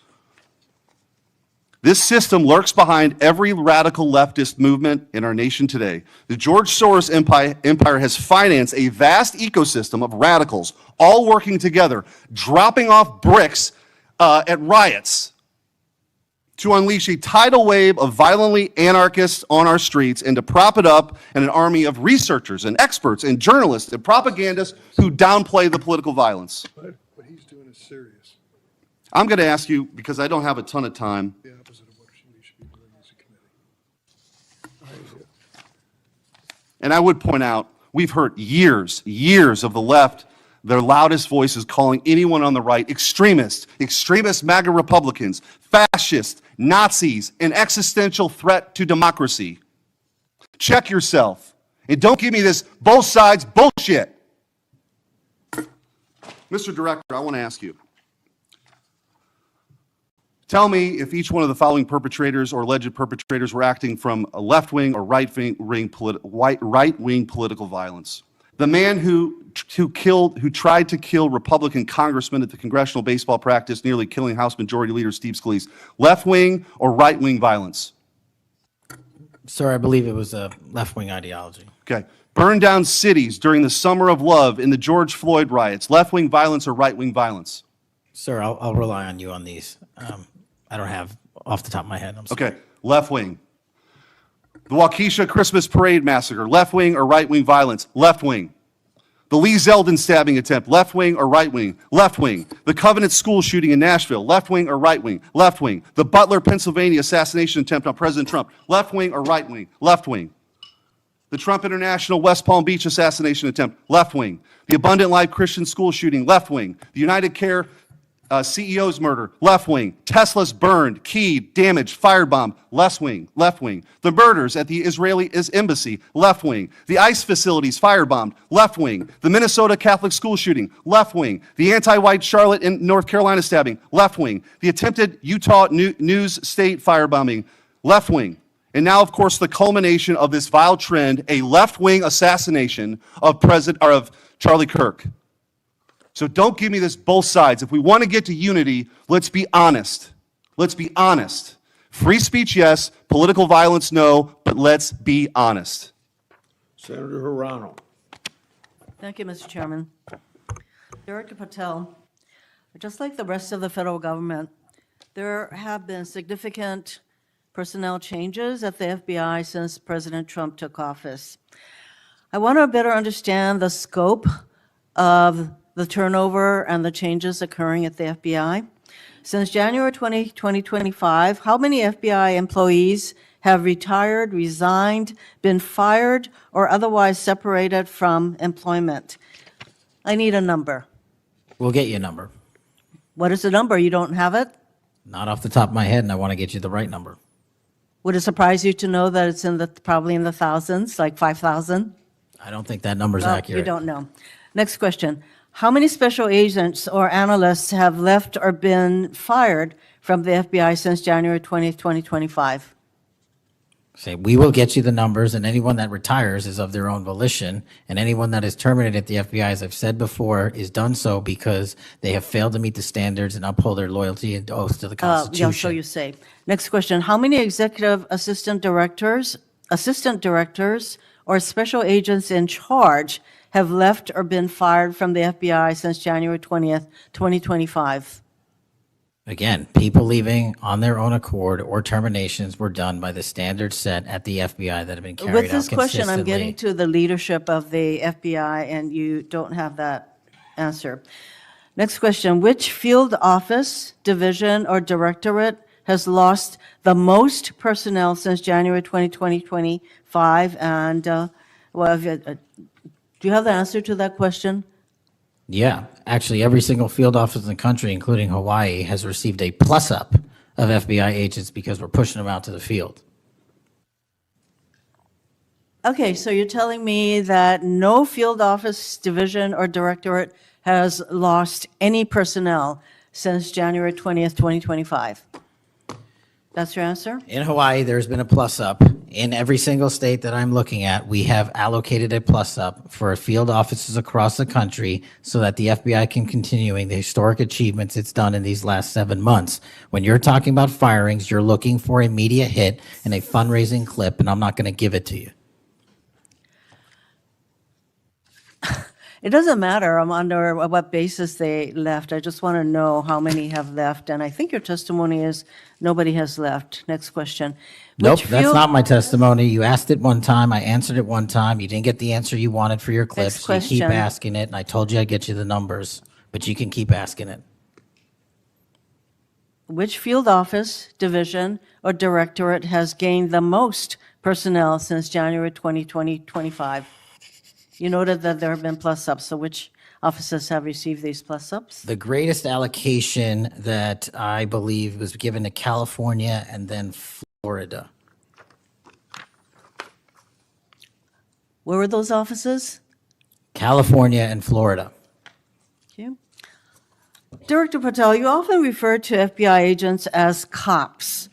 This system lurks behind every radical leftist movement in our nation today. The George Soros empire has financed a vast ecosystem of radicals, all working together, dropping off bricks at riots to unleash a tidal wave of violently anarchists on our streets and to prop it up in an army of researchers and experts and journalists and propagandists who downplay the political violence. What he's doing is serious. I'm going to ask you, because I don't have a ton of time, The opposite of what we should be doing as a committee. and I would point out, we've heard years of the left, their loudest voices calling anyone on the right extremists, MAGA Republicans, fascists, Nazis, an existential threat to democracy. Check yourself. And don't give me this both sides bullshit. Mr. Director, I want to ask you. Tell me if each one of the following perpetrators or alleged perpetrators were acting from a left-wing or right-wing political violence. The man who tried to kill Republican congressman at the congressional baseball practice, nearly killing House Majority Leader Steve Scalise. Left-wing or right-wing violence? Sir, I believe it was a left-wing ideology. Okay. Burned down cities during the Summer of Love in the George Floyd riots. Left-wing violence or right-wing violence? Sir, I'll rely on you on these. I don't have off the top of my head. I'm sorry. Okay. Left-wing. The Waukesha Christmas Parade massacre. Left-wing or right-wing violence? Left-wing. The Lee Zeldin stabbing attempt, left-wing or right-wing? Left-wing. The Covenant school shooting in Nashville, left-wing or right-wing? Left-wing. The Butler, Pennsylvania assassination attempt on President Trump, left-wing or right-wing? Left-wing. The Trump International West Palm Beach assassination attempt, left-wing. The Abundant Life Christian school shooting, left-wing. The United Care CEO's murder, left-wing. Tesla's burned, keyed, damaged, firebombed, left-wing. The murders at the Israeli embassy, left-wing. The ICE facilities firebombed, left-wing. The Minnesota Catholic school shooting, left-wing. The anti-white Charlotte and North Carolina stabbing, left-wing. The attempted Utah News State firebombing, left-wing. And now, of course, the culmination of this vile trend, a left-wing assassination of Charlie Kirk. So don't give me this both sides. If we want to get to unity, let's be honest. Let's be honest. Free speech, yes. Political violence, no. But let's be honest. Senator Hirano. Thank you, Mr. Chairman. Director Patel, just like the rest of the federal government, there have been significant personnel changes at the FBI since President Trump took office. I want to better understand the scope of the turnover and the changes occurring at the FBI. Since January 2025, how many FBI employees have retired, resigned, been fired, or otherwise separated from employment? I need a number. We'll get you a number. What is the number? You don't have it? Not off the top of my head, and I want to get you the right number. Would it surprise you to know that it's probably in the thousands, like 5,000? I don't think that number's Well, accurate. You don't know. Next question. How many special agents or analysts have left or been fired from the FBI since January 20th, 2025? Say, we will get you the numbers, and anyone that retires is of their own volition, and anyone that is terminated at the FBI, as I've said before, is done so because they have failed to meet the standards and uphold their loyalty and oath to the Constitution. Yeah, so you say. Next question. How many executive assistant directors or special agents in charge have left or been fired from the FBI since January 20th, 2025? Again, people leaving on their own accord or terminations were done by the standards set at the FBI that have been carried out With this question, I'm getting consistently. to the leadership of the FBI, and you don't have that answer. Next question, which field office, division, or directorate has lost the most personnel since January 2025? And, do you have the answer to that question? Yeah, actually, every single field office in the country, including Hawaii, has received a plus-up of FBI agents because we're pushing them out to the field. Okay, so you're telling me that no field office, division, or directorate has lost any personnel since January 20th, 2025? That's your answer? In Hawaii, there's been a plus-up. In every single state that I'm looking at, we have allocated a plus-up for field offices across the country so that the FBI can continuing the historic achievements it's done in these last 7 months. When you're talking about firings, you're looking for a media hit and a fundraising clip, and I'm not going to give it to you. It doesn't matter under what basis they left. I just want to know how many have left. And I think your testimony is nobody has left. Next question. Nope, Which that's field- not my testimony. You asked it one time, I answered it one time. You didn't get the answer you wanted for your clips. You keep question. asking it, and I told you I'd get you the numbers, but you can keep asking it. Which field office, division, or directorate has gained the most personnel since January 2025? You noted that there have been plus-ups, so which offices have received these plus-ups? The greatest allocation that I believe was given to California and then Florida. Where were those offices? California and Florida. Thank you. Director Patel, you often refer to FBI agents as cops.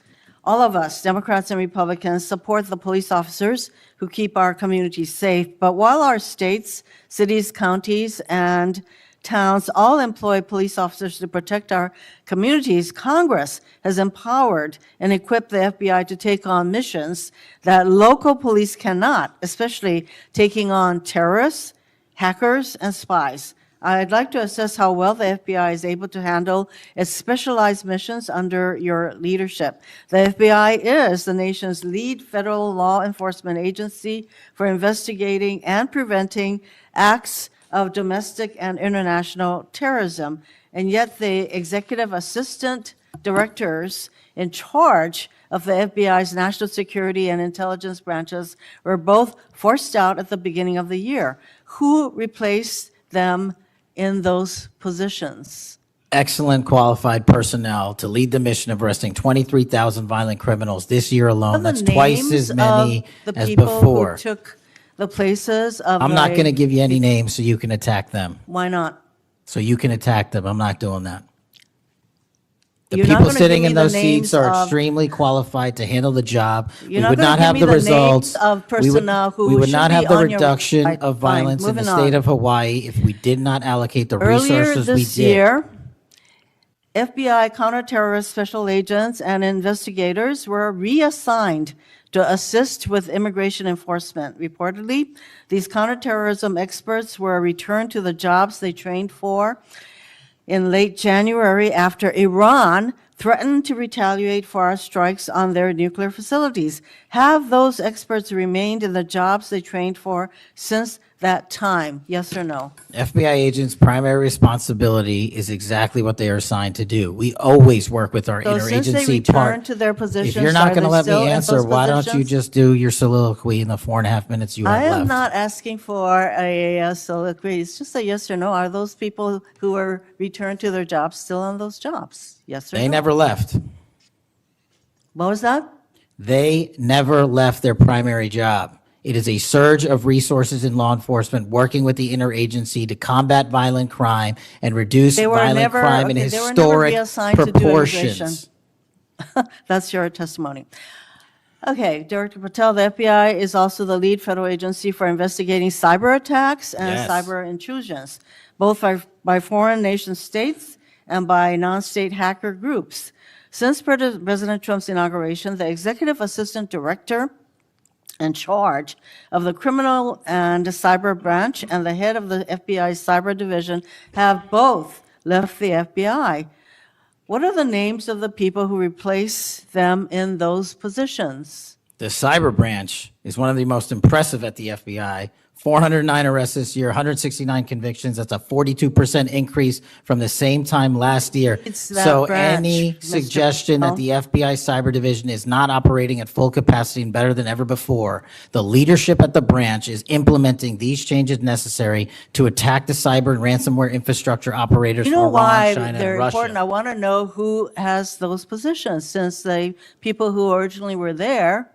All of us, Democrats and Republicans, support the police officers who keep our communities safe. But while our states, cities, counties, and towns all employ police officers to protect our communities, Congress has empowered and equipped the FBI to take on missions that local police cannot, especially taking on terrorists, hackers, and spies. I'd like to assess how well the FBI is able to handle its specialized missions under your leadership. The FBI is the nation's lead federal law enforcement agency for investigating and preventing acts of domestic and international terrorism. And yet the executive assistant directors in charge of the FBI's national security and intelligence branches were both forced out at the beginning of the year. Who replaced them in those positions? Excellent qualified personnel to lead the mission of arresting 23,000 violent criminals this year alone. The That's twice names as many of the as people before. who took the places of I'm not the- going to give you any names so you can attack them. Why not? So you can attack them. I'm not doing that. The You're not people gonna sitting give in me the those seats names are of- extremely qualified to handle the job. We You're not would gonna not give have me the the names results. of We would- personnel who We would should not be have the on your- reduction Right, of fine, violence in the moving state on. of Hawaii if we did not allocate the Earlier resources we this did. year, FBI counterterrorist special agents and investigators were reassigned to assist with immigration enforcement. Reportedly, these counterterrorism experts were returned to the jobs they trained for in late January after Iran threatened to retaliate for our strikes on their nuclear facilities. Have those experts remained in the jobs they trained for since that time? Yes or no? FBI agents' primary responsibility is exactly what they are assigned to do. We always work with our So since they interagency part. returned to their positions, If you're not are going to they let still me in answer, those why don't you positions? just do your soliloquy in the 4.5 minutes you have I left? am not asking for a soliloquy. It's just a yes or no. Are those people who were returned to their jobs still on those jobs? Yes or no? They never left. What was that? They never left their primary job. It is a surge of resources in law enforcement working with the interagency to combat violent crime and reduce They were violent never- crime in okay, they were never historic reassigned to do proportions. That's your testimony. Okay, Director Patel, the FBI is also the lead federal agency for investigating cyber attacks and Yes. cyber intrusions, both by foreign nation states and by non-state hacker groups. Since President Trump's inauguration, the executive assistant director in charge of the criminal and cyber branch and the head of the FBI's cyber division have both left the FBI. What are the names of the people who replace them in those positions? The cyber branch is one of the most impressive at the FBI. 409 arrests this year, 169 convictions. That's a 42% increase from the same time last year. It's that So branch, any Mr. suggestion that the FBI cyber division is not operating at full capacity and better than ever before, the leadership at the branch is implementing these changes necessary to attack the cyber and ransomware infrastructure operators You for know Iran, why China, they're and important? I Russia. want to know who has those positions, since the people who originally were there,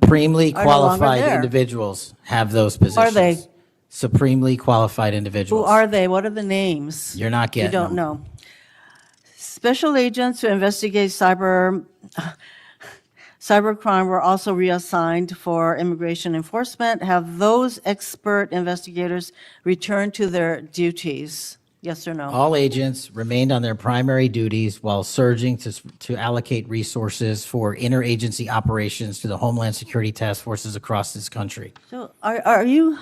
Supremely are no longer qualified there. individuals have those positions. are they? Supremely qualified Who individuals. are they? What are the names? You're not You getting don't them. know. Special agents who investigate cybercrime were also reassigned for immigration enforcement. Have those expert investigators returned to their duties? Yes or no? All agents remained on their primary duties while surging to allocate resources for interagency operations to the Homeland Security task forces across this country. So are you,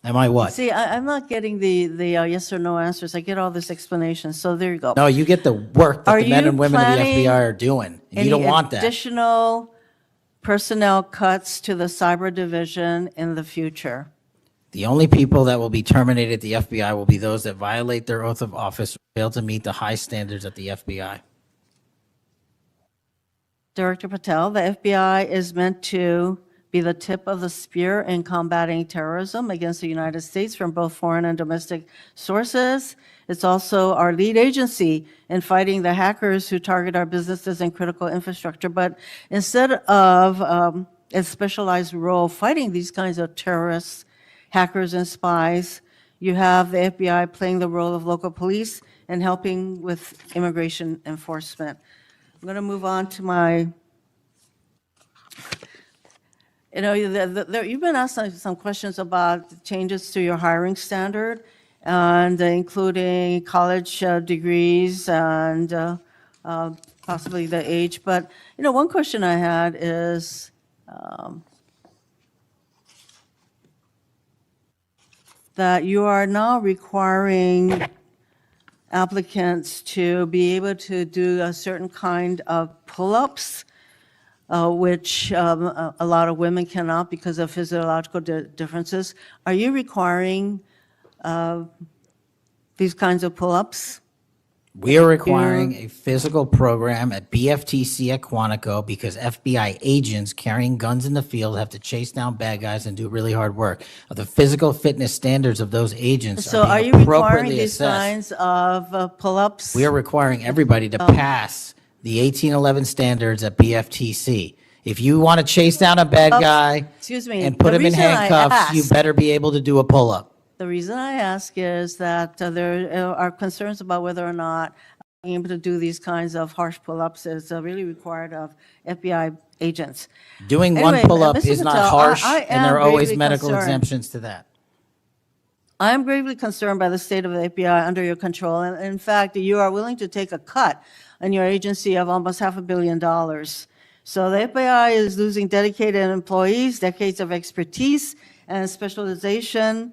Am I what? see, I'm not getting the yes or no answers. I get all this explanation, so there you go. No, you get the work that Are the men you and women of the planning FBI are doing. And you don't want that. additional personnel cuts to the cyber division in the future? The only people that will be terminated at the FBI will be those that violate their oath of office or fail to meet the high standards at the FBI. Director Patel, the FBI is meant to be the tip of the spear in combating terrorism against the United States from both foreign and domestic sources. It's also our lead agency in fighting the hackers who target our businesses and critical infrastructure. But instead of a specialized role fighting these kinds of terrorists, hackers, and spies, you have the FBI playing the role of local police and helping with immigration enforcement. I'm going to move on to my, you've been asked some questions about changes to your hiring standard, and including college degrees and possibly the age. But, one question I had is, that you are now requiring applicants to be able to do a certain kind of pull-ups, which a lot of women cannot because of physiological differences. Are you requiring these kinds of pull-ups? We are requiring a physical program at BFTC at Quantico because FBI agents carrying guns in the field have to chase down bad guys and do really hard work. The physical fitness standards of those agents So are are being you requiring appropriately these assessed. kinds of pull-ups? We are requiring everybody to pass the 1811 standards at BFTC. If you want to chase down a bad guy Excuse me, and put the him in reason I handcuffs, you asked- better be able to do a pull-up. The reason I ask is that there are concerns about whether or not being able to do these kinds of harsh pull-ups is really required of FBI agents. Doing Anyway, one pull-up Mr. is not Patel, harsh, I and there are am always gravely medical concerned. exemptions to that. I am gravely concerned by the state of the FBI under your control. And in fact, you are willing to take a cut on your agency of almost $500 million. So the FBI is losing dedicated employees, decades of expertise and specialization,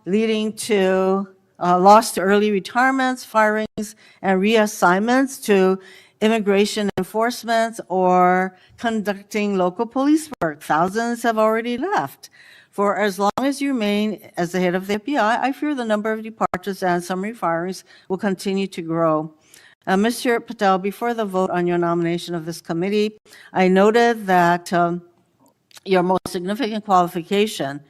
leading to lost early retirements, firings, and reassignments to immigration enforcement or conducting local police work. Thousands have already left. For as long as you remain as the head of the FBI, I fear the number of departures and summary firings will continue to grow. Mr. Patel, before the vote on your nomination of this committee, I noted that your most significant qualification,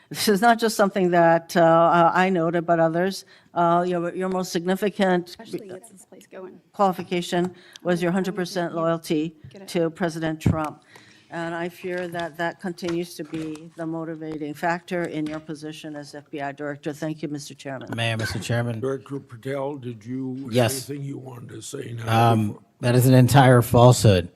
this is not just something that I noted, but others, your most significant Ashley, what's this place going? qualification was your 100% loyalty to President Trump. And I fear that that continues to be the motivating factor in your position as FBI Director. Thank you, Mr. Chairman. Mayor, Mr. Chairman. Director Patel, did you have Yes. anything you wanted to say now? That is an entire falsehood.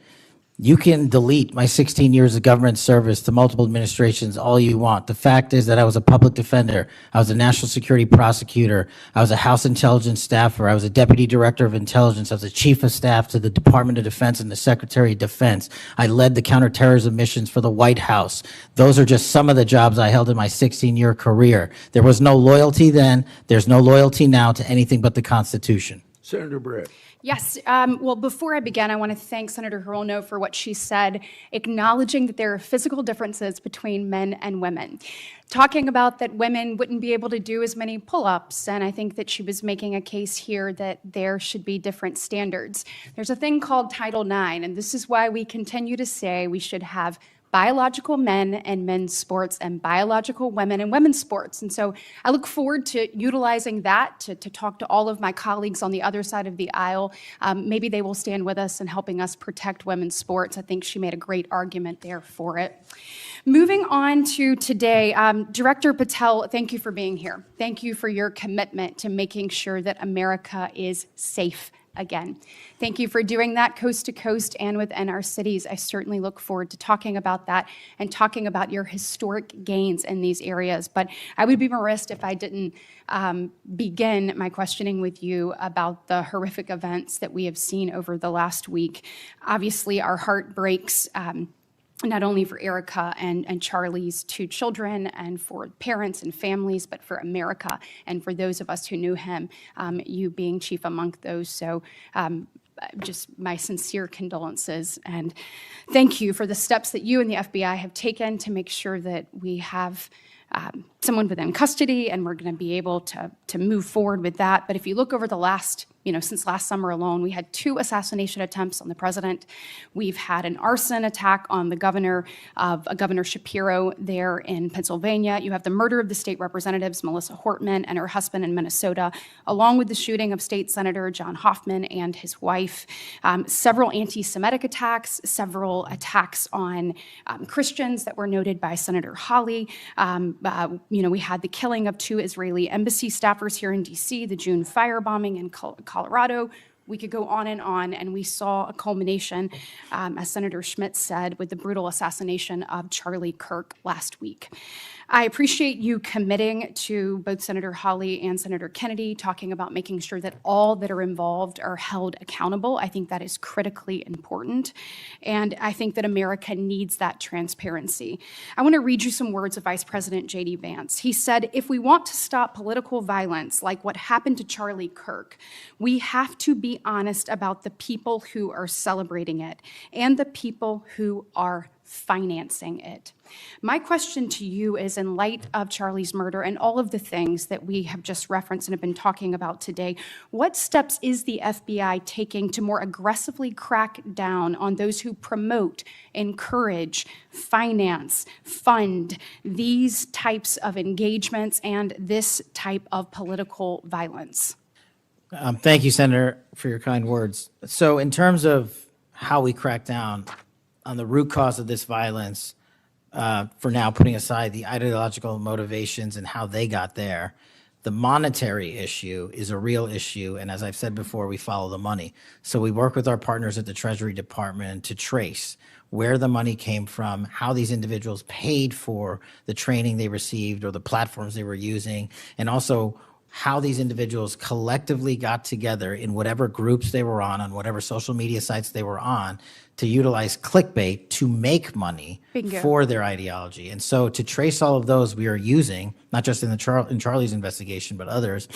You can delete my 16 years of government service to multiple administrations all you want. The fact is that I was a public defender. I was a national security prosecutor. I was a House intelligence staffer. I was a deputy director of intelligence. I was a chief of staff to the Department of Defense and the Secretary of Defense. I led the counterterrorism missions for the White House. Those are just some of the jobs I held in my 16-year career. There was no loyalty then. There's no loyalty now to anything but the Constitution. Senator Brett. Yes. Well, before I begin, I want to thank Senator Hirono for what she said, acknowledging that there are physical differences between men and women. Talking about that women wouldn't be able to do as many pull-ups, and I think that she was making a case here that there should be different standards. There's a thing called Title IX, and this is why we continue to say we should have biological men and men's sports and biological women and women's sports. And so I look forward to utilizing that to talk to all of my colleagues on the other side of the aisle. Maybe they will stand with us in helping us protect women's sports. I think she made a great argument there for it. Moving on to today, Director Patel, thank you for being here. Thank you for your commitment to making sure that America is safe again. Thank you for doing that coast to coast and within our cities. I certainly look forward to talking about that and talking about your historic gains in these areas. But I would be remiss if I didn't begin my questioning with you about the horrific events that we have seen over the last week. Obviously, our heart breaks. Not only for Erica and Charlie's two children and for parents and families, but for America and for those of us who knew him, you being chief among those. So just my sincere condolences and thank you for the steps that you and the FBI have taken to make sure that we have someone within custody, and we're going to be able to move forward with that. But if you look over the last, since last summer alone, we had 2 assassination attempts on the president. We've had an arson attack on the governor of Governor Shapiro there in Pennsylvania. You have the murder of the state representatives, Melissa Hortman and her husband in Minnesota, along with the shooting of State Senator John Hoffman and his wife. Several anti-Semitic attacks, several attacks on Christians that were noted by Senator Hawley. We had the killing of 2 Israeli embassy staffers here in D.C., the June firebombing in Colorado. We could go on, and we saw a culmination, as Senator Schmidt said, with the brutal assassination of Charlie Kirk last week. I appreciate you committing to both Senator Hawley and Senator Kennedy, talking about making sure that all that are involved are held accountable. I think that is critically important, and I think that America needs that transparency. I want to read you some words of Vice President J.D. Vance. He said, "If we want to stop political violence like what happened to Charlie Kirk, we have to be honest about the people who are celebrating it and the people who are financing it." My question to you is, in light of Charlie's murder and all of the things that we have just referenced and have been talking about today, what steps is the FBI taking to more aggressively crack down on those who promote, encourage, finance, fund these types of engagements and this type of political violence? Thank you, Senator, for your kind words. So in terms of how we crack down on the root cause of this violence, for now putting aside the ideological motivations and how they got there, the monetary issue is a real issue. And as I've said before, we follow the money. So we work with our partners at the Treasury Department to trace where the money came from, how these individuals paid for the training they received or the platforms they were using, and also how these individuals collectively got together in whatever groups they were on whatever social media sites they were on, to utilize clickbait to make money Bingo. For their ideology. And so to trace all of those, we are using, not just in Charlie's investigation, but others,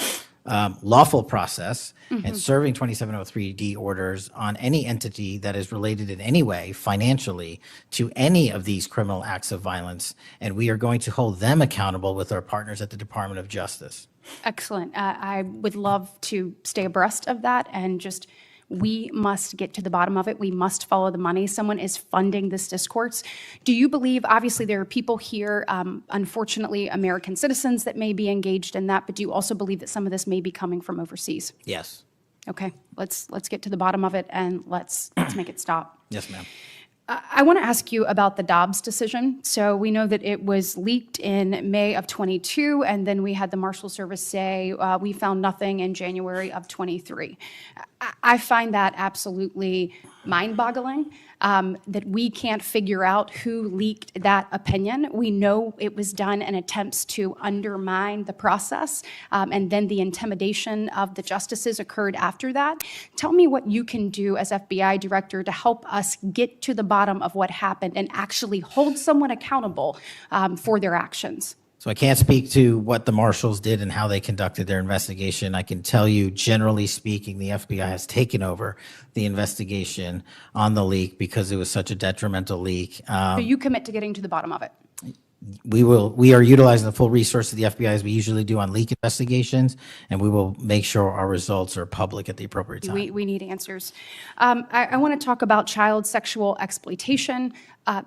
lawful process and serving 2703D orders on any entity that is related in any way financially to any of these criminal acts of violence. And we are going to hold them accountable with our partners at the Department of Justice. Excellent. I would love to stay abreast of that, and just we must get to the bottom of it. We must follow the money. Someone is funding this discourse. Do you believe, obviously there are people here, unfortunately American citizens, that may be engaged in that, but do you also believe that some of this may be coming from overseas? Yes. Okay, let's get to the bottom of it, and let's make it stop. Yes, ma'am. I want to ask you about the Dobbs decision. So we know that it was leaked in May of 22, and then we had the Marshal Service say we found nothing in January of 23. I find that absolutely mind-boggling that we can't figure out who leaked that opinion. We know it was done in attempts to undermine the process, and then the intimidation of the justices occurred after that. Tell me what you can do as FBI director to help us get to the bottom of what happened and actually hold someone accountable for their actions. So I can't speak to what the marshals did and how they conducted their investigation. I can tell you, generally speaking, the FBI has taken over the investigation on the leak because it was such a detrimental leak. So you commit to getting to the bottom of it. We are utilizing the full resources of the FBI as we usually do on leak investigations, and we will make sure our results are public at the appropriate time. We need answers. I want to talk about child sexual exploitation.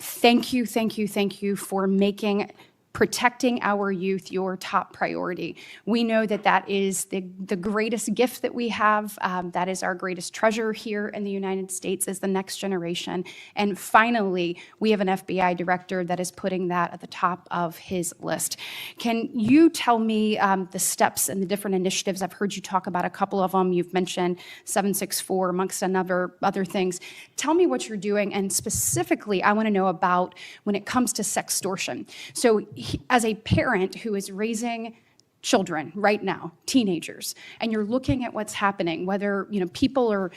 Thank you for making protecting our youth your top priority. We know that that is the greatest gift that we have. That is our greatest treasure here in the United States is the next generation. And finally, we have an FBI director that is putting that at the top of his list. Can you tell me the steps and the different initiatives? I've heard you talk about a couple of them. You've mentioned 764 amongst other things. Tell me what you're doing, and specifically, I want to know about when it comes to sextortion. So as a parent who is raising children right now, teenagers, and you're looking at what's happening, whether people are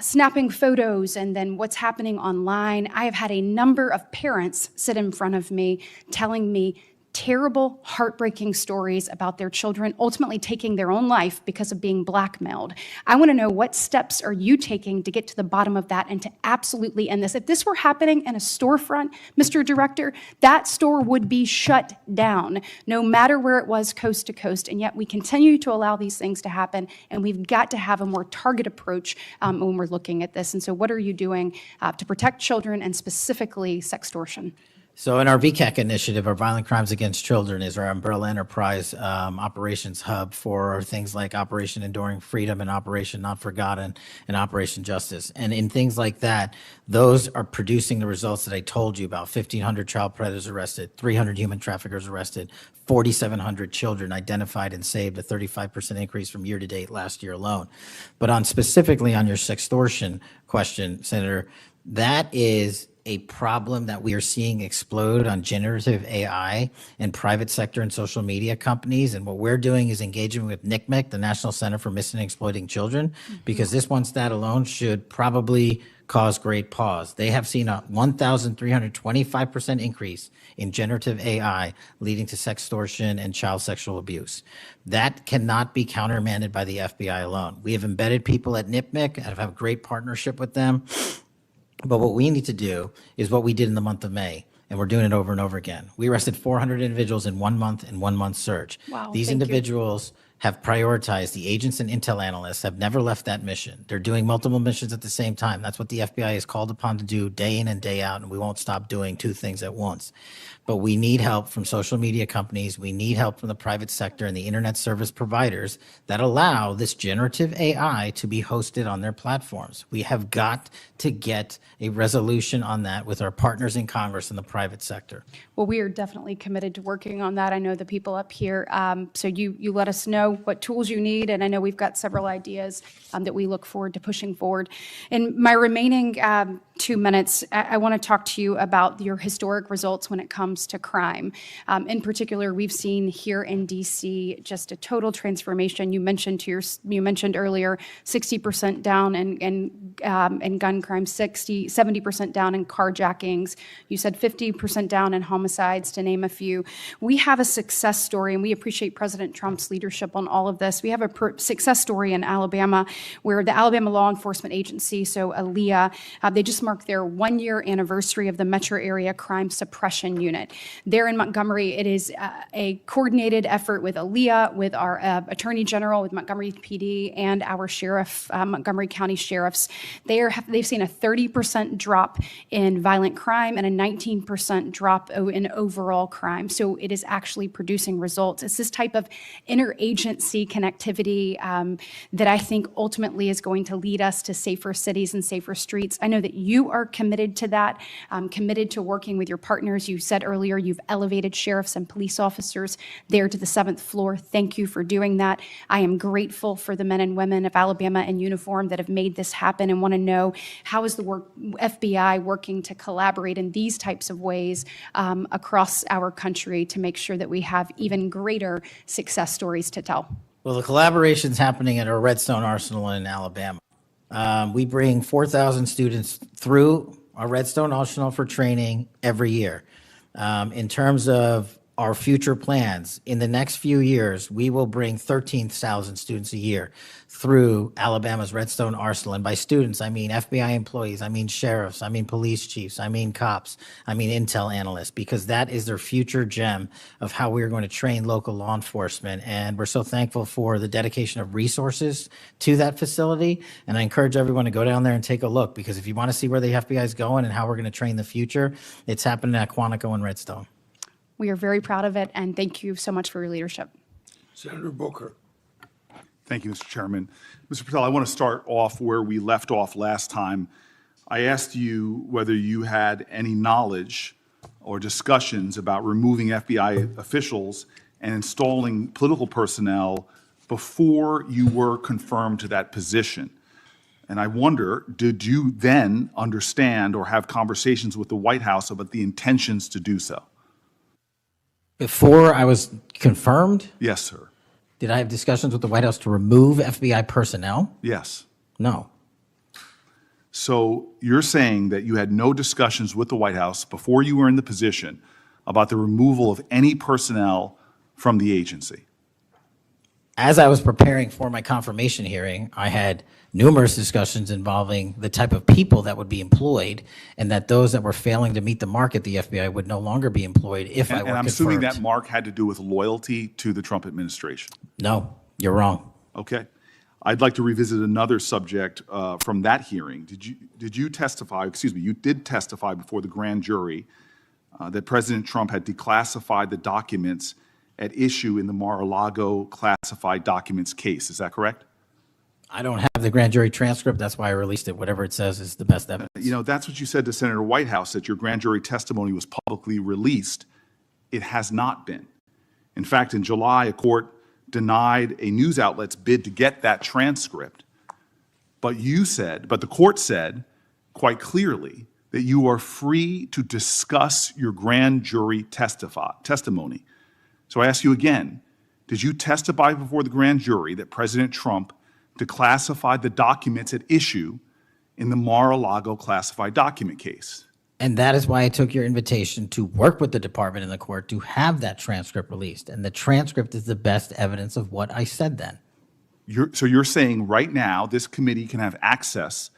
snapping photos and then what's happening online. I have had a number of parents sit in front of me telling me terrible, heartbreaking stories about their children ultimately taking their own life because of being blackmailed. I want to know, what steps are you taking to get to the bottom of that and to absolutely end this? If this were happening in a storefront, Mr. Director, that store would be shut down, no matter where it was, coast to coast, and yet we continue to allow these things to happen, and we've got to have a more targeted approach when we're looking at this. And so what are you doing to protect children and specifically sextortion? So in our VCAC initiative, our Violent Crimes Against Children is our umbrella enterprise operations hub for things like Operation Enduring Freedom and Operation Not Forgotten and Operation Justice. And in things like that, those are producing the results that I told you about. 1,500 child predators arrested, 300 human traffickers arrested, 4,700 children identified and saved, a 35% increase from year to date last year alone. But specifically on your sextortion question, Senator, that is a problem that we are seeing explode on generative AI in private sector and social media companies. And what we're doing is engaging with NCMEC, the National Center for Missing and Exploiting Children, because this one stat alone should probably cause great pause. They have seen a 1,325% increase in generative AI leading to sextortion and child sexual abuse. That cannot be countermanded by the FBI alone. We have embedded people at NCMEC and have a great partnership with them. But what we need to do is what we did in the month of May, and we're doing it over and over again. We arrested 400 individuals in 1 month in 1 month search. Wow, These thank you. individuals have prioritized. The agents and intel analysts have never left that mission. They're doing multiple missions at the same time. That's what the FBI is called upon to do day in and day out, and we won't stop doing two things at once. But we need help from social media companies. We need help from the private sector and the internet service providers that allow this generative AI to be hosted on their platforms. We have got to get a resolution on that with our partners in Congress and the private sector. Well, we are definitely committed to working on that. I know the people up here. So you let us know what tools you need, and I know we've got several ideas that we look forward to pushing forward. In my remaining 2 minutes, I want to talk to you about your historic results when it comes to crime. In particular, we've seen here in DC just a total transformation. You mentioned earlier 60% down in gun crime, 70% down in carjackings. You said 50% down in homicides, to name a few. We have a success story, and we appreciate President Trump's leadership on all of this. We have a success story in Alabama where the Alabama Law Enforcement Agency, so ALEA, they just marked their 1-year anniversary of the Metro Area Crime Suppression Unit. There in Montgomery, it is a coordinated effort with ALEA, with our Attorney General, with Montgomery PD, and our sheriff, Montgomery County sheriffs. They've seen a 30% drop in violent crime and a 19% drop in overall crime. So it is actually producing results. It's this type of interagency connectivity that I think ultimately is going to lead us to safer cities and safer streets. I know that you You are committed to that, committed to working with your partners. You said earlier you've elevated sheriffs and police officers there to the 7th floor. Thank you for doing that. I am grateful for the men and women of Alabama in uniform that have made this happen and want to know how is the FBI working to collaborate in these types of ways across our country to make sure that we have even greater success stories to tell. Well, the collaboration's happening at our Redstone Arsenal in Alabama. We bring 4,000 students through our Redstone Arsenal for training every year. In terms of our future plans, in the next few years, we will bring 13,000 students a year through Alabama's Redstone Arsenal. And by students, I mean FBI employees, I mean sheriffs, I mean police chiefs, I mean cops, I mean intel analysts, because that is their future gem of how we're going to train local law enforcement. And we're so thankful for the dedication of resources to that facility. And I encourage everyone to go down there and take a look, because if you want to see where the FBI is going and how we're going to train the future, it's happening at Quantico and Redstone. We are very proud of it, and thank you so much for your leadership. Senator Booker. Thank you, Mr. Chairman. Mr. Patel, I want to start off where we left off last time. I asked you whether you had any knowledge or discussions about removing FBI officials and installing political personnel before you were confirmed to that position. And I wonder, did you then understand or have conversations with the White House about the intentions to do so? Before I was confirmed, Yes, sir. did I have discussions with the White House to remove FBI personnel? Yes. No. So you're saying that you had no discussions with the White House before you were in the position about the removal of any personnel from the agency? As I was preparing for my confirmation hearing, I had numerous discussions involving the type of people that would be employed, and that those that were failing to meet the mark at the FBI would no longer be employed if I were And I'm confirmed. assuming that mark had to do with loyalty to the Trump administration. No, you're wrong. Okay. I'd like to revisit another subject from that hearing. Did you testify, you did testify before the grand jury that President Trump had declassified the documents at issue in the Mar-a-Lago classified documents case. Is that correct? I don't have the grand jury transcript. That's why I released it. Whatever it says is the best evidence. You know, that's what you said to Senator Whitehouse, that your grand jury testimony was publicly released. It has not been. In fact, in July, a court denied a news outlet's bid to get that transcript. But the court said quite clearly that you are free to discuss your grand jury testimony. So I ask you again, did you testify before the grand jury that President Trump declassified the documents at issue in the Mar-a-Lago classified document case? And that is why I took your invitation to work with the department and the court to have that transcript released. And the transcript is the best evidence of what I said then. So you're saying right now this committee can have access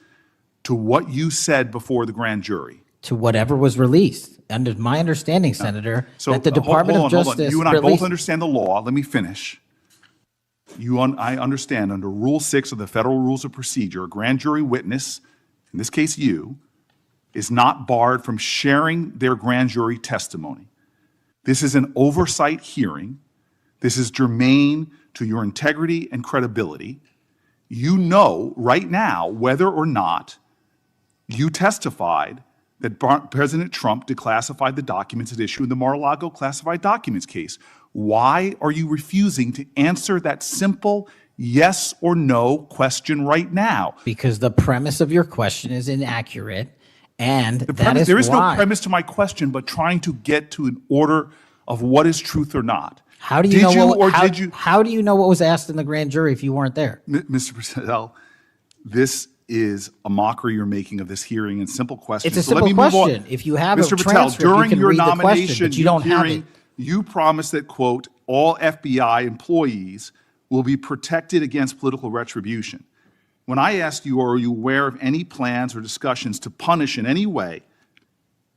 to what you said before the grand jury? To whatever was released. Under my understanding, Senator, So that the Department of Justice You and I both released. understand the law. Let me finish. I understand under Rule 6 of the Federal Rules of Procedure, a grand jury witness, in this case you, is not barred from sharing their grand jury testimony. This is an oversight hearing. This is germane to your integrity and credibility. You know right now whether or not you testified that President Trump declassified the documents at issue in the Mar-a-Lago classified documents case. Why are you refusing to answer that simple yes or no question right now? Because the premise of your question is inaccurate, and There is why. no premise to my question, but trying to get to an order of what is truth or not. How do you How do you know what was asked in the grand jury if you weren't there? Mr. Patel, this is a mockery you're making of this hearing and simple questions. It's a So let me simple move on. question. If you have a Mr. Patel, transcript, you during can your read the question, nomination but you don't have hearing, it. you promised that, quote, all FBI employees will be protected against political retribution. When I asked you, are you aware of any plans or discussions to punish in any way,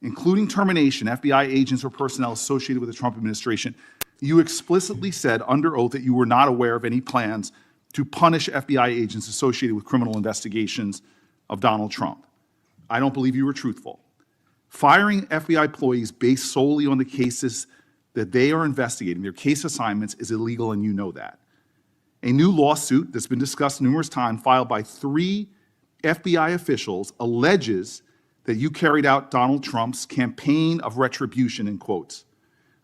including termination, FBI agents or personnel associated with the Trump administration, you explicitly said under oath that you were not aware of any plans to punish FBI agents associated with criminal investigations of Donald Trump. I don't believe you were truthful. Firing FBI employees based solely on the cases that they are investigating, their case assignments, is illegal, and you know that. A new lawsuit that's been discussed numerous times, filed by 3 FBI officials, alleges that you carried out Donald Trump's campaign of retribution, in quotes,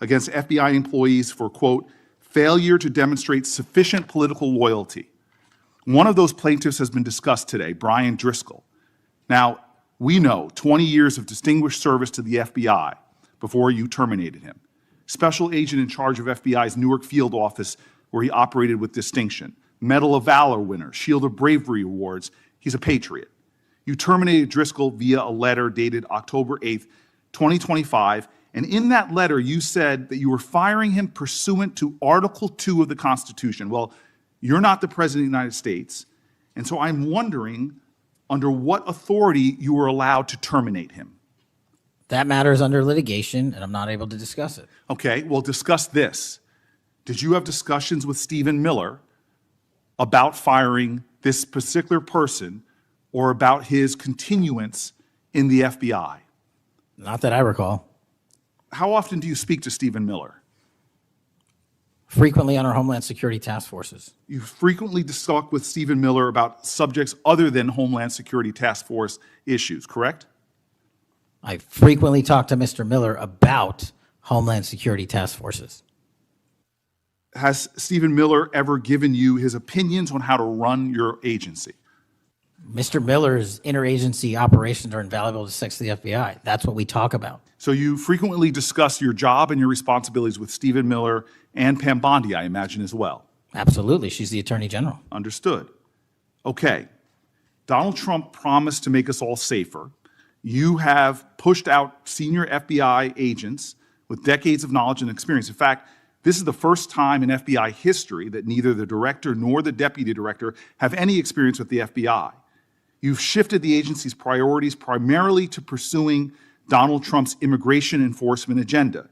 against FBI employees for, quote, failure to demonstrate sufficient political loyalty. One of those plaintiffs has been discussed today, Brian Driscoll. Now, we know 20 years of distinguished service to the FBI before you terminated him. Special agent in charge of FBI's Newark field office, where he operated with distinction. Medal of Valor winner, Shield of Bravery awards. He's a patriot. You terminated Driscoll via a letter dated October 8th, 2025, and in that letter you said that you were firing him pursuant to Article 2 of the Constitution. Well, you're not the President of the United States, and so I'm wondering under what authority you were allowed to terminate him. That matter is under litigation, and I'm not able to discuss it. Okay, well, discuss this. Did you have discussions with Stephen Miller about firing this particular person or about his continuance in the FBI? Not that I recall. How often do you speak to Stephen Miller? Frequently on our Homeland Security task forces. You frequently talk with Stephen Miller about subjects other than Homeland Security task force issues, correct? I frequently talk to Mr. Miller about Homeland Security task forces. Has Stephen Miller ever given you his opinions on how to run your agency? Mr. Miller's interagency operations are invaluable to the FBI. That's what we talk about. So you frequently discuss your job and your responsibilities with Stephen Miller and Pam Bondi, I imagine, as well. Absolutely. She's the Attorney General. Understood. Okay. Donald Trump promised to make us all safer. You have pushed out senior FBI agents with decades of knowledge and experience. In fact, this is the first time in FBI history that neither the director nor the deputy director have any experience with the FBI. You've shifted the agency's priorities primarily to pursuing Donald Trump's immigration enforcement agenda.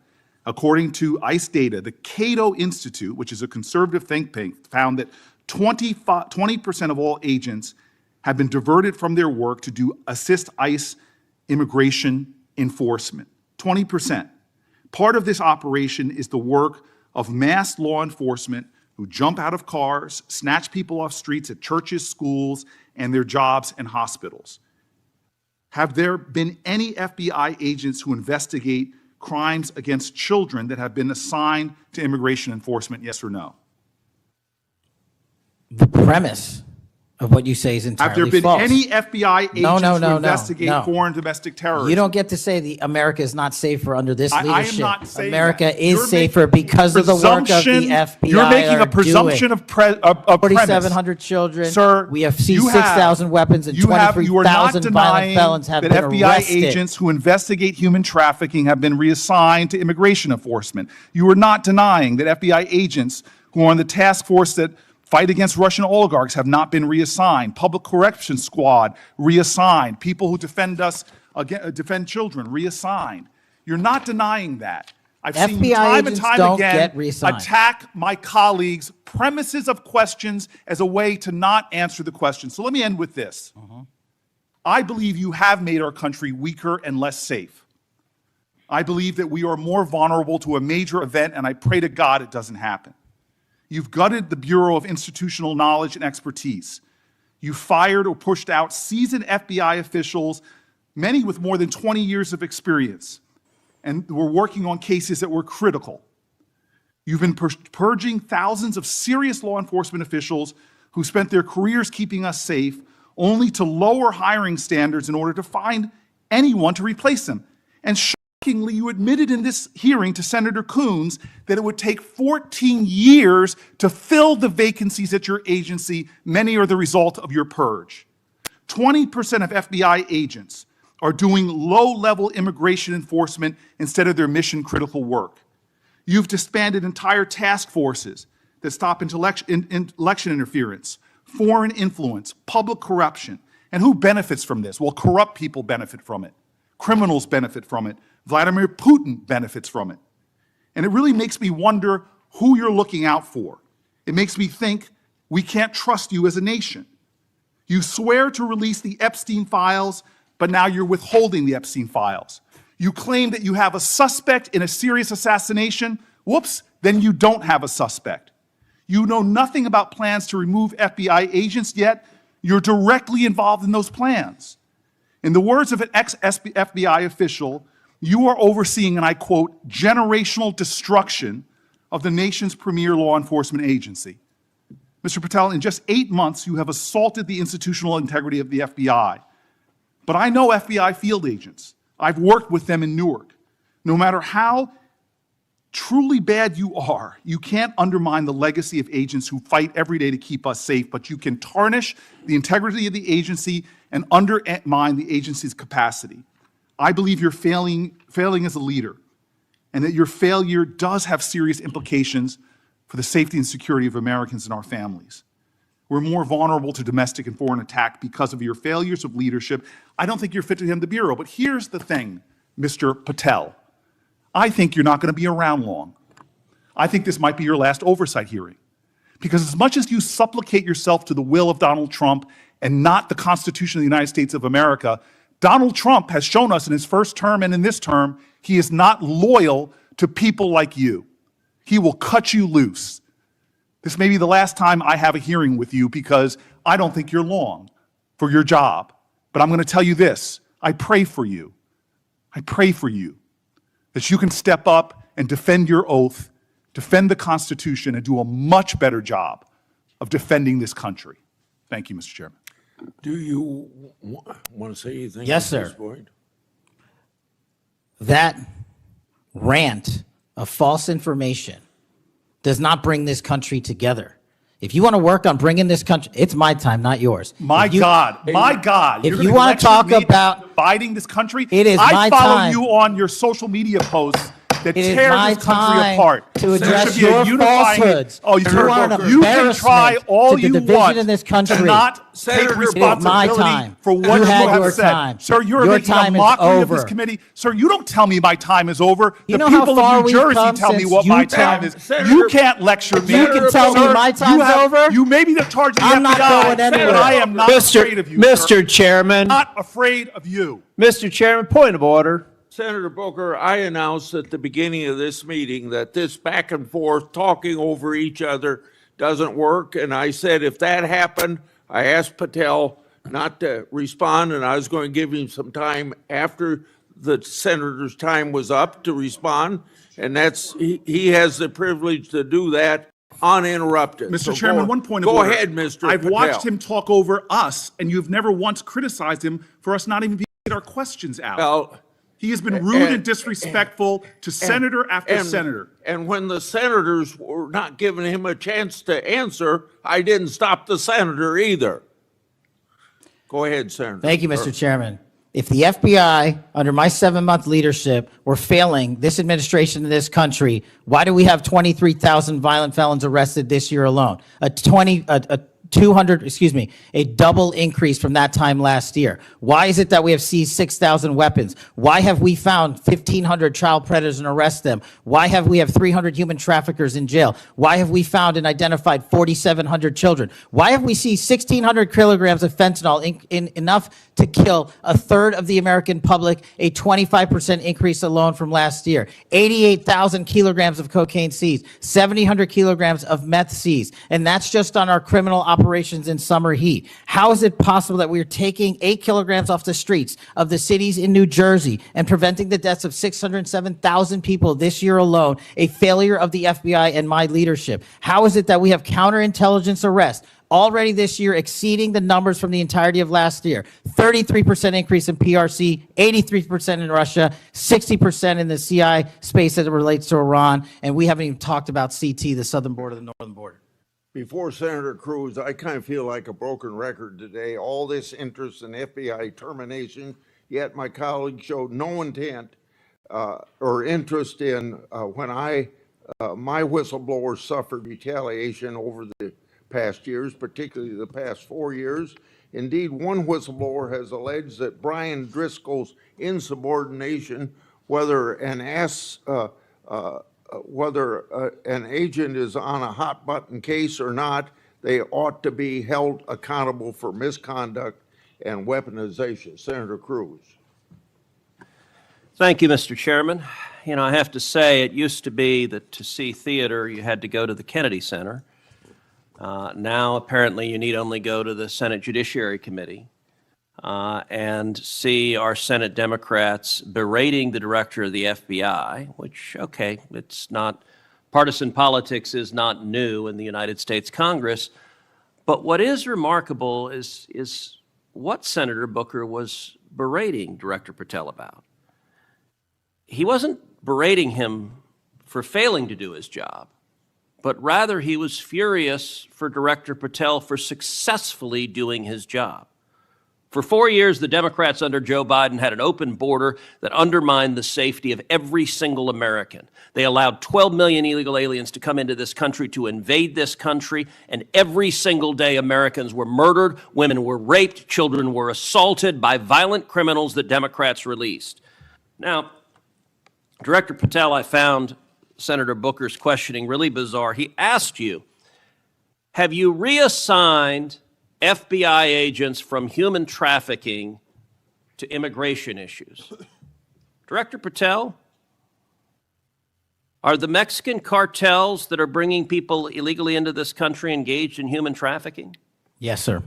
According to ICE data, the Cato Institute, which is a conservative think tank, found that 20% of all agents have been diverted from their work to assist ICE immigration enforcement. 20%. Part of this operation is the work of mass law enforcement who jump out of cars, snatch people off streets at churches, schools, and their jobs and hospitals. Have there been any FBI agents who investigate crimes against children that have been assigned to immigration enforcement, yes or no? The premise of what you say is entirely false. Have there been any FBI agents who investigate no. foreign domestic terrorism? You don't get to say America is not safer under this leadership. I am not saying America that. is safer because of the work of the FBI. You're making a presumption of premise. 4,700 children. Sir, we have seized 6,000 weapons and 23,000 violent felons have been that FBI arrested. agents who investigate human trafficking have been reassigned to immigration enforcement. You are not denying that FBI agents who are on the task force that fight against Russian oligarchs have not been reassigned. Public Corrections Squad reassigned. People who defend us, defend children reassigned. You're not denying that. I've seen you time and time again attack my colleagues' premises of questions as a way to not answer the question. So let me end with this. I believe you have made our country weaker and less safe. I believe that we are more vulnerable to a major event, and I pray to God it doesn't happen. You've gutted the Bureau of Institutional Knowledge and Expertise. You fired or pushed out seasoned FBI officials, many with more than 20 years of experience, and were working on cases that were critical. You've been purging thousands of serious law enforcement officials who spent their careers keeping us safe, only to lower hiring standards in order to find anyone to replace them. And shockingly, you admitted in this hearing to Senator Coons that it would take 14 years to fill the vacancies at your agency. Many are the result of your purge. 20% of FBI agents are doing low-level immigration enforcement instead of their mission-critical work. You've disbanded entire task forces that stop election interference, foreign influence, public corruption. And who benefits from this? Well, corrupt people benefit from it. Criminals benefit from it. Vladimir Putin benefits from it. And it really makes me wonder who you're looking out for. It makes me think we can't trust you as a nation. You swear to release the Epstein files, but now you're withholding the Epstein files. You claim that you have a suspect in a serious assassination. Whoops, then you don't have a suspect. You know nothing about plans to remove FBI agents, yet you're directly involved in those plans. In the words of an ex-FBI official, you are overseeing, and I quote, generational destruction of the nation's premier law enforcement agency. Mr. Patel, in just 8 months, you have assaulted the institutional integrity of the FBI. But I know FBI field agents. I've worked with them in Newark. No matter how truly bad you are, you can't undermine the legacy of agents who fight every day to keep us safe, but you can tarnish the integrity of the agency and undermine the agency's capacity. I believe you're failing as a leader, and that your failure does have serious implications for the safety and security of Americans and our families. We're more vulnerable to domestic and foreign attack because of your failures of leadership. I don't think you're fit to hand the bureau, but here's the thing, Mr. Patel. I think you're not going to be around long. I think this might be your last oversight hearing. Because as much as you supplicate yourself to the will of Donald Trump and not the Constitution of the United States of America, Donald Trump has shown us in his first term and in this term, he is not loyal to people like you. He will cut you loose. This may be the last time I have a hearing with you because I don't think you're long for your job. But I'm going to tell you this, I pray for you. I pray for you that you can step up and defend your oath, defend the Constitution, and do a much better job of defending this country. Thank you, Mr. Chairman. Do you want to say anything? Yes, at this sir. point? That rant of false information does not bring this country together. If you want to work on bringing this country, it's my time, not yours. My God. If You're you gonna want to lecture talk me about dividing this country, it is I my follow time. you on your social media posts that It is tear my this country time apart. to There address should be a your unifying- falsehoods. Oh, You are an you can try embarrassment all to the you division want in this country. to not Senator, take it is my responsibility time. for what You you had have your said. time. Sir, you're Your making a time is mockery of this over. committee. Sir, you don't tell me my time is over. You The know how people far of New we've Jersey come tell me since what my you time tell- is. Senator- You can't lecture me. You can tell me Sir, my time's over? You may be the charge of the I'm not FBI, going anywhere. but I am not afraid of you, sir. Mr. Chairman, Not afraid of you. Mr. Chairman, point of order. Senator Booker, I announced at the beginning of this meeting that this back and forth, talking over each other, doesn't work. And I said if that happened, I asked Patel not to respond, and I was going to give him some time after the senator's time was up to respond. And he has the privilege to do that uninterrupted. Mr. So Chairman, one point of Go order. ahead, Mr. I've Patel. watched him talk over us, and you've never once criticized him for us not even being able to get our questions out. Well, He has been rude and disrespectful to senator after senator. And when the senators were not giving him a chance to answer, I didn't stop the senator either. Go ahead, Senator. Thank you, Mr. Chairman. If the FBI, under my 7-month leadership, were failing this administration in this country, why do we have 23,000 violent felons arrested this year alone? A double increase from that time last year. Why is it that we have seized 6,000 weapons? Why have we found 1,500 child predators and arrested them? Why have we 300 human traffickers in jail? Why have we found and identified 4,700 children? Why have we seized 1,600 kilograms of fentanyl, enough to kill a third of the American public, a 25% increase alone from last year? 88,000 kilograms of cocaine seized, 7,000 kilograms of meth seized, and that's just on our criminal operations in summer heat. How is it possible that we are taking 8 kilograms off the streets of the cities in New Jersey and preventing the deaths of 607,000 people this year alone, a failure of the FBI and my leadership? How is it that we have counterintelligence arrests already this year exceeding the numbers from the entirety of last year? 33% increase in PRC, 83% in Russia, 60% in the CI space as it relates to Iran, and we haven't even talked about CT, the southern border, the northern border. Before Senator Cruz, I kind of feel like a broken record today. All this interest in FBI termination, yet my colleague showed no intent or interest in when my whistleblowers suffered retaliation over the past years, particularly the past 4 years. Indeed, one whistleblower has alleged that Brian Driscoll's insubordination, whether an agent is on a hot button case or not, they ought to be held accountable for misconduct and weaponization. Senator Cruz. Thank you, Mr. Chairman. You know, I have to say, it used to be that to see theater, you had to go to the Kennedy Center. Now, apparently, you need only go to the Senate Judiciary Committee. and see our Senate Democrats berating the director of the FBI, which, okay, it's not, partisan politics is not new in the United States Congress. But what is remarkable is what Senator Booker was berating Director Patel about. He wasn't berating him for failing to do his job, but rather he was furious for Director Patel for successfully doing his job. For 4 years, the Democrats under Joe Biden had an open border that undermined the safety of every single American. They allowed 12 million illegal aliens to come into this country to invade this country, and every single day Americans were murdered, women were raped, children were assaulted by violent criminals that Democrats released. Now, Director Patel, I found Senator Booker's questioning really bizarre. He asked you, have you reassigned FBI agents from human trafficking to immigration issues? Director Patel, are the Mexican cartels that are bringing people illegally into this country engaged in human trafficking? Yes, sir.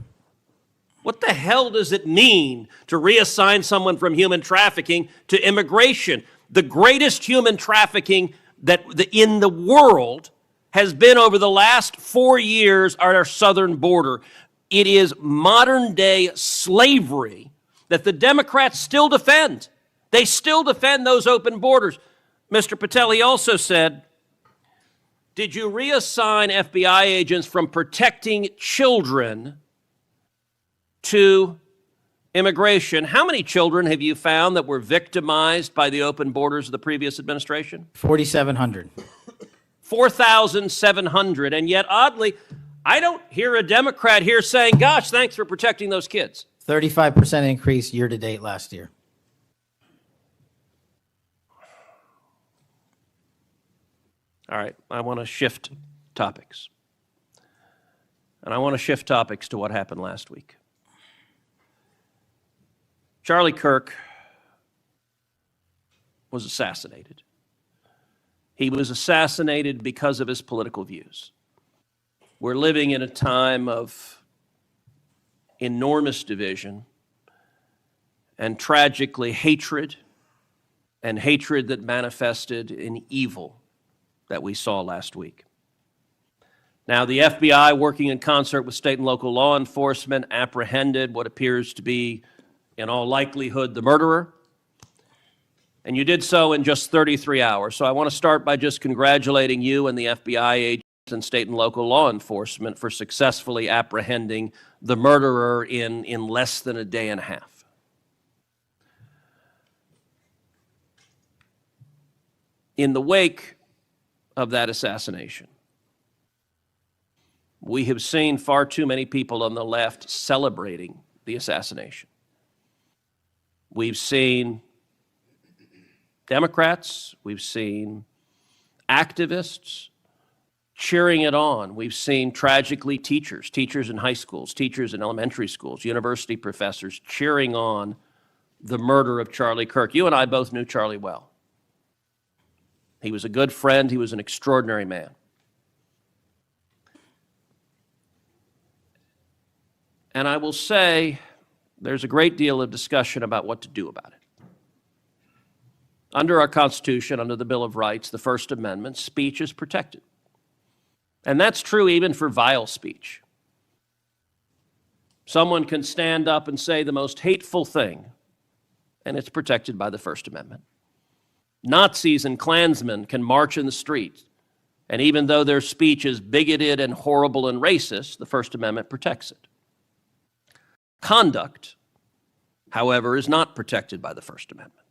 What the hell does it mean to reassign someone from human trafficking to immigration? The greatest human trafficking in the world has been over the last 4 years at our southern border. It is modern-day slavery that the Democrats still defend. They still defend those open borders. Mr. Patel, he also said, did you reassign FBI agents from protecting children to immigration? How many children have you found that were victimized by the open borders of the previous administration? 4,700. 4,700. And yet, oddly, I don't hear a Democrat here saying, gosh, thanks for protecting those kids. 35% increase year to date last year. All right, I want to shift topics. And I want to shift topics to what happened last week. Charlie Kirk was assassinated. He was assassinated because of his political views. We're living in a time of enormous division and tragically hatred, and hatred that manifested in evil that we saw last week. Now, the FBI, working in concert with state and local law enforcement, apprehended what appears to be, in all likelihood, the murderer. And you did so in just 33 hours. So I want to start by just congratulating you and the FBI agents and state and local law enforcement for successfully apprehending the murderer in less than a day and a half. In the wake of that assassination, we have seen far too many people on the left celebrating the assassination. We've seen Democrats, we've seen activists cheering it on. We've seen, tragically, teachers in high schools, teachers in elementary schools, university professors cheering on the murder of Charlie Kirk. You and I both knew Charlie well. He was a good friend. He was an extraordinary man. And I will say there's a great deal of discussion about what to do about it. Under our Constitution, under the Bill of Rights, the First Amendment, speech is protected. And that's true even for vile speech. Someone can stand up and say the most hateful thing, and it's protected by the First Amendment. Nazis and Klansmen can march in the streets, and even though their speech is bigoted and horrible and racist, the First Amendment protects it. Conduct, however, is not protected by the First Amendment,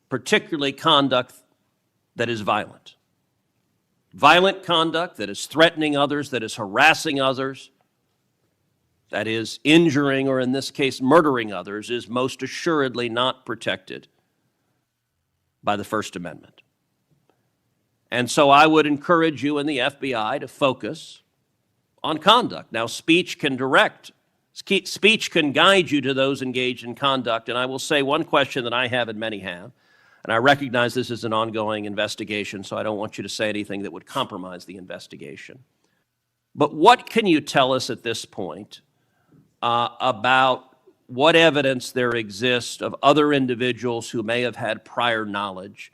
particularly conduct that is violent. Violent conduct that is threatening others, that is harassing others, that is injuring, or in this case, murdering others, is most assuredly not protected by the First Amendment. And so I would encourage you and the FBI to focus on conduct. Now, speech can guide you to those engaged in conduct. And I will say one question that I have and many have, and I recognize this is an ongoing investigation, so I don't want you to say anything that would compromise the investigation. But what can you tell us at this point about what evidence there exists of other individuals who may have had prior knowledge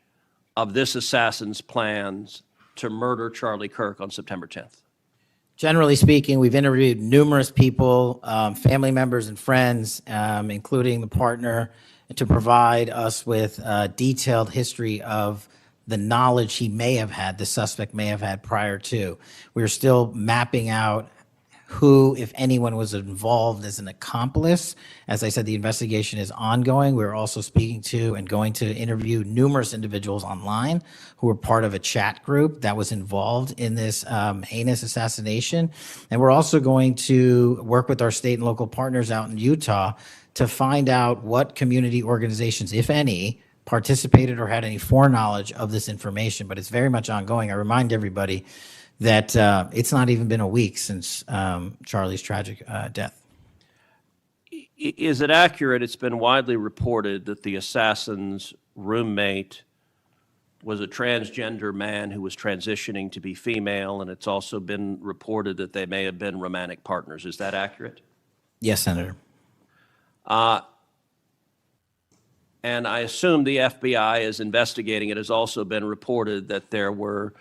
of this assassin's plans to murder Charlie Kirk on September 10th? Generally speaking, we've interviewed numerous people, family members and friends, including the partner, to provide us with a detailed history of the knowledge he may have had, the suspect may have had prior to. We're still mapping out who, if anyone, was involved as an accomplice. As I said, the investigation is ongoing. We're also speaking to and going to interview numerous individuals online who were part of a chat group that was involved in this heinous assassination. And we're also going to work with our state and local partners out in Utah to find out what community organizations, if any, participated or had any foreknowledge of this information. But it's very much ongoing. I remind everybody that it's not even been a week since Charlie's tragic death. Is it accurate, it's been widely reported that the assassin's roommate was a transgender man who was transitioning to be female, and it's also been reported that they may have been romantic partners. Is that accurate? Yes, Senator. And I assume the FBI is investigating. It has also been reported that there were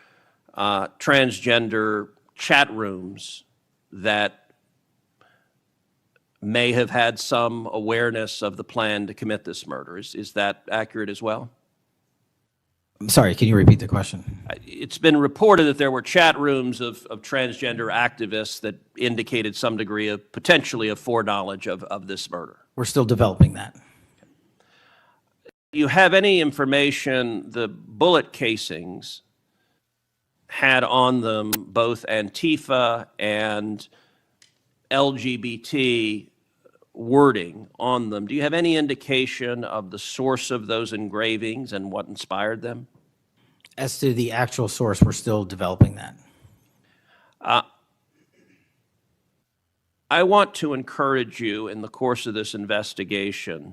transgender chat rooms that may have had some awareness of the plan to commit this murder. Is that accurate as well? I'm sorry, can you repeat the question? It's been reported that there were chat rooms of transgender activists that indicated some degree of potentially of foreknowledge of this murder. We're still developing that. Do you have any information the bullet casings had on them both Antifa and LGBT wording on them? Do you have any indication of the source of those engravings and what inspired them? As to the actual source, we're still developing that. I want to encourage you in the course of this investigation,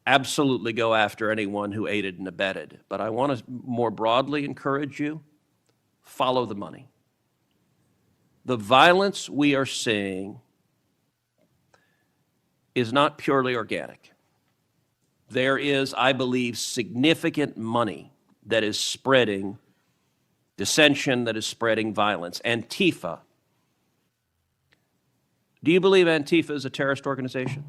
absolutely go after anyone who aided and abetted. But I want to more broadly encourage you, follow the money. The violence we are seeing is not purely organic. There is, I believe, significant money that is spreading dissension, that is spreading violence. Antifa. Do you believe Antifa is a terrorist organization?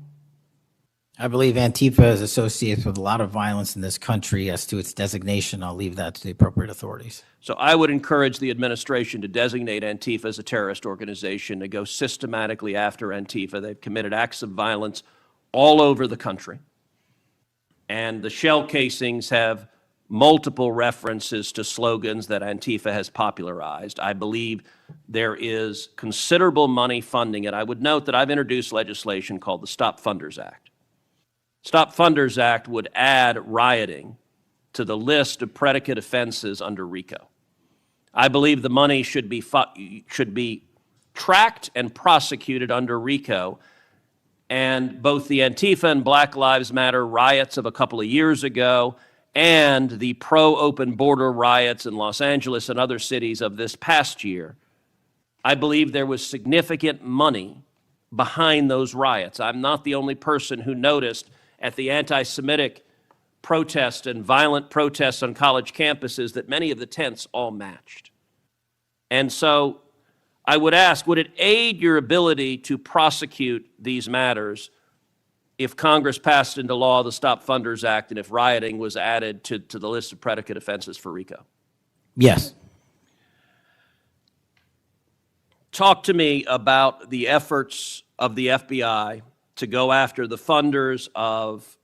I believe Antifa is associated with a lot of violence in this country. As to its designation, I'll leave that to the appropriate authorities. So I would encourage the administration to designate Antifa as a terrorist organization, to go systematically after Antifa. They've committed acts of violence all over the country. And the shell casings have multiple references to slogans that Antifa has popularized. I believe there is considerable money funding it. I would note that I've introduced legislation called the Stop Funders Act. Stop Funders Act would add rioting to the list of predicate offenses under RICO. I believe the money should be tracked and prosecuted under RICO. And both the Antifa and Black Lives Matter riots of a couple of years ago and the pro-open border riots in Los Angeles and other cities of this past year, I believe there was significant money behind those riots. I'm not the only person who noticed at the anti-Semitic protests and violent protests on college campuses that many of the tents all matched. And so I would ask, would it aid your ability to prosecute these matters if Congress passed into law the Stop Funders Act and if rioting was added to the list of predicate offenses for RICO? Yes. Talk to me about the efforts of the FBI to go after the funders of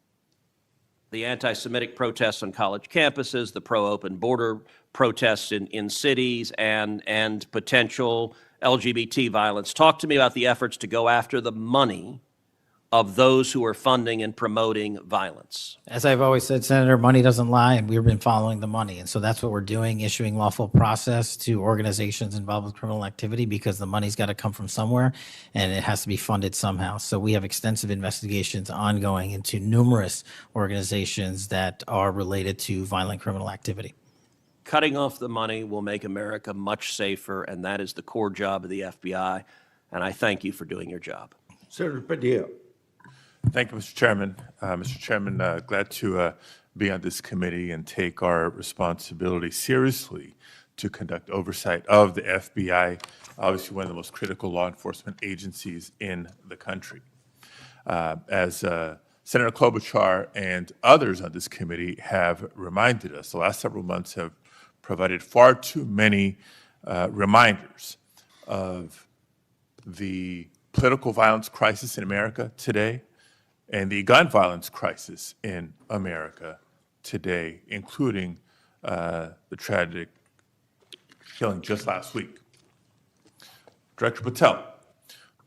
the anti-Semitic protests on college campuses, the pro-open border protests in cities, and potential LGBT violence. Talk to me about the efforts to go after the money of those who are funding and promoting violence. As I've always said, Senator, money doesn't lie, and we've been following the money. And so that's what we're doing, issuing lawful process to organizations involved with criminal activity, because the money's got to come from somewhere, and it has to be funded somehow. So we have extensive investigations ongoing into numerous organizations that are related to violent criminal activity. Cutting off the money will make America much safer, and that is the core job of the FBI. And I thank you for doing your job. Senator Padilla. Thank you, Mr. Chairman. Mr. Chairman, glad to be on this committee and take our responsibility seriously to conduct oversight of the FBI, obviously one of the most critical law enforcement agencies in the country. As Senator Klobuchar and others on this committee have reminded us, the last several months have provided far too many reminders of the political violence crisis in America today and the gun violence crisis in America today, including the tragic killing just last week. Director Patel,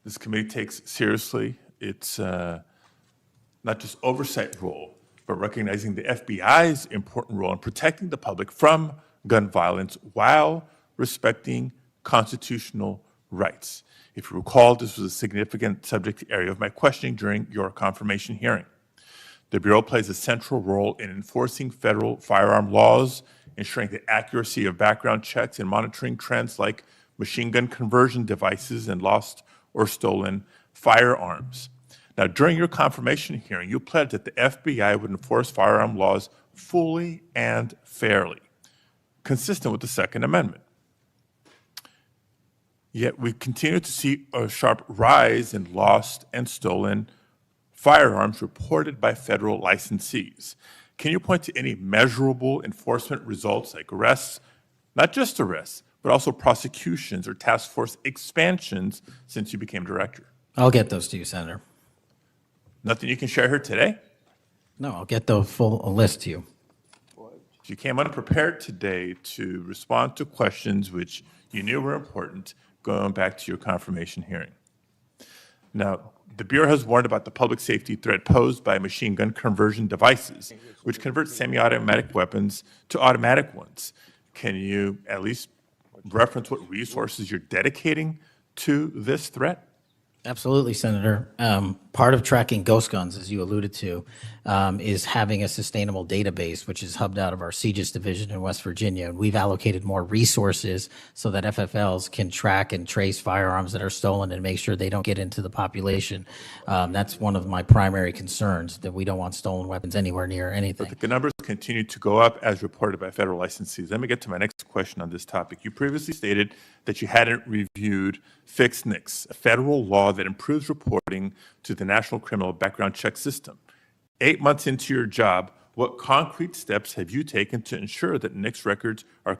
this committee takes seriously its not just oversight role, but recognizing the FBI's important role in protecting the public from gun violence while respecting constitutional rights. If you recall, this was a significant subject area of my questioning during your confirmation hearing. The Bureau plays a central role in enforcing federal firearm laws, ensuring the accuracy of background checks, and monitoring trends like machine gun conversion devices and lost or stolen firearms. Now, during your confirmation hearing, you pledged that the FBI would enforce firearm laws fully and fairly, consistent with the Second Amendment. Yet we continue to see a sharp rise in lost and stolen firearms reported by federal licensees. Can you point to any measurable enforcement results like arrests, not just arrests, but also prosecutions or task force expansions since you became director? I'll get those to you, Senator. Nothing you can share here today? No, I'll get the full list to you. You came unprepared today to respond to questions which you knew were important, going back to your confirmation hearing. Now, the Bureau has warned about the public safety threat posed by machine gun conversion devices, which convert semi-automatic weapons to automatic ones. Can you at least reference what resources you're dedicating to this threat? Absolutely, Senator. Part of tracking ghost guns, as you alluded to, is having a sustainable database, which is hubbed out of our CJIS division in West Virginia. And we've allocated more resources so that FFLs can track and trace firearms that are stolen and make sure they don't get into the population. That's one of my primary concerns, that we don't want stolen weapons anywhere near anything. But the numbers continue to go up as reported by federal licensees. Let me get to my next question on this topic. You previously stated that you hadn't reviewed FISA, a federal law that improves reporting to the National Criminal Background Check System. 8 months into your job, what concrete steps have you taken to ensure that NICS records are